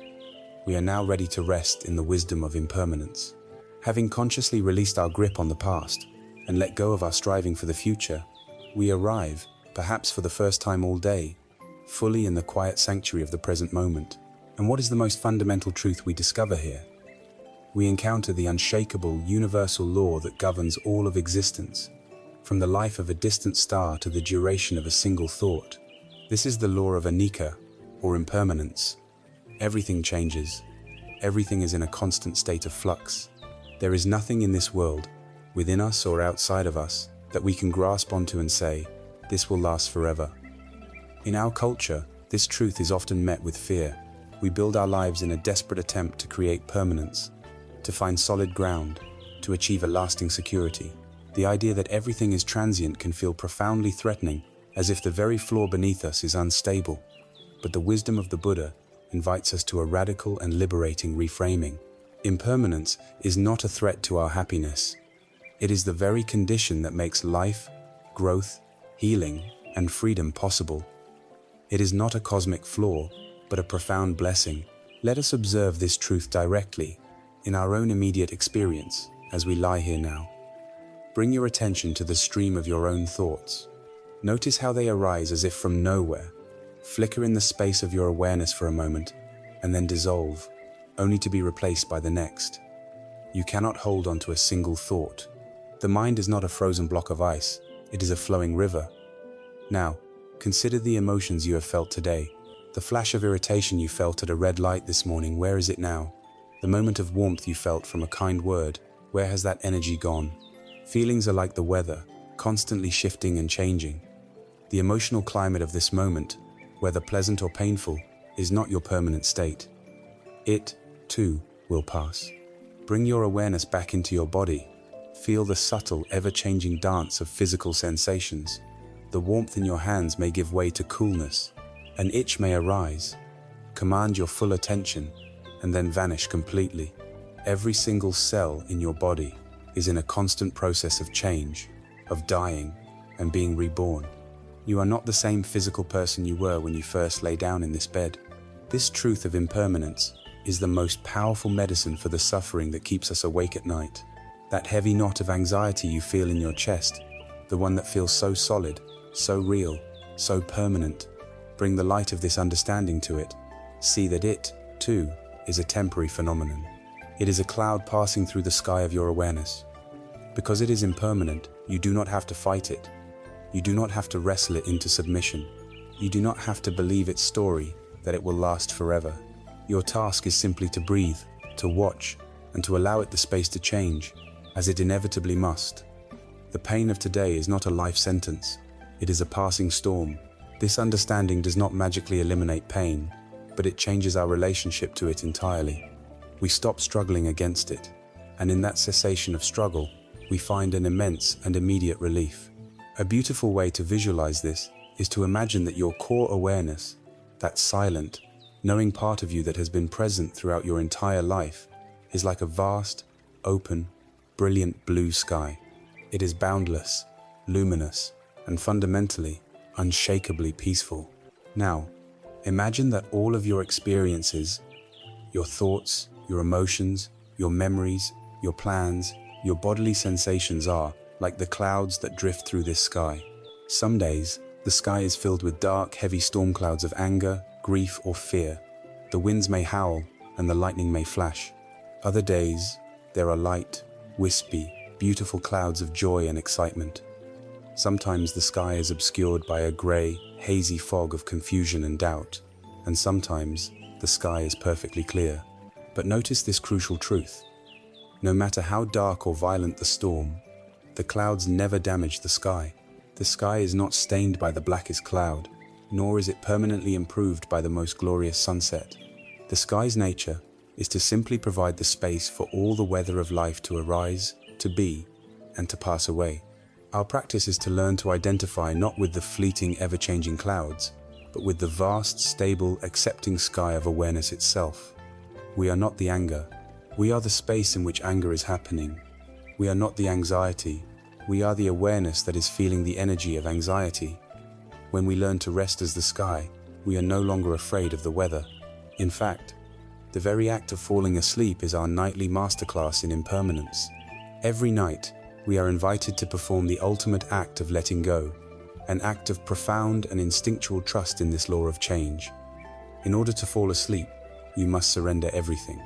We are now ready to rest in the wisdom of impermanence. Having consciously released our grip on the past and let go of our striving for the future, we arrive, perhaps for the first time all day, fully in the quiet sanctuary of the present moment. And what is the most fundamental truth we discover here? We encounter the unshakable, universal law that governs all of existence, from the life of a distant star to the duration of a single thought. This is the law of anicca, or impermanence. Everything changes. Everything is in a constant state of flux. There is nothing in this world, within us or outside of us, that we can grasp onto and say, this will last forever. In our culture, this truth is often met with fear. We build our lives in a desperate attempt to create permanence, to find solid ground, to achieve a lasting security. The idea that everything is transient can feel profoundly threatening, as if the very floor beneath us is unstable. But the wisdom of the Buddha invites us to a radical and liberating reframing. Impermanence is not a threat to our happiness. It is the very condition that makes life, growth, healing, and freedom possible. It is not a cosmic flaw, but a profound blessing. Let us observe this truth directly, in our own immediate experience, as we lie here now. Bring your attention to the stream of your own thoughts. Notice how they arise as if from nowhere, flicker in the space of your awareness for a moment, and then dissolve, only to be replaced by the next. You cannot hold on to a single thought. The mind is not a frozen block of ice, it is a flowing river. Now, consider the emotions you have felt today. The flash of irritation you felt at a red light this morning, where is it now? The moment of warmth you felt from a kind word, where has that energy gone? Feelings are like the weather, constantly shifting and changing. The emotional climate of this moment, whether pleasant or painful, is not your permanent state. It, too, will pass. Bring your awareness back into your body. Feel the subtle, ever-changing dance of physical sensations. The warmth in your hands may give way to coolness. An itch may arise. Command your full attention, and then vanish completely. Every single cell in your body is in a constant process of change, of dying, and being reborn. You are not the same physical person you were when you first lay down in this bed. This truth of impermanence is the most powerful medicine for the suffering that keeps us awake at night. That heavy knot of anxiety you feel in your chest, the one that feels so solid, so real, so permanent. Bring the light of this understanding to it. See that it, too, is a temporary phenomenon. It is a cloud passing through the sky of your awareness. Because it is impermanent, you do not have to fight it. You do not have to wrestle it into submission. You do not have to believe its story, that it will last forever. Your task is simply to breathe, to watch, and to allow it the space to change, as it inevitably must. The pain of today is not a life sentence. It is a passing storm. This understanding does not magically eliminate pain, but it changes our relationship to it entirely. We stop struggling against it, and in that cessation of struggle, we find an immense and immediate relief. A beautiful way to visualize this is to imagine that your core awareness, that silent, knowing part of you that has been present throughout your entire life, is like a vast, open, brilliant blue sky. It is boundless, luminous, and fundamentally, unshakably peaceful. Now, imagine that all of your experiences, your thoughts, your emotions, your memories, your plans, your bodily sensations are like the clouds that drift through this sky. Some days, the sky is filled with dark, heavy storm clouds of anger, grief, or fear. The winds may howl and the lightning may flash. Other days, there are light, wispy, beautiful clouds of joy and excitement. Sometimes the sky is obscured by a grey, hazy fog of confusion and doubt, and sometimes the sky is perfectly clear. But notice this crucial truth. No matter how dark or violent the storm, The clouds never damage the sky. The sky is not stained by the blackest cloud, nor is it permanently improved by the most glorious sunset. The sky's nature is to simply provide the space for all the weather of life to arise, to be, and to pass away. Our practice is to learn to identify not with the fleeting, ever-changing clouds, but with the vast, stable, accepting sky of awareness itself. We are not the anger. We are the space in which anger is happening. We are not the anxiety. We are the awareness that is feeling the energy of anxiety. When we learn to rest as the sky, we are no longer afraid of the weather. In fact, the very act of falling asleep is our nightly masterclass in impermanence. Every night, we are invited to perform the ultimate act of letting go, an act of profound and instinctual trust in this law of change. In order to fall asleep, you must surrender everything.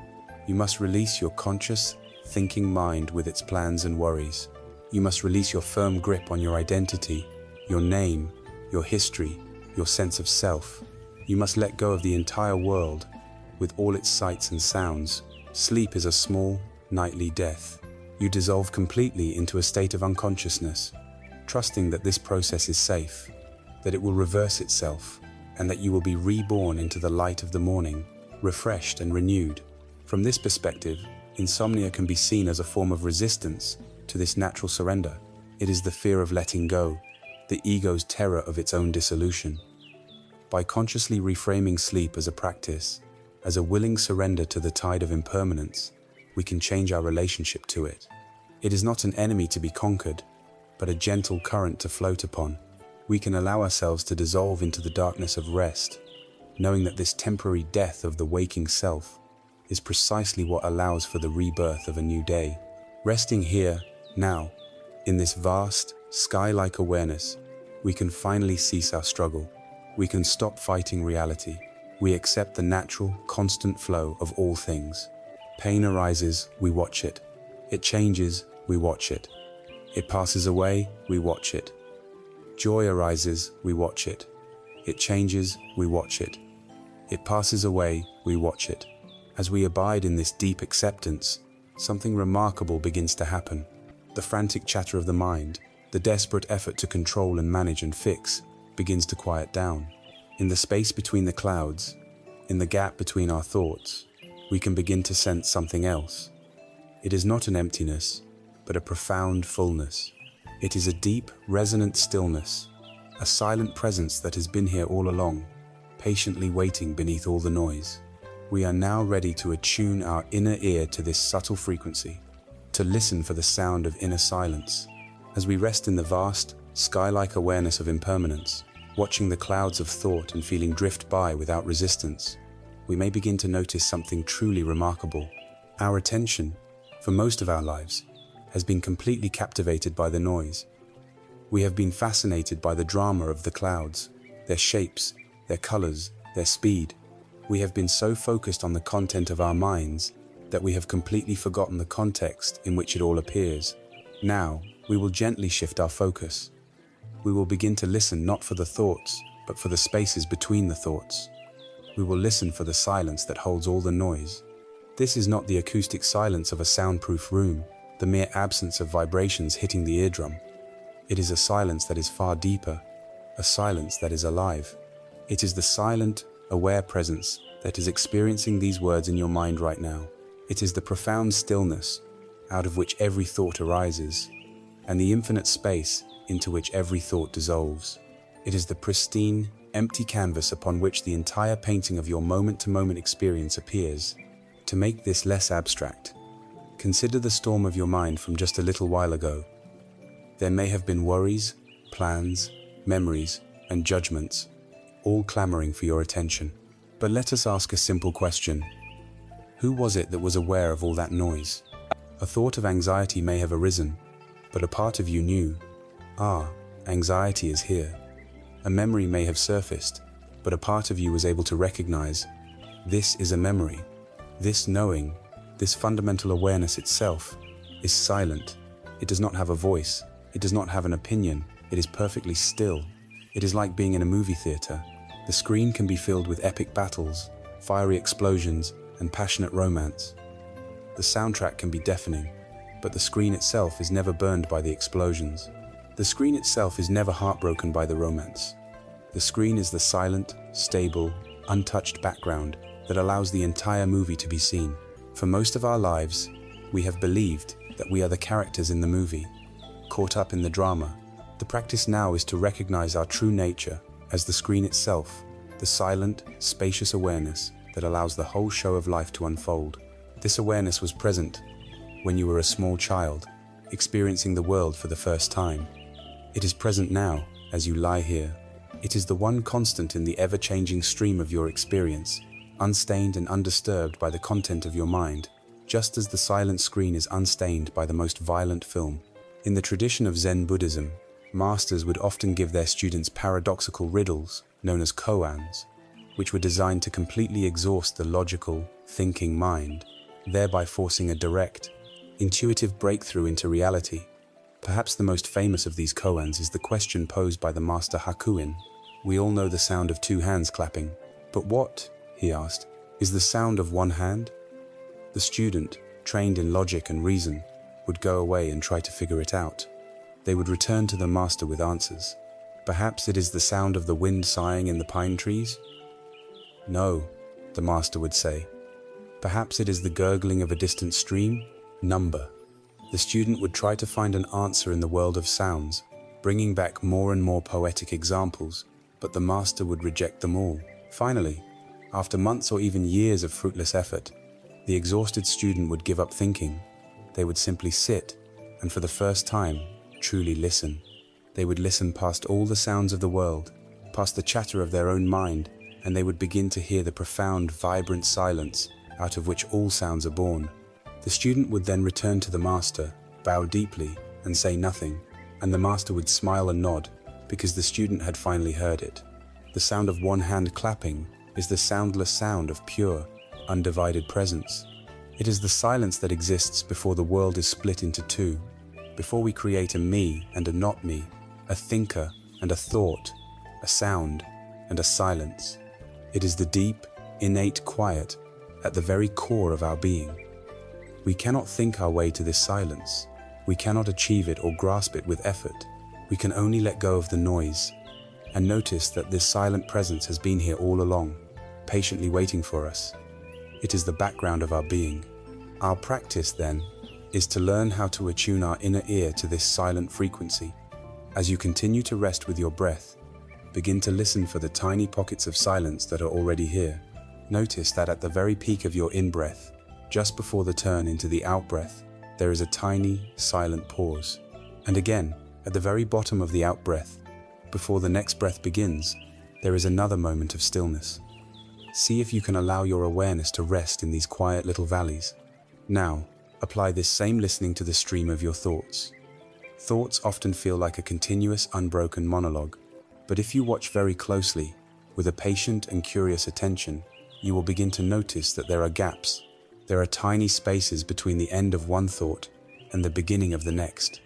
You must release your conscious, thinking mind with its plans and worries. You must release your firm grip on your identity, your name, your history, your sense of self. You must let go of the entire world, with all its sights and sounds. Sleep is a small, nightly death. You dissolve completely into a state of unconsciousness, trusting that this process is safe, that it will reverse itself, and that you will be reborn into the light of the morning, refreshed and renewed. From this perspective, insomnia can be seen as a form of resistance to this natural surrender. It is the fear of letting go, the ego's terror of its own dissolution. By consciously reframing sleep as a practice, as a willing surrender to the tide of impermanence, we can change our relationship to it. It is not an enemy to be conquered, but a gentle current to float upon. We can allow ourselves to dissolve into the darkness of rest, knowing that this temporary death of the waking self is precisely what allows for the rebirth of a new day. Resting here, now, in this vast, sky-like awareness, we can finally cease our struggle. We can stop fighting reality. We accept the natural, constant flow of all things. Pain arises, we watch it. It changes, we watch it. It passes away, we watch it. Joy arises, we watch it. It changes, we watch it. It passes away, we watch it. As we abide in this deep acceptance, something remarkable begins to happen. The frantic chatter of the mind, the desperate effort to control and manage and fix, begins to quiet down. In the space between the clouds, in the gap between our thoughts, we can begin to sense something else. It is not an emptiness, but a profound fullness. It is a deep, resonant stillness, a silent presence that has been here all along, patiently waiting beneath all the noise. We are now ready to attune our inner ear to this subtle frequency, to listen for the sound of inner silence. As we rest in the vast, sky-like awareness of impermanence, watching the clouds of thought and feeling drift by without resistance, we may begin to notice something truly remarkable. Our attention, for most of our lives, has been completely captivated by the noise. We have been fascinated by the drama of the clouds, their shapes, their colors, their speed. We have been so focused on the content of our minds that we have completely forgotten the context in which it all appears. Now, we will gently shift our focus. We will begin to listen not for the thoughts, but for the spaces between the thoughts. We will listen for the silence that holds all the noise. This is not the acoustic silence of a soundproof room, the mere absence of vibrations hitting the eardrum. It is a silence that is far deeper, a silence that is alive. It is the silent, aware presence that is experiencing these words in your mind right now. It is the profound stillness out of which every thought arises, and the infinite space into which every thought dissolves. It is the pristine, empty canvas upon which the entire painting of your moment-to-moment experience appears. To make this less abstract, consider the storm of your mind from just a little while ago. There may have been worries, plans, memories, and judgments, all clamoring for your attention. But let us ask a simple question. Who was it that was aware of all that noise? A thought of anxiety may have arisen, but a part of you knew, anxiety is here. A memory may have surfaced, but a part of you was able to recognize, this is a memory. This knowing, this fundamental awareness itself, is silent. It does not have a voice. It does not have an opinion. It is perfectly still. It is like being in a movie theater. The screen can be filled with epic battles, fiery explosions, and passionate romance. The soundtrack can be deafening. but the screen itself is never burned by the explosions. The screen itself is never heartbroken by the romance. The screen is the silent, stable, untouched background that allows the entire movie to be seen. For most of our lives, we have believed that we are the characters in the movie, caught up in the drama. The practice now is to recognize our true nature as the screen itself, the silent, spacious awareness that allows the whole show of life to unfold. This awareness was present when you were a small child, experiencing the world for the first time. It is present now as you lie here. It is the one constant in the ever-changing stream of your experience, unstained and undisturbed by the content of your mind, just as the silent screen is unstained by the most violent film. In the tradition of Zen Buddhism, masters would often give their students paradoxical riddles, known as koans, which were designed to completely exhaust the logical, thinking mind, thereby forcing a direct, intuitive breakthrough into reality. Perhaps the most famous of these koans is the question posed by the master Hakuin. We all know the sound of two hands clapping, but what, he asked, is the sound of one hand? The student, trained in logic and reason, would go away and try to figure it out. They would return to the master with answers. Perhaps it is the sound of the wind sighing in the pine trees? No, the master would say. Perhaps it is the gurgling of a distant stream? Number. The student would try to find an answer in the world of sounds, bringing back more and more poetic examples, but the master would reject them all. Finally, after months or even years of fruitless effort, the exhausted student would give up thinking. They would simply sit, and for the first time, truly listen. They would listen past all the sounds of the world, past the chatter of their own mind, and they would begin to hear the profound, vibrant silence out of which all sounds are born. The student would then return to the master, bow deeply, and say nothing, and the master would smile and nod, because the student had finally heard it. The sound of one hand clapping is the soundless sound of pure, undivided presence. It is the silence that exists before the world is split into two, before we create a me and a not me, a thinker and a thought, a sound and a silence. It is the deep, innate quiet at the very core of our being. We cannot think our way to this silence. We cannot achieve it or grasp it with effort. We can only let go of the noise and notice that this silent presence has been here all along, patiently waiting for us. It is the background of our being. Our practice, then, is to learn how to attune our inner ear to this silent frequency. As you continue to rest with your breath, begin to listen for the tiny pockets of silence that are already here. Notice that at the very peak of your in-breath, just before the turn into the out-breath, there is a tiny, silent pause. And again, at the very bottom of the out-breath, before the next breath begins, there is another moment of stillness. See if you can allow your awareness to rest in these quiet little valleys. Now, apply this same listening to the stream of your thoughts. Thoughts often feel like a continuous, unbroken monologue, but if you watch very closely, with a patient and curious attention, you will begin to notice that there are gaps. There are tiny spaces between the end of one thought and the beginning of the next.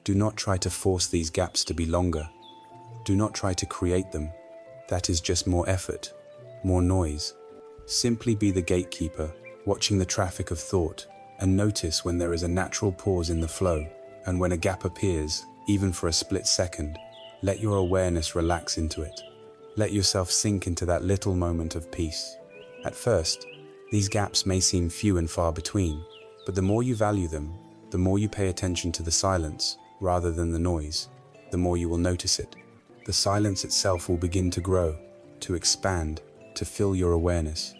Do not try to force these gaps to be longer. Do not try to create them. That is just more effort, more noise. Simply be the gatekeeper, watching the traffic of thought, and notice when there is a natural pause in the flow, and when a gap appears, even for a split second, let your awareness relax into it. Let yourself sink into that little moment of peace. At first, these gaps may seem few and far between, but the more you value them, the more you pay attention to the silence rather than the noise, the more you will notice it. The silence itself will begin to grow, to expand, to fill your awareness.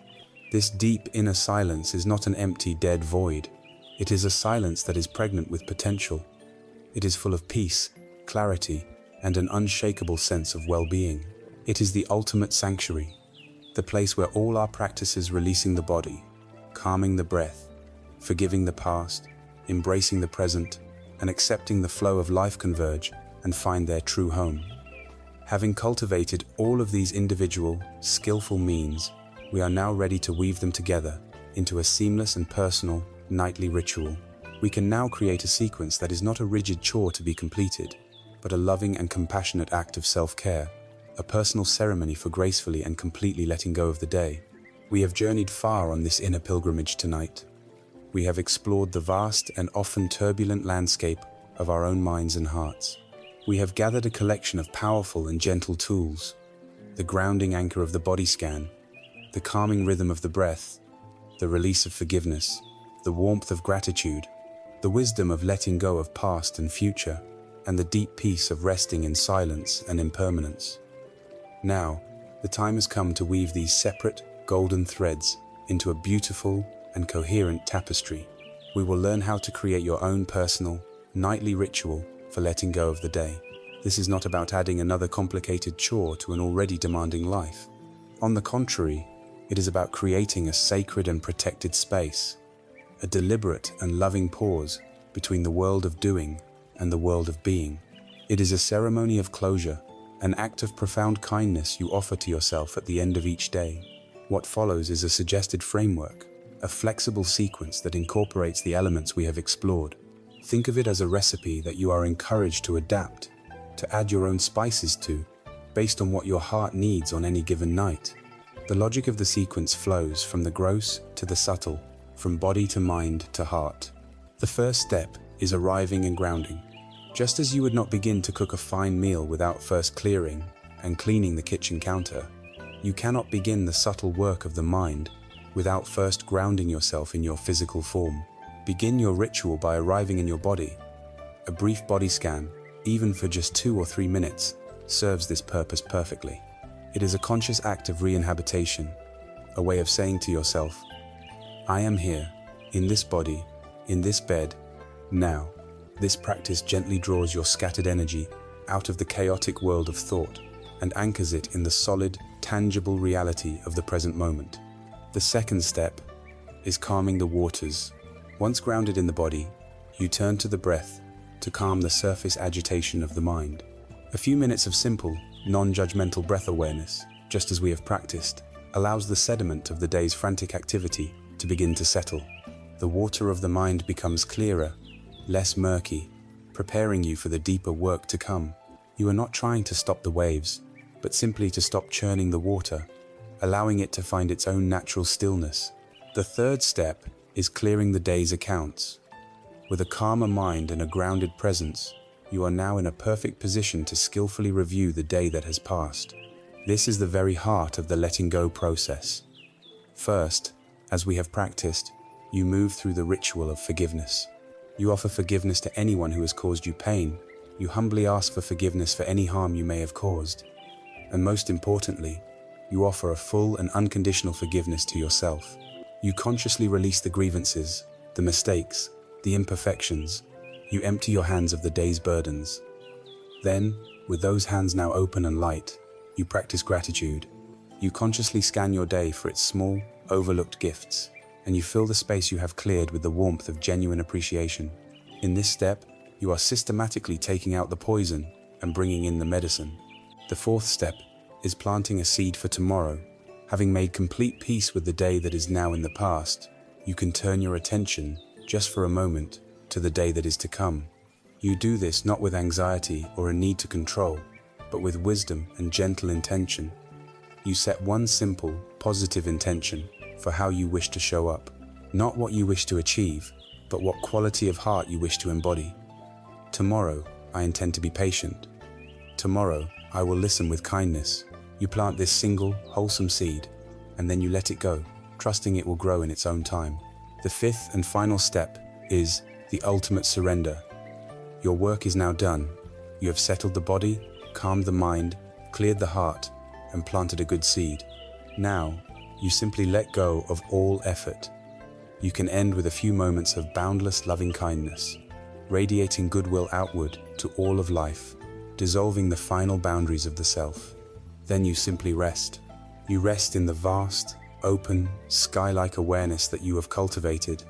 This deep inner silence is not an empty, dead void. It is a silence that is pregnant with potential. It is full of peace, clarity, and an unshakable sense of well-being. It is the ultimate sanctuary, the place where all our practices releasing the body, calming the breath, forgiving the past, embracing the present, and accepting the flow of life converge and find their true home. Having cultivated all of these individual, skillful means, we are now ready to weave them together into a seamless and personal, nightly ritual. We can now create a sequence that is not a rigid chore to be completed, but a loving and compassionate act of self-care, a personal ceremony for gracefully and completely letting go of the day. We have journeyed far on this inner pilgrimage tonight. we have explored the vast and often turbulent landscape of our own minds and hearts. We have gathered a collection of powerful and gentle tools: the grounding anchor of the body scan, the calming rhythm of the breath, the release of forgiveness, the warmth of gratitude, the wisdom of letting go of past and future, and the deep peace of resting in silence and impermanence. Now, the time has come to weave these separate, golden threads into a beautiful and coherent tapestry. We will learn how to create your own personal, nightly ritual for letting go of the day. This is not about adding another complicated chore to an already demanding life. On the contrary, it is about creating a sacred and protected space, a deliberate and loving pause between the world of doing and the world of being. It is a ceremony of closure, an act of profound kindness you offer to yourself at the end of each day. What follows is a suggested framework, a flexible sequence that incorporates the elements we have explored. Think of it as a recipe that you are encouraged to adapt, to add your own spices to, based on what your heart needs on any given night. The logic of the sequence flows from the gross to the subtle, from body to mind to heart. The first step is arriving and grounding. Just as you would not begin to cook a fine meal without first clearing and cleaning the kitchen counter, you cannot begin the subtle work of the mind without first grounding yourself in your physical form. Begin your ritual by arriving in your body. A brief body scan, even for just 2 or 3 minutes, serves this purpose perfectly. It is a conscious act of re-inhabitation, a way of saying to yourself, I am here, in this body, in this bed, now. This practice gently draws your scattered energy out of the chaotic world of thought and anchors it in the solid, tangible reality of the present moment. The second step is calming the waters. Once grounded in the body, you turn to the breath to calm the surface agitation of the mind. A few minutes of simple, non-judgmental breath awareness, just as we have practiced, allows the sediment of the day's frantic activity to begin to settle. The water of the mind becomes clearer, less murky, preparing you for the deeper work to come. You are not trying to stop the waves, but simply to stop churning the water, allowing it to find its own natural stillness. The third step is clearing the day's accounts. With a calmer mind and a grounded presence, you are now in a perfect position to skillfully review the day that has passed. This is the very heart of the letting go process. First, as we have practiced, you move through the ritual of forgiveness. You offer forgiveness to anyone who has caused you pain. You humbly ask for forgiveness for any harm you may have caused. And most importantly, you offer a full and unconditional forgiveness to yourself. You consciously release the grievances, the mistakes, the imperfections. You empty your hands of the day's burdens. Then, with those hands now open and light, you practice gratitude. You consciously scan your day for its small, overlooked gifts, and you fill the space you have cleared with the warmth of genuine appreciation. In this step, you are systematically taking out the poison and bringing in the medicine. The fourth step is planting a seed for tomorrow. Having made complete peace with the day that is now in the past, you can turn your attention, just for a moment, to the day that is to come. You do this not with anxiety or a need to control, but with wisdom and gentle intention. You set one simple, positive intention for how you wish to show up. Not what you wish to achieve, but what quality of heart you wish to embody. Tomorrow, I intend to be patient. Tomorrow, I will listen with kindness. You plant this single, wholesome seed, and then you let it go, trusting it will grow in its own time. The fifth and final step is the ultimate surrender. Your work is now done. You have settled the body, calmed the mind, cleared the heart, and planted a good seed. Now, you simply let go of all effort. You can end with a few moments of boundless loving kindness, radiating goodwill outward to all of life, dissolving the final boundaries of the self. Then you simply rest. You rest in the vast, open, sky-like awareness that you have cultivated.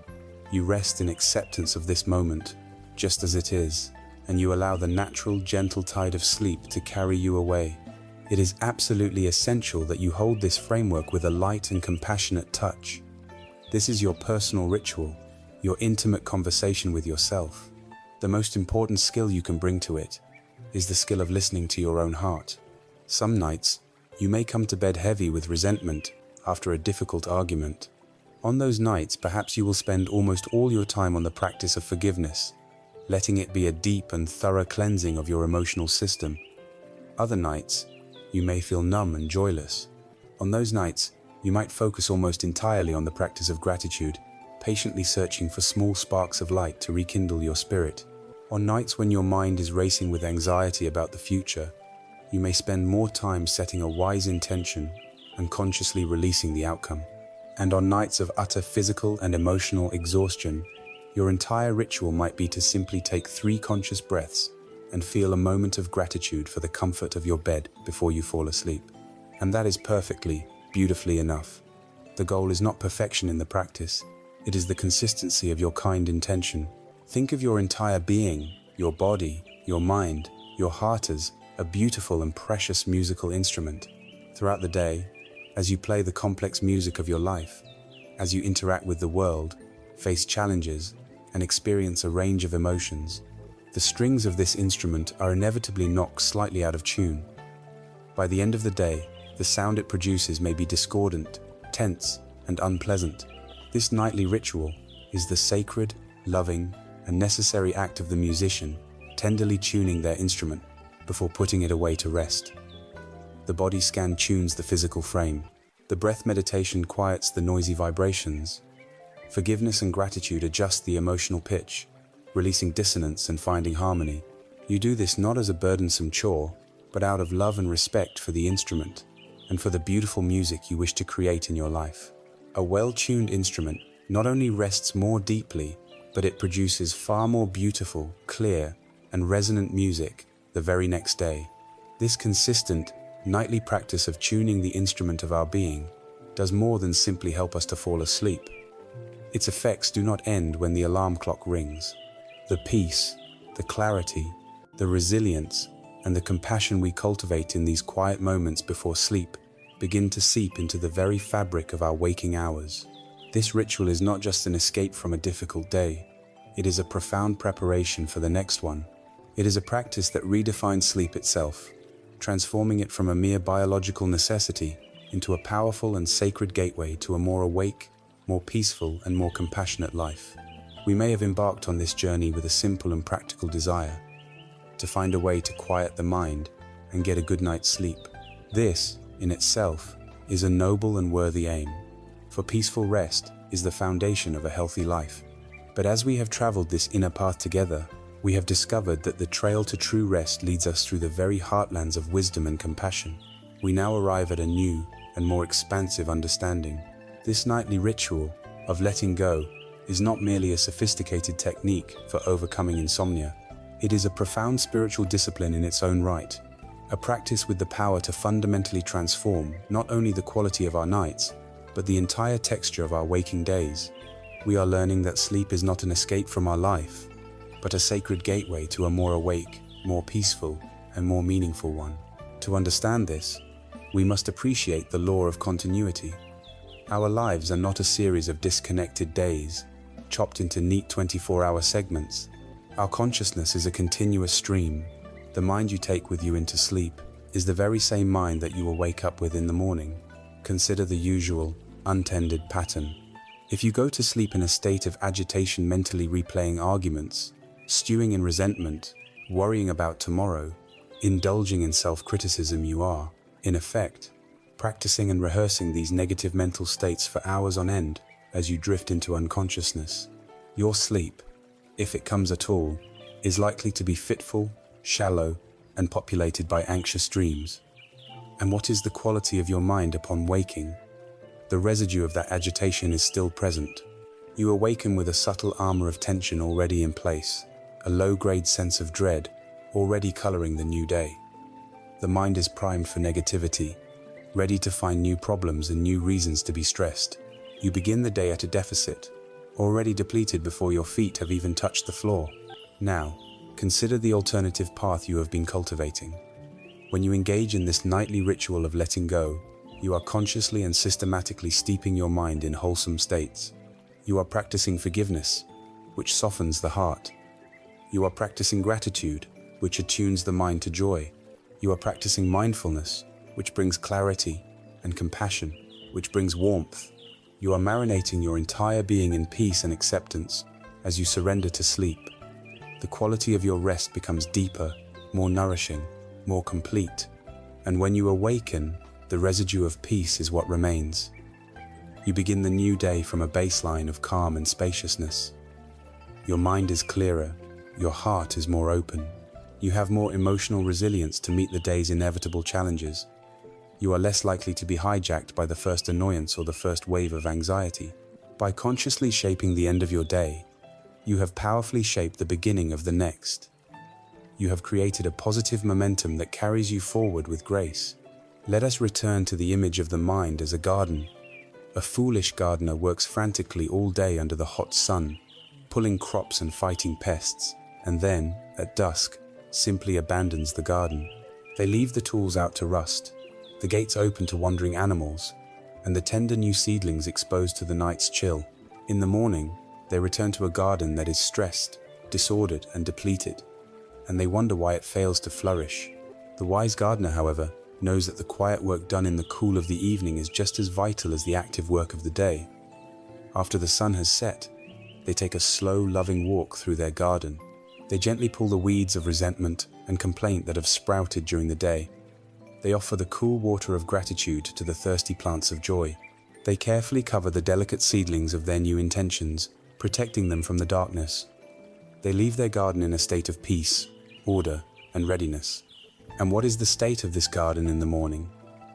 You rest in acceptance of this moment, just as it is, and you allow the natural, gentle tide of sleep to carry you away. It is absolutely essential that you hold this framework with a light and compassionate touch. This is your personal ritual, your intimate conversation with yourself. The most important skill you can bring to it is the skill of listening to your own heart. Some nights, you may come to bed heavy with resentment after a difficult argument. On those nights, perhaps you will spend almost all your time on the practice of forgiveness, letting it be a deep and thorough cleansing of your emotional system. Other nights, you may feel numb and joyless. On those nights, you might focus almost entirely on the practice of gratitude, patiently searching for small sparks of light to rekindle your spirit. On nights when your mind is racing with anxiety about the future, you may spend more time setting a wise intention and consciously releasing the outcome. And on nights of utter physical and emotional exhaustion, your entire ritual might be to simply take 3 conscious breaths and feel a moment of gratitude for the comfort of your bed before you fall asleep. And that is perfectly, beautifully enough. The goal is not perfection in the practice, it is the consistency of your kind intention. Think of your entire being, your body, your mind, your heart as a beautiful and precious musical instrument. Throughout the day, as you play the complex music of your life, as you interact with the world, face challenges, and experience a range of emotions, the strings of this instrument are inevitably knocked slightly out of tune. By the end of the day, the sound it produces may be discordant, tense, and unpleasant. This nightly ritual is the sacred, loving, and necessary act of the musician tenderly tuning their instrument before putting it away to rest. The body scan tunes the physical frame. The breath meditation quiets the noisy vibrations. Forgiveness and gratitude adjust the emotional pitch, releasing dissonance and finding harmony. You do this not as a burdensome chore, but out of love and respect for the instrument and for the beautiful music you wish to create in your life. A well-tuned instrument not only rests more deeply, but it produces far more beautiful, clear, and resonant music the very next day. This consistent, nightly practice of tuning the instrument of our being does more than simply help us to fall asleep. Its effects do not end when the alarm clock rings. The peace, the clarity, the resilience, and the compassion we cultivate in these quiet moments before sleep begin to seep into the very fabric of our waking hours. This ritual is not just an escape from a difficult day. It is a profound preparation for the next one. It is a practice that redefines sleep itself, transforming it from a mere biological necessity into a powerful and sacred gateway to a more awake, more peaceful, and more compassionate life. We may have embarked on this journey with a simple and practical desire to find a way to quiet the mind and get a good night's sleep. This, in itself, is a noble and worthy aim, for peaceful rest is the foundation of a healthy life. But as we have traveled this inner path together, we have discovered that the trail to true rest leads us through the very heartlands of wisdom and compassion. We now arrive at a new and more expansive understanding. This nightly ritual of letting go is not merely a sophisticated technique for overcoming insomnia. It is a profound spiritual discipline in its own right, a practice with the power to fundamentally transform not only the quality of our nights, but the entire texture of our waking days. We are learning that sleep is not an escape from our life, but a sacred gateway to a more awake, more peaceful, and more meaningful one. To understand this, we must appreciate the law of continuity. Our lives are not a series of disconnected days, chopped into neat 24-hour segments. Our consciousness is a continuous stream. The mind you take with you into sleep is the very same mind that you will wake up with in the morning. Consider the usual, untended pattern. If you go to sleep in a state of agitation, mentally replaying arguments, stewing in resentment, worrying about tomorrow, indulging in self-criticism, you are, in effect, practicing and rehearsing these negative mental states for hours on end as you drift into unconsciousness. Your sleep, if it comes at all, is likely to be fitful, shallow, and populated by anxious dreams. And what is the quality of your mind upon waking? The residue of that agitation is still present. You awaken with a subtle armor of tension already in place, a low-grade sense of dread already coloring the new day. The mind is primed for negativity, ready to find new problems and new reasons to be stressed. You begin the day at a deficit, already depleted before your feet have even touched the floor. Now, consider the alternative path you have been cultivating. When you engage in this nightly ritual of letting go, you are consciously and systematically steeping your mind in wholesome states. You are practicing forgiveness, which softens the heart. You are practicing gratitude, which attunes the mind to joy. You are practicing mindfulness, which brings clarity, and compassion, which brings warmth. You are marinating your entire being in peace and acceptance as you surrender to sleep. The quality of your rest becomes deeper, more nourishing, more complete, and when you awaken, the residue of peace is what remains. You begin the new day from a baseline of calm and spaciousness. Your mind is clearer, your heart is more open. You have more emotional resilience to meet the day's inevitable challenges. You are less likely to be hijacked by the first annoyance or the first wave of anxiety. By consciously shaping the end of your day, you have powerfully shaped the beginning of the next. You have created a positive momentum that carries you forward with grace. Let us return to the image of the mind as a garden. A foolish gardener works frantically all day under the hot sun, pulling crops and fighting pests, and then, at dusk, simply abandons the garden. They leave the tools out to rust, the gates open to wandering animals, and the tender new seedlings exposed to the night's chill. In the morning, they return to a garden that is stressed, disordered, and depleted, and they wonder why it fails to flourish. The wise gardener, however, knows that the quiet work done in the cool of the evening is just as vital as the active work of the day. After the sun has set, they take a slow, loving walk through their garden. They gently pull the weeds of resentment and complaint that have sprouted during the day. They offer the cool water of gratitude to the thirsty plants of joy. They carefully cover the delicate seedlings of their new intentions, protecting them from the darkness. They leave their garden in a state of peace, order, and readiness. And what is the state of this garden in the morning?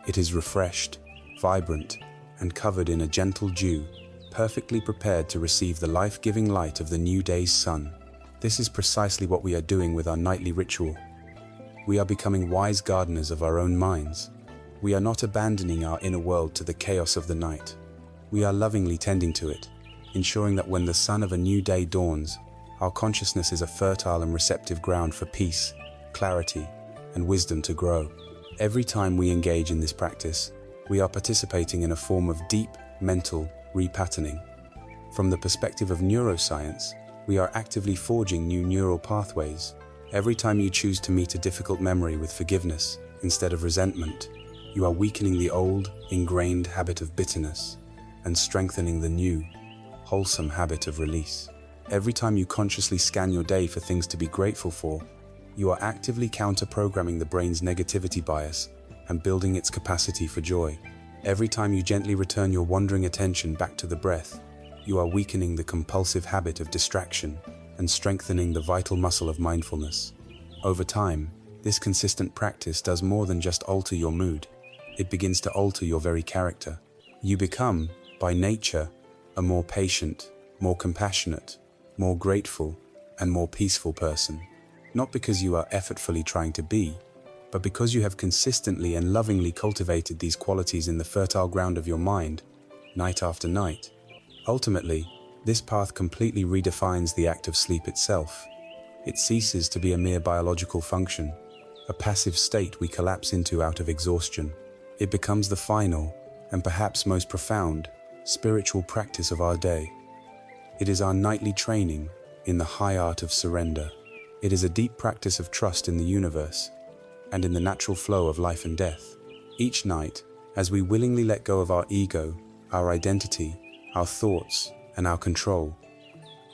It is refreshed, vibrant, and covered in a gentle dew, perfectly prepared to receive the life-giving light of the new day's sun. This is precisely what we are doing with our nightly ritual. We are becoming wise gardeners of our own minds. We are not abandoning our inner world to the chaos of the night. We are lovingly tending to it, ensuring that when the sun of a new day dawns, our consciousness is a fertile and receptive ground for peace, clarity, and wisdom to grow. Every time we engage in this practice, we are participating in a form of deep mental repatterning. From the perspective of neuroscience, we are actively forging new neural pathways. Every time you choose to meet a difficult memory with forgiveness instead of resentment, you are weakening the old, ingrained habit of bitterness and strengthening the new, wholesome habit of release. Every time you consciously scan your day for things to be grateful for, you are actively counter-programming the brain's negativity bias and building its capacity for joy. Every time you gently return your wandering attention back to the breath, you are weakening the compulsive habit of distraction and strengthening the vital muscle of mindfulness. Over time, this consistent practice does more than just alter your mood. It begins to alter your very character. You become, by nature, a more patient, more compassionate, more grateful, and more peaceful person. Not because you are effortfully trying to be, but because you have consistently and lovingly cultivated these qualities in the fertile ground of your mind, night after night. Ultimately, this path completely redefines the act of sleep itself. It ceases to be a mere biological function, a passive state we collapse into out of exhaustion. It becomes the final, and perhaps most profound, spiritual practice of our day. It is our nightly training in the high art of surrender. It is a deep practice of trust in the universe and in the natural flow of life and death. Each night, as we willingly let go of our ego, our identity, our thoughts, and our control,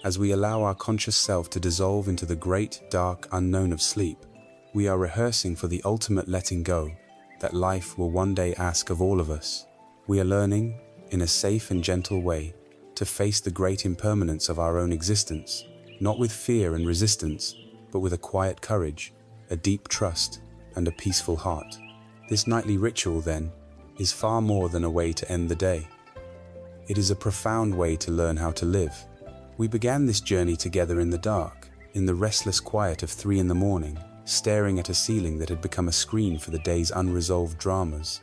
as we allow our conscious self to dissolve into the great, dark unknown of sleep, we are rehearsing for the ultimate letting go that life will one day ask of all of us. We are learning, in a safe and gentle way, to face the great impermanence of our own existence, not with fear and resistance, but with a quiet courage, a deep trust, and a peaceful heart. This nightly ritual, then, is far more than a way to end the day. It is a profound way to learn how to live. We began this journey together in the dark, in the restless quiet of 3 a.m, staring at a ceiling that had become a screen for the day's unresolved dramas.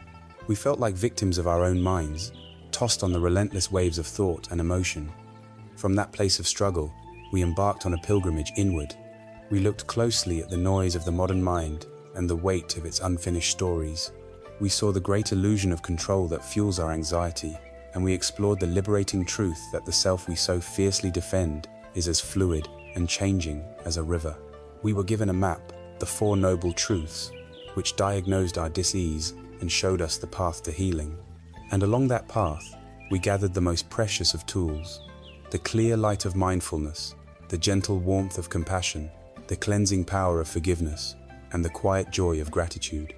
We felt like victims of our own minds, tossed on the relentless waves of thought and emotion. From that place of struggle, we embarked on a pilgrimage inward. We looked closely at the noise of the modern mind and the weight of its unfinished stories. We saw the great illusion of control that fuels our anxiety, and we explored the liberating truth that the self we so fiercely defend is as fluid and changing as a river. We were given a map, the 4 Noble Truths, which diagnosed our dis-ease and showed us the path to healing. And along that path, we gathered the most precious of tools: the clear light of mindfulness, the gentle warmth of compassion, the cleansing power of forgiveness, and the quiet joy of gratitude.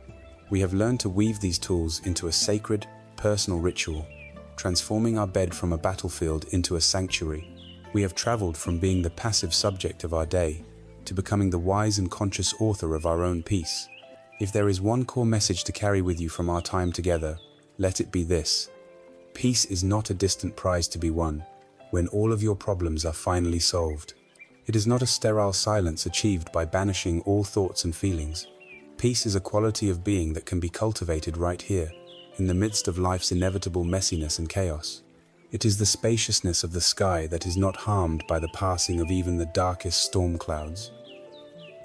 We have learned to weave these tools into a sacred, personal ritual, transforming our bed from a battlefield into a sanctuary. We have traveled from being the passive subject of our day to becoming the wise and conscious author of our own peace. If there is one core message to carry with you from our time together, let it be this: peace is not a distant prize to be won when all of your problems are finally solved. It is not a sterile silence achieved by banishing all thoughts and feelings. Peace is a quality of being that can be cultivated right here, in the midst of life's inevitable messiness and chaos. It is the spaciousness of the sky that is not harmed by the passing of even the darkest storm clouds.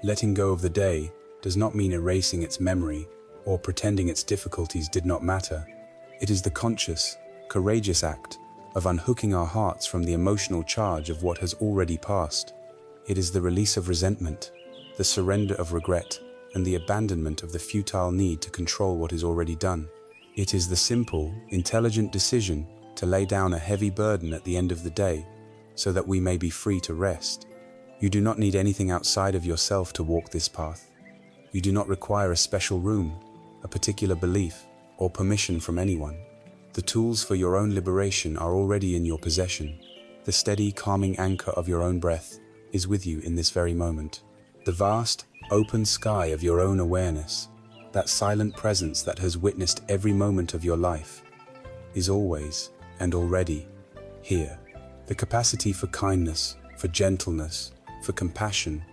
Letting go of the day does not mean erasing its memory or pretending its difficulties did not matter. It is the conscious, courageous act of unhooking our hearts from the emotional charge of what has already passed. It is the release of resentment, the surrender of regret, and the abandonment of the futile need to control what is already done. It is the simple, intelligent decision to lay down a heavy burden at the end of the day so that we may be free to rest. You do not need anything outside of yourself to walk this path. You do not require a special room, a particular belief, or permission from anyone. The tools for your own liberation are already in your possession. The steady, calming anchor of your own breath is with you in this very moment. The vast, open sky of your own awareness, that silent presence that has witnessed every moment of your life, is always and already here. The capacity for kindness, for gentleness, for compassion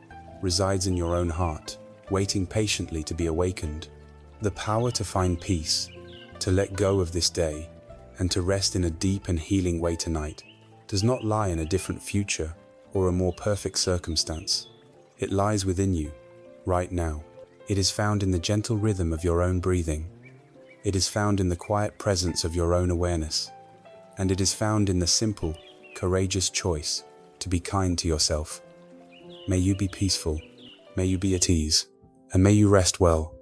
resides in your own heart, waiting patiently to be awakened. The power to find peace, to let go of this day, and to rest in a deep and healing way tonight does not lie in a different future or a more perfect circumstance. It lies within you, right now. It is found in the gentle rhythm of your own breathing. It is found in the quiet presence of your own awareness. And it is found in the simple, courageous choice to be kind to yourself. May you be peaceful, may you be at ease, and may you rest well.